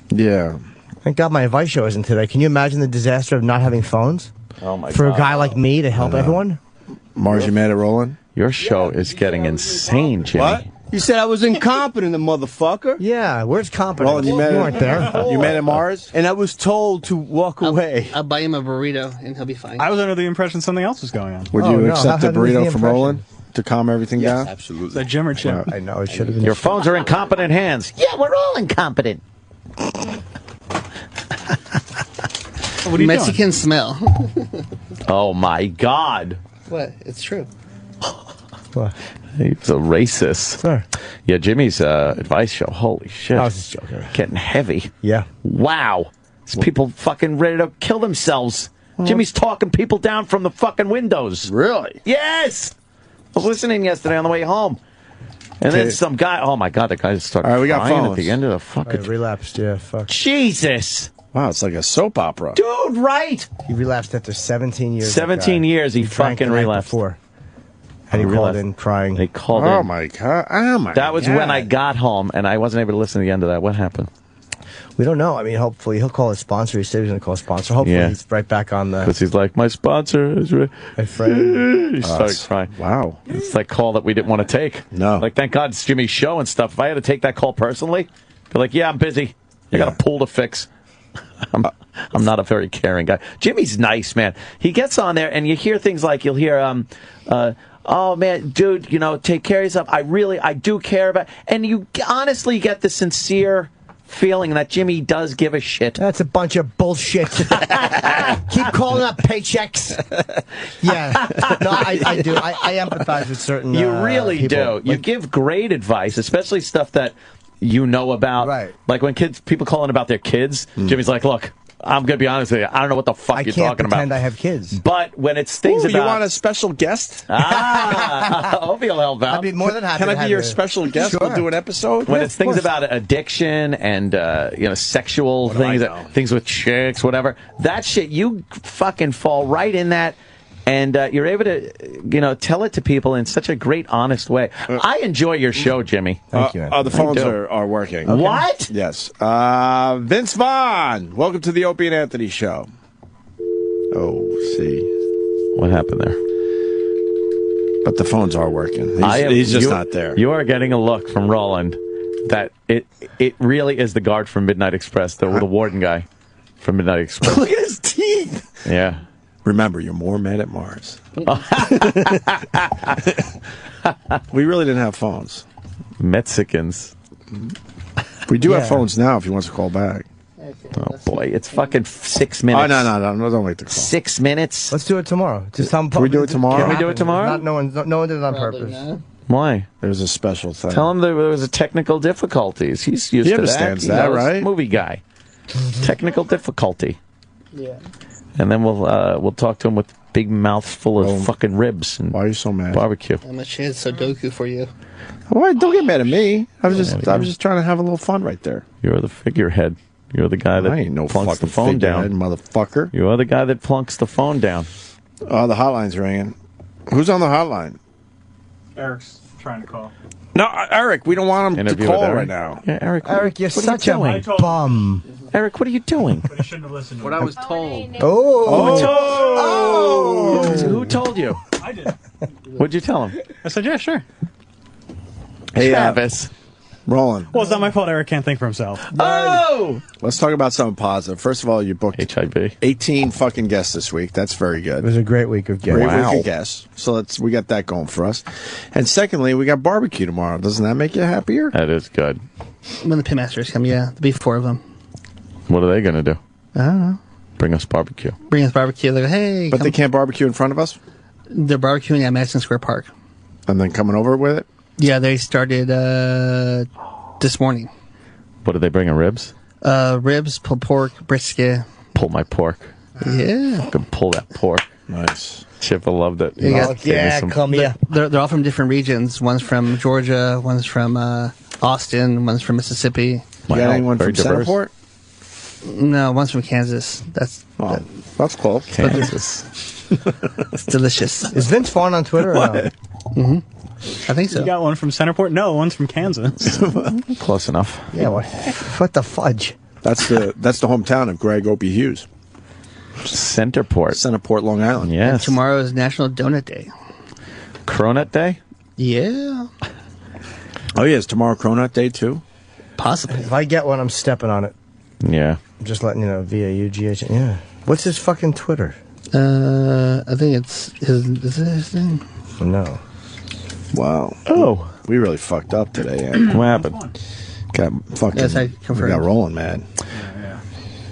Yeah. Thank God my advice show isn't today. Can you imagine the disaster of not having phones? Oh my For God. a guy like me to help everyone? Mars, you mad at Roland? Your show is getting insane, Jimmy. What? You said I was incompetent, the motherfucker. Yeah, where's competence? Roland, you mad You at weren't there. You mad at Mars? And I was told to walk away. I'll buy him a burrito and he'll be fine. I was under the impression something else was going on. Would Oh, you no, accept a how was the burrito from impression? Roland to calm everything down? Absolutely. Is that Jim or Chip? I know, it should have been. Your phones are in competent hands. Yeah, we're all incompetent. What are you Mexican smell. Oh my God. What? It's true. What? He's a racist. Sir. Yeah, Jimmy's advice show. Holy shit. I was just joking. Getting heavy. Yeah. Wow. There's people fucking ready to kill themselves. Jimmy's talking people down from the fucking windows. Really? Yes. I was listening yesterday on the way home. And then Okay. some guy, oh my God, the guy just started All right, we got crying at phones. the end of the I fucking. relapsed, yeah, fuck. Jesus. Wow, it's like a soap opera. Dude, right? He relapsed after 17 years. 17 that guy. years he drank fucking the night relapsed. before. And he He called relapsed. in crying. They called Oh in. my God! Oh my! That was God. when I got home, and I wasn't able to listen to the end of that. What happened? We don't know. I mean, hopefully he'll call his sponsor. He said he was going to call his sponsor. Hopefully Yeah. he's right back on the. Because he's like, my sponsor is. My friend. He started crying. Wow. It's that call that we didn't want to take. No. Like, thank God it's Jimmy's show and stuff. If I had to take that call personally, be like, yeah, I'm busy. I got a pool to fix. I'm not a very caring guy. Jimmy's nice, man. He gets on there, and you hear things like, you'll hear, oh, man, dude, you know, take care of yourself. I do care about... And you honestly get the sincere feeling that Jimmy does give a shit. That's a bunch of bullshit. Keep calling up paychecks. Yeah. No, I do. I empathize with certain You really people. do. You give great advice, especially stuff that you know about. Right. Like when people call in about their kids, Jimmy's like, look, I'm going to be honest with you. I don't know what the fuck I you're can't talking pretend about. I have kids. But when it's things Ooh, about... you want a special guest? Opie will help out. I'd be more than happy Can to I have be your you. special guest? Sure. We'll do an episode. When Yeah, it's of things course. about addiction and sexual do I things, know? things with chicks, whatever, that shit, you fucking fall right in that, and you're able to tell it to people in such a great, honest way. I enjoy your show, Jimmy. Thank you, man. The phones I do. are working. What? Yes. Vince Vaughn, welcome to the Opie and Anthony show. Oh, see. What happened there? But the phones are working. He's just not there. You are getting a look from Roland that it really is the guard from Midnight Express, the warden guy from Midnight Express. Look at his teeth. Yeah. Remember, you're more mad at Mars. We really didn't have phones. Mexicans. We do have phones now if you want to call back. Oh, boy. It's fucking 6 minutes. Oh, no. Don't wait to call. 6 minutes? Let's do it tomorrow. Just tell them. Can we do it tomorrow? Can we do it tomorrow? No one did it on purpose. Why? There's a special thing. Tell him there was a technical difficulties. He's used He to that. understands that, right? Movie guy. Technical difficulty. Yeah. And then we'll talk to him with a big mouth full of fucking ribs and why are you so mad? Barbecue. I'm a chance Sudoku for you. Why? Don't get mad at me. I was just trying to have a little fun right there. You're the figurehead. You're the guy that I ain't no plunks the fucking phone down, figurehead, motherfucker. You are the guy that plunks the phone down. Oh, the hotline's ringing. Who's on the hotline? Eric's trying to call. No, Eric. We don't want him to call right now. Yeah, Eric. Eric, you're such a bum. Eric, what are you doing? But he shouldn't have listened to What I was told. Who told you? I did. What'd you tell him? I said, yeah, sure. Hey, Travis. Roland. Well, it's not my fault Eric can't think for himself. Oh! Let's talk about something positive. First of all, you booked HIV. 18 fucking guests this week. That's very good. It was a great week of guests. Great week of guests. So we got that going for us. And secondly, we got barbecue tomorrow. Doesn't that make you happier? That is good. When the pitmasters come, yeah, there'll be 4 of them. What are they going to do? I don't know. Bring us barbecue. Bring us barbecue. They go, hey. But they can't barbecue in front of us? They're barbecuing at Madison Square Park. And then coming over with it? Yeah, they started this morning. What did they bring? Ribs? Ribs, pulled pork, brisket. Pull my pork. Yeah. Fucking pull that pork. Nice. Chippa loved it. Come here. They're all from different regions. One's from Georgia, one's from Austin, one's from Mississippi. You got anyone from Centerport? No, one's from Kansas. That's close. Kansas. It's delicious. Is Vince Vaughn on Twitter? Or no? Mm-hmm. I think so. You got one from Centerport? No, one's from Kansas. Close enough. Yeah. What the fudge? That's the hometown of Greg Opie Hughes. Centerport, Long Island. Yes. And tomorrow is National Donut Day. Cronut Day? Yeah. Oh, yeah. Is tomorrow Cronut Day, too? Possibly. If I get one, I'm stepping on it. Yeah. I'm just letting you know. VAUGH. Yeah. What's his fucking Twitter? I think it's his. Is it his thing? No. Wow. Oh. We really fucked up today, Andy. What happened? Got fucking. Yes, I we confirmed. got Roland mad.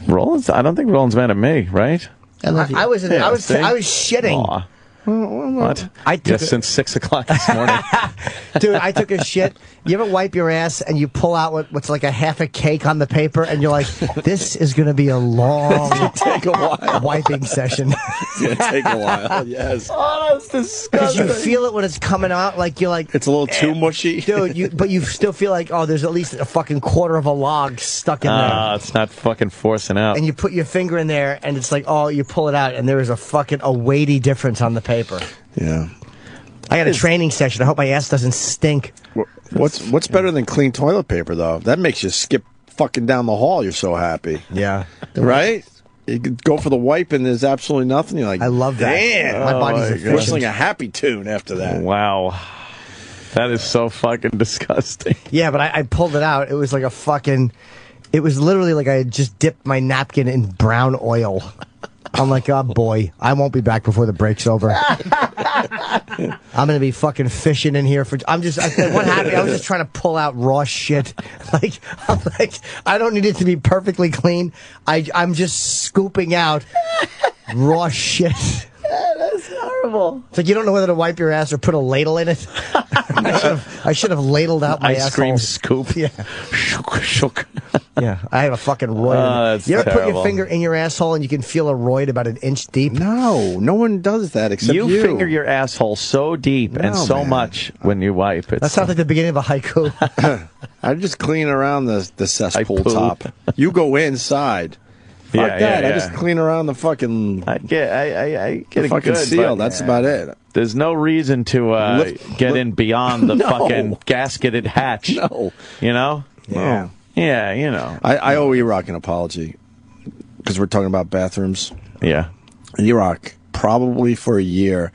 Roland's? I don't think Roland's mad at me, right? I love you. I was see? shitting. Aw. What? I took since 6 o'clock this morning. Dude, I took a shit. You ever wipe your ass and you pull out what's like a half a cake on the paper and you're like, this is going to be a long Take a while. wiping session. It's going to take a while, yes. Oh, that's Because disgusting. you feel it when it's coming out, like you're like, It's a little too mushy. dude, but you still feel like, oh, there's at least a fucking quarter of a log stuck in there. It's not fucking forcing out. And you put your finger in there and it's like, oh, you pull it out and there is a weighty difference on the paper. Yeah. I got a training session. I hope my ass doesn't stink. What's better than clean toilet paper, though? That makes you skip fucking down the hall. You're so happy. Yeah. Right? You could go for the wipe and there's absolutely nothing. You're like, I love that. Damn. My body's efficient. Whistling a happy tune after that. Wow. That is so fucking disgusting. Yeah, but I pulled it out. It was like it was literally like I had just dipped my napkin in brown oil. I'm like, oh boy, I won't be back before the break's over. I'm gonna be fucking fishing in here what happened? I was just trying to pull out raw shit. I'm like, I don't need it to be perfectly clean. I'm just scooping out raw shit. That's horrible. It's like you don't know whether to wipe your ass or put a ladle in it. I should have ladled out my ice cream asshole. scoop. Yeah. Shook. Yeah, I have a fucking roid. That's You ever put terrible. your finger in your asshole and you can feel a roid about an inch deep? No one does that except you. You finger your asshole so deep and so man. much when you wipe. That sounds like the beginning of a haiku. I just clean around the cesspool top. You go inside. Fuck that. I just clean around the fucking. I get the it fucking good, seal. but That's about it. There's no reason to get in beyond the fucking gasketed hatch. No. You know? Yeah. Yeah, you know. I owe Erock an apology because we're talking about bathrooms. Yeah. Erock, probably for a year,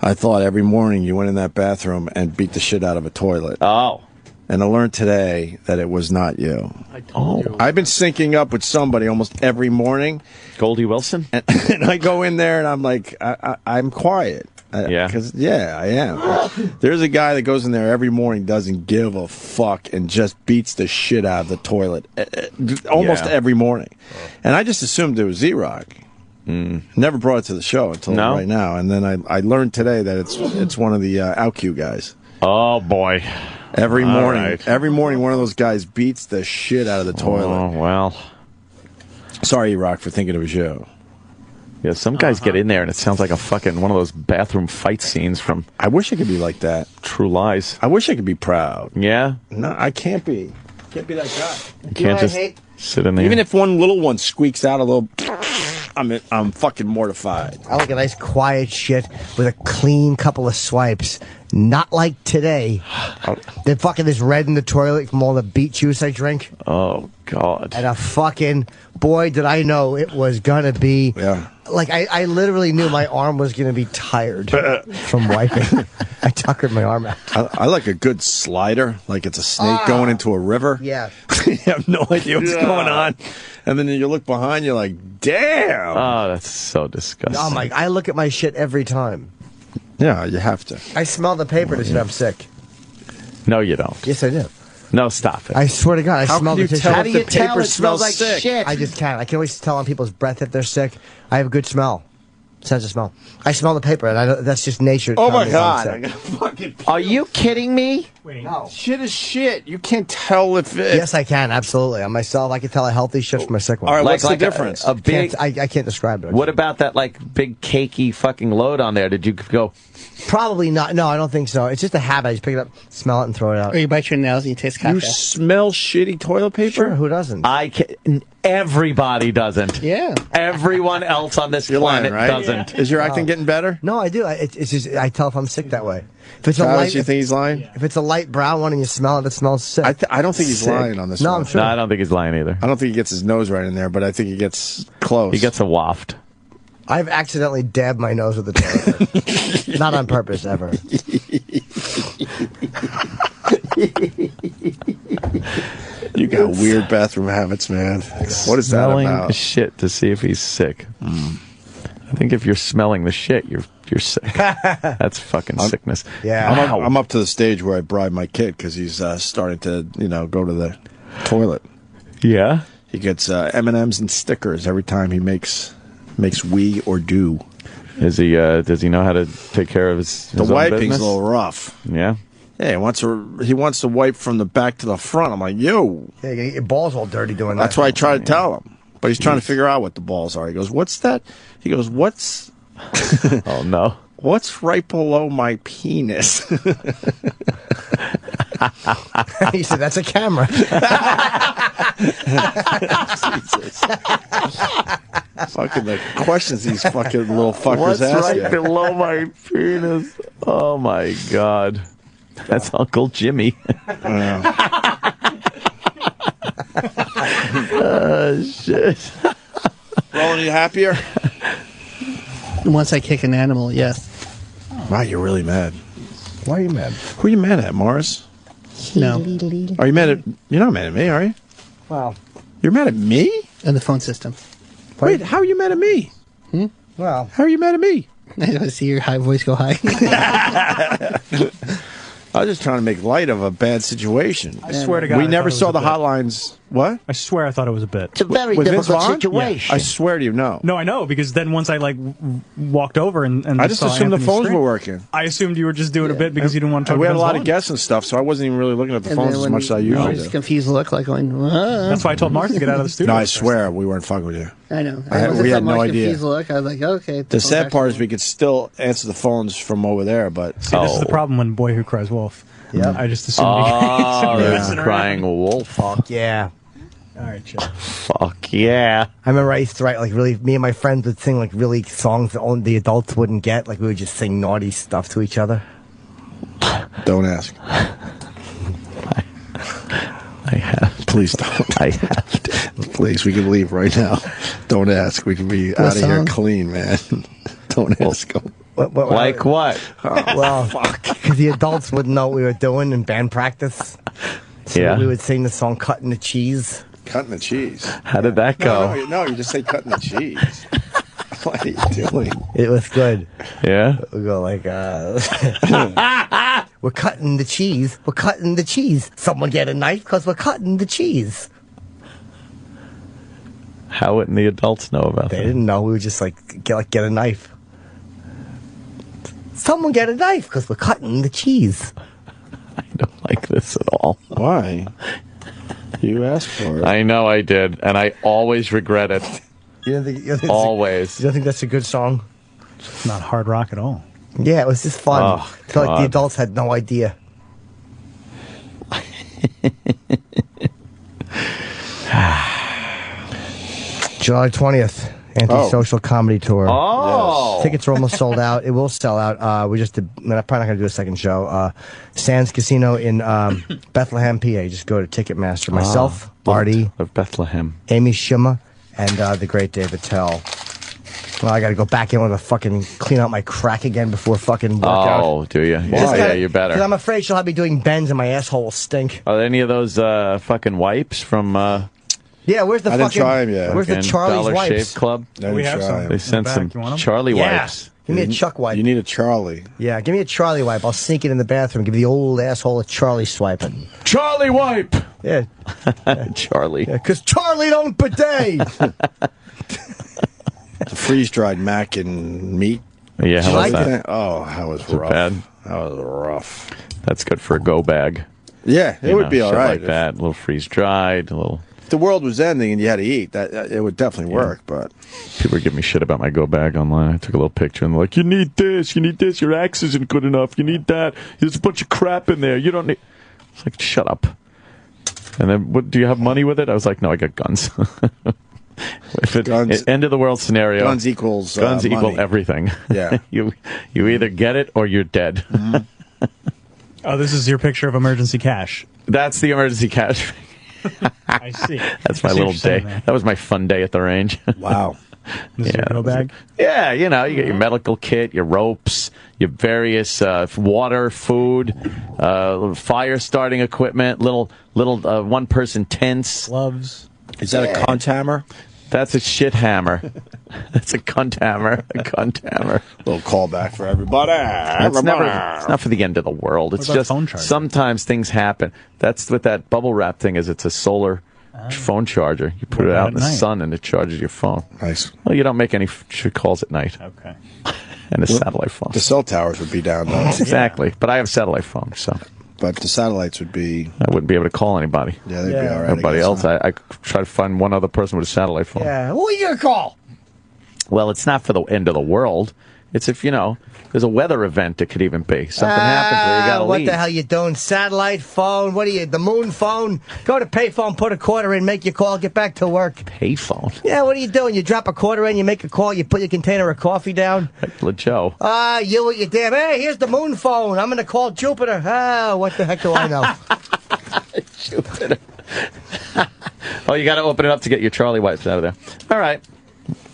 I thought every morning you went in that bathroom and beat the shit out of a toilet. Oh. And I learned today that it was not you. I told you. I've been syncing up with somebody almost every morning. Goldie Wilson? And I go in there and I'm like, I'm quiet. Yeah. Because, I am. There's a guy that goes in there every morning, doesn't give a fuck, and just beats the shit out of the toilet almost every morning. And I just assumed it was Erock. Never brought it to the show until right now. And then I learned today that it's one of the OutQ guys. Oh, boy. Every morning, one of those guys beats the shit out of the toilet. Oh, well. Sorry, Erock, for thinking it was you. Yeah, some guys get in there and it sounds like a fucking one of those bathroom fight scenes from... I wish I could be like that. True Lies. I wish I could be proud. Yeah? No, I can't be. Can't be that guy. You can't just sit in there. Even if one little one squeaks out a little... I'm fucking mortified. I like a nice quiet shit with a clean couple of swipes. Not like today. They're fucking this red in the toilet from all the beet juice I drink. Oh, God. And a fucking... Boy, did I know it was gonna be... Yeah. Like, I literally knew my arm was gonna be tired from wiping. I tuckered my arm out. I like a good slider, like it's a snake going into a river. Yeah. You have no idea what's going on. And then you look behind, you're like, damn. Oh, that's so disgusting. Oh, my... I look at my shit every time. Yeah, you have to. I smell the paper to say I'm sick. No, you don't. Yes, I do. No, stop it. I swear to God, I smell the tissue. How do you tell it smells like sick? shit? I just can't. I can always tell on people's breath if they're sick. I have a good smell. Sense of smell. I smell the paper, and I know that's just nature. Oh, my telling me God. I'm sick. Are you kidding me? No. Shit is shit. You can't tell if it... Yes, I can. Absolutely. On myself, I can tell a healthy shit from a sick one. All right, what's the like difference? A big... I can't describe it. What about that, like, big cakey fucking load on there? Did you go... Probably not. No, I don't think so. It's just a habit. I just pick it up, smell it, and throw it out. Or you bite your nails and you taste coffee. You smell shitty toilet paper? Sure, who doesn't? Everybody doesn't. Yeah. Everyone else on this planet doesn't. Is your acting getting better? No, I do. It's just I tell if I'm sick that way. If it's Travis, you think he's lying? If it's a light brown one and you smell it, it smells sick. I don't think he's lying on this No, one. I'm sure. No, I don't think he's lying either. I don't think he gets his nose right in there, but I think he gets close. He gets a waft. I've accidentally dabbed my nose with a toilet paper. Not on purpose, ever. You got weird bathroom habits, man. What is that Smelling about? the shit to see if he's sick. I think if you're smelling the shit, you're sick. That's fucking sickness. Yeah. I'm up to the stage where I bribe my kid because he's starting to, go to the toilet. Yeah? He gets M&Ms and stickers every time he makes wee or do. Is he? Does he know how to take care of his The own wiping's business? a little rough. Yeah. Yeah, he wants to wipe from the back to the front. I'm like, yo. Yeah, you get your balls all dirty doing that. That's why I try to tell him. But he's trying to figure out what the balls are. He goes, what's that? He goes, what's... Oh, no. What's right below my penis? He said, that's a camera. Jesus. Fucking the questions these fucking little fuckers What's ask right you. below my penis? Oh, my God. That's Uncle Jimmy. Shit. Roland, you happier? Once I kick an animal, yes. Wow, you're really mad. Why are you mad? Who are you mad at, Morris? No. Are you mad at... You're not mad at me, are you? Wow. You're mad at me? And the phone system. Wait, how are you mad at me? Well, how are you mad at me? I don't see your high voice go high. I was just trying to make light of a bad situation. I swear to God, we I never thought it saw was the a bit. hotlines. What? I swear I thought it was a bit. It's a very With Vince difficult Vaughn? situation. I swear to you, no. No, I know, because then once I walked over and I just saw assumed the Anthony's phones screen, were working. I assumed you were just doing a bit because you didn't want to talk We to had a Vince lot Vaughn. of guests and stuff, so I wasn't even really looking at the phones as much as I usually do. Confused look like going, That's why I told Mars to get out of the studio. No, I swear we weren't fucking with you. I know. We had no idea. Confused look. I was like, okay. The sad part is we could still answer the phones from over there, but... See, this is the problem when Boy Who Cries Wolf. Yeah. I just assumed Oh, you there's crying wolf. Fuck yeah. All right, chill. Fuck yeah. I remember I used to write, me and my friends would sing, really songs that only the adults wouldn't get. We would just sing naughty stuff to each other. Don't ask. I have. Please don't. I have to. Please, we can leave right now. Don't ask. We can be out of here clean, man. Don't ask them. Like what? Well, because the adults wouldn't know what we were doing in band practice. So we would sing the song "Cutting the Cheese." Cutting the cheese. How did that go? No, you just say cutting the cheese. What are you doing? It was good. Yeah? We go like, we're cutting the cheese. We're cutting the cheese. Someone get a knife because we're cutting the cheese. How wouldn't the adults know about that? They didn't know. We would just get a knife. Someone get a knife because we're cutting the cheese. I don't like this at all. Why? You asked for it. I know I did, and I always regret it. You don't think always. You don't think that's a good song? It's not hard rock at all. Yeah, it was just fun. Oh, I feel like the adults had no idea. July 20th, Antisocial Comedy Tour. Oh! Yes. Tickets are almost sold out. It will sell out. I'm probably not going to do a second show. Sands Casino in Bethlehem, PA. Just go to Ticketmaster. Myself, Artie, of Bethlehem, Amy Schimmer, and the great David Tell. Well, I got to go back in with a fucking clean out my crack again before fucking workout. Oh, do you? Yeah, you better. Because I'm afraid she'll have me doing bends and my asshole will stink. Are there any of those fucking wipes from... Yeah, where's the I fucking... didn't try them yet. Where's the Charlie's Dollar wipes? Shave Club? We have some. They sent some Charlie wipes. Give me a Chuck wipe. You need a Charlie. Yeah, give me a Charlie wipe. I'll sneak it in the bathroom. Give the old asshole a Charlie swipe. Charlie wipe! Yeah. Charlie. Yeah, because Charlie don't bidet! The freeze-dried mac and meat. Yeah, how was that? Oh, that was rough. Bad. That was rough. That's good for a go bag. Yeah, it would be all right. Like that, a little freeze-dried, a little... If the world was ending and you had to eat, that it would definitely work, but... People are giving me shit about my go bag online. I took a little picture and they're like, you need this, your axe isn't good enough, you need that, there's a bunch of crap in there, you don't need... It's like, shut up. And then, what, do you have money with it? I was like, no, I got guns. End of the world scenario. Guns equals equal money. Everything. Yeah. you either get it or you're dead. Mm-hmm. Oh, this is your picture of emergency cash. That's the emergency cash. I see. That's my little day. That was my fun day at the range. Wow. This is your go bag? Yeah, you get your medical kit, your ropes, your various water, food, fire starting equipment, little one-person tents. Gloves. Is that a cunt hammer? That's a shit hammer. That's a cunt hammer. A cunt hammer. Little callback for everybody. It's not for the end of the world. It's just sometimes things happen. That's what that bubble wrap thing is. It's a solar phone charger. You put it out in the sun and it charges your phone. Nice. Well, you don't make any calls at night. Okay. And a satellite phone. The cell towers would be down, though. Exactly. But I have a satellite phone, so... But the satellites would be... I wouldn't be able to call anybody. Yeah, they'd be all right. Everybody else, I try to find one other person with a satellite phone. Yeah, who are you going to call? Well, it's not for the end of the world. It's if, there's a weather event it could even be. Something happens where you got to leave. What the hell you doing? Satellite phone? What are you, the moon phone? Go to payphone, put a quarter in, make your call, get back to work. Payphone? Yeah, what are you doing? You drop a quarter in, you make a call, you put your container of coffee down. Regular Joe. You with your damn, hey, here's the moon phone. I'm going to call Jupiter. What the heck do I know? Jupiter. Oh, you got to open it up to get your Charlie wipes out of there. All right.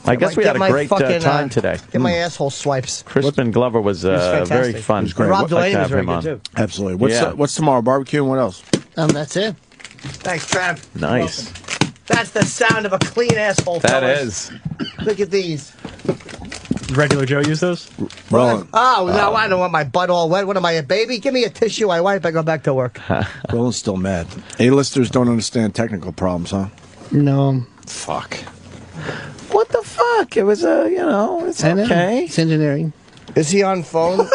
I guess we had a great time today. Get my asshole swipes. Crispin Glover was very fun. Great. Rob Delaney was very good, too. Absolutely. What's tomorrow? Barbecue and what else? That's it. Thanks, Trav. Nice. That's the sound of a clean asshole. That fellas. is. Look at these. Regular Joe use those? Roland. Oh, no, I don't want my butt all wet. What am I, a baby? Give me a tissue. I wipe. I go back to work. Roland's still mad. A-listers don't understand technical problems, huh? No. Fuck. What the fuck? It was it's okay. It's engineering. Is he on phone?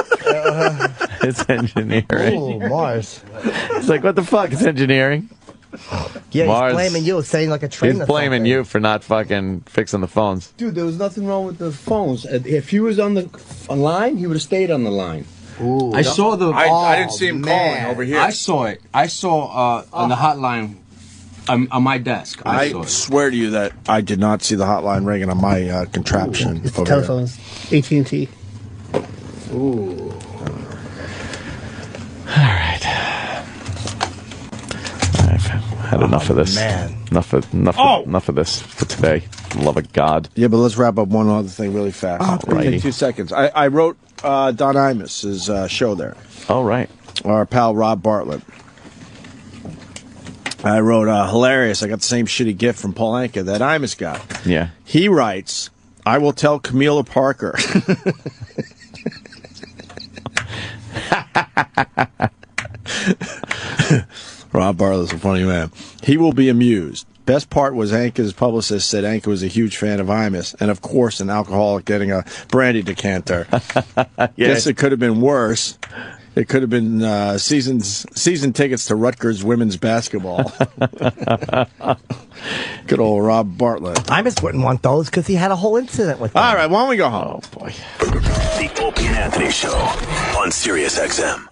It's engineering. Oh, Mars. It's like, what the fuck? It's engineering. Yeah, Mars, he's blaming you, saying like a train. He's blaming you for not fucking fixing the phones. Dude, there was nothing wrong with the phones. If he was on the line, he would have stayed on the line. Ooh, I saw the... I didn't see him calling over here. I saw it. I saw on the hotline on my desk. I swear to you that I did not see the hotline ringing on my contraption. It's the telephones. AT&T. Ooh. All right. I've had enough of this. Man. Enough of this for today. Love of God. Yeah, but let's wrap up one other thing really fast. Righty. Take 2 seconds. I wrote Don Imus' show there. Oh, right. Our pal Rob Bartlett. I wrote, hilarious. I got the same shitty gift from Paul Anka that Imus got. Yeah. He writes, I will tell Camilla Parker. Rob Bartlett's a funny man. He will be amused. Best part was Anka's publicist said Anka was a huge fan of Imus, and of course an alcoholic getting a brandy decanter. Guess it could have been worse. It could have been season tickets to Rutgers women's basketball. Good old Rob Bartlett. Imus wouldn't want those because he had a whole incident with them. All right, why don't we go home? Oh, boy. The Opie and Anthony Show on Sirius XM.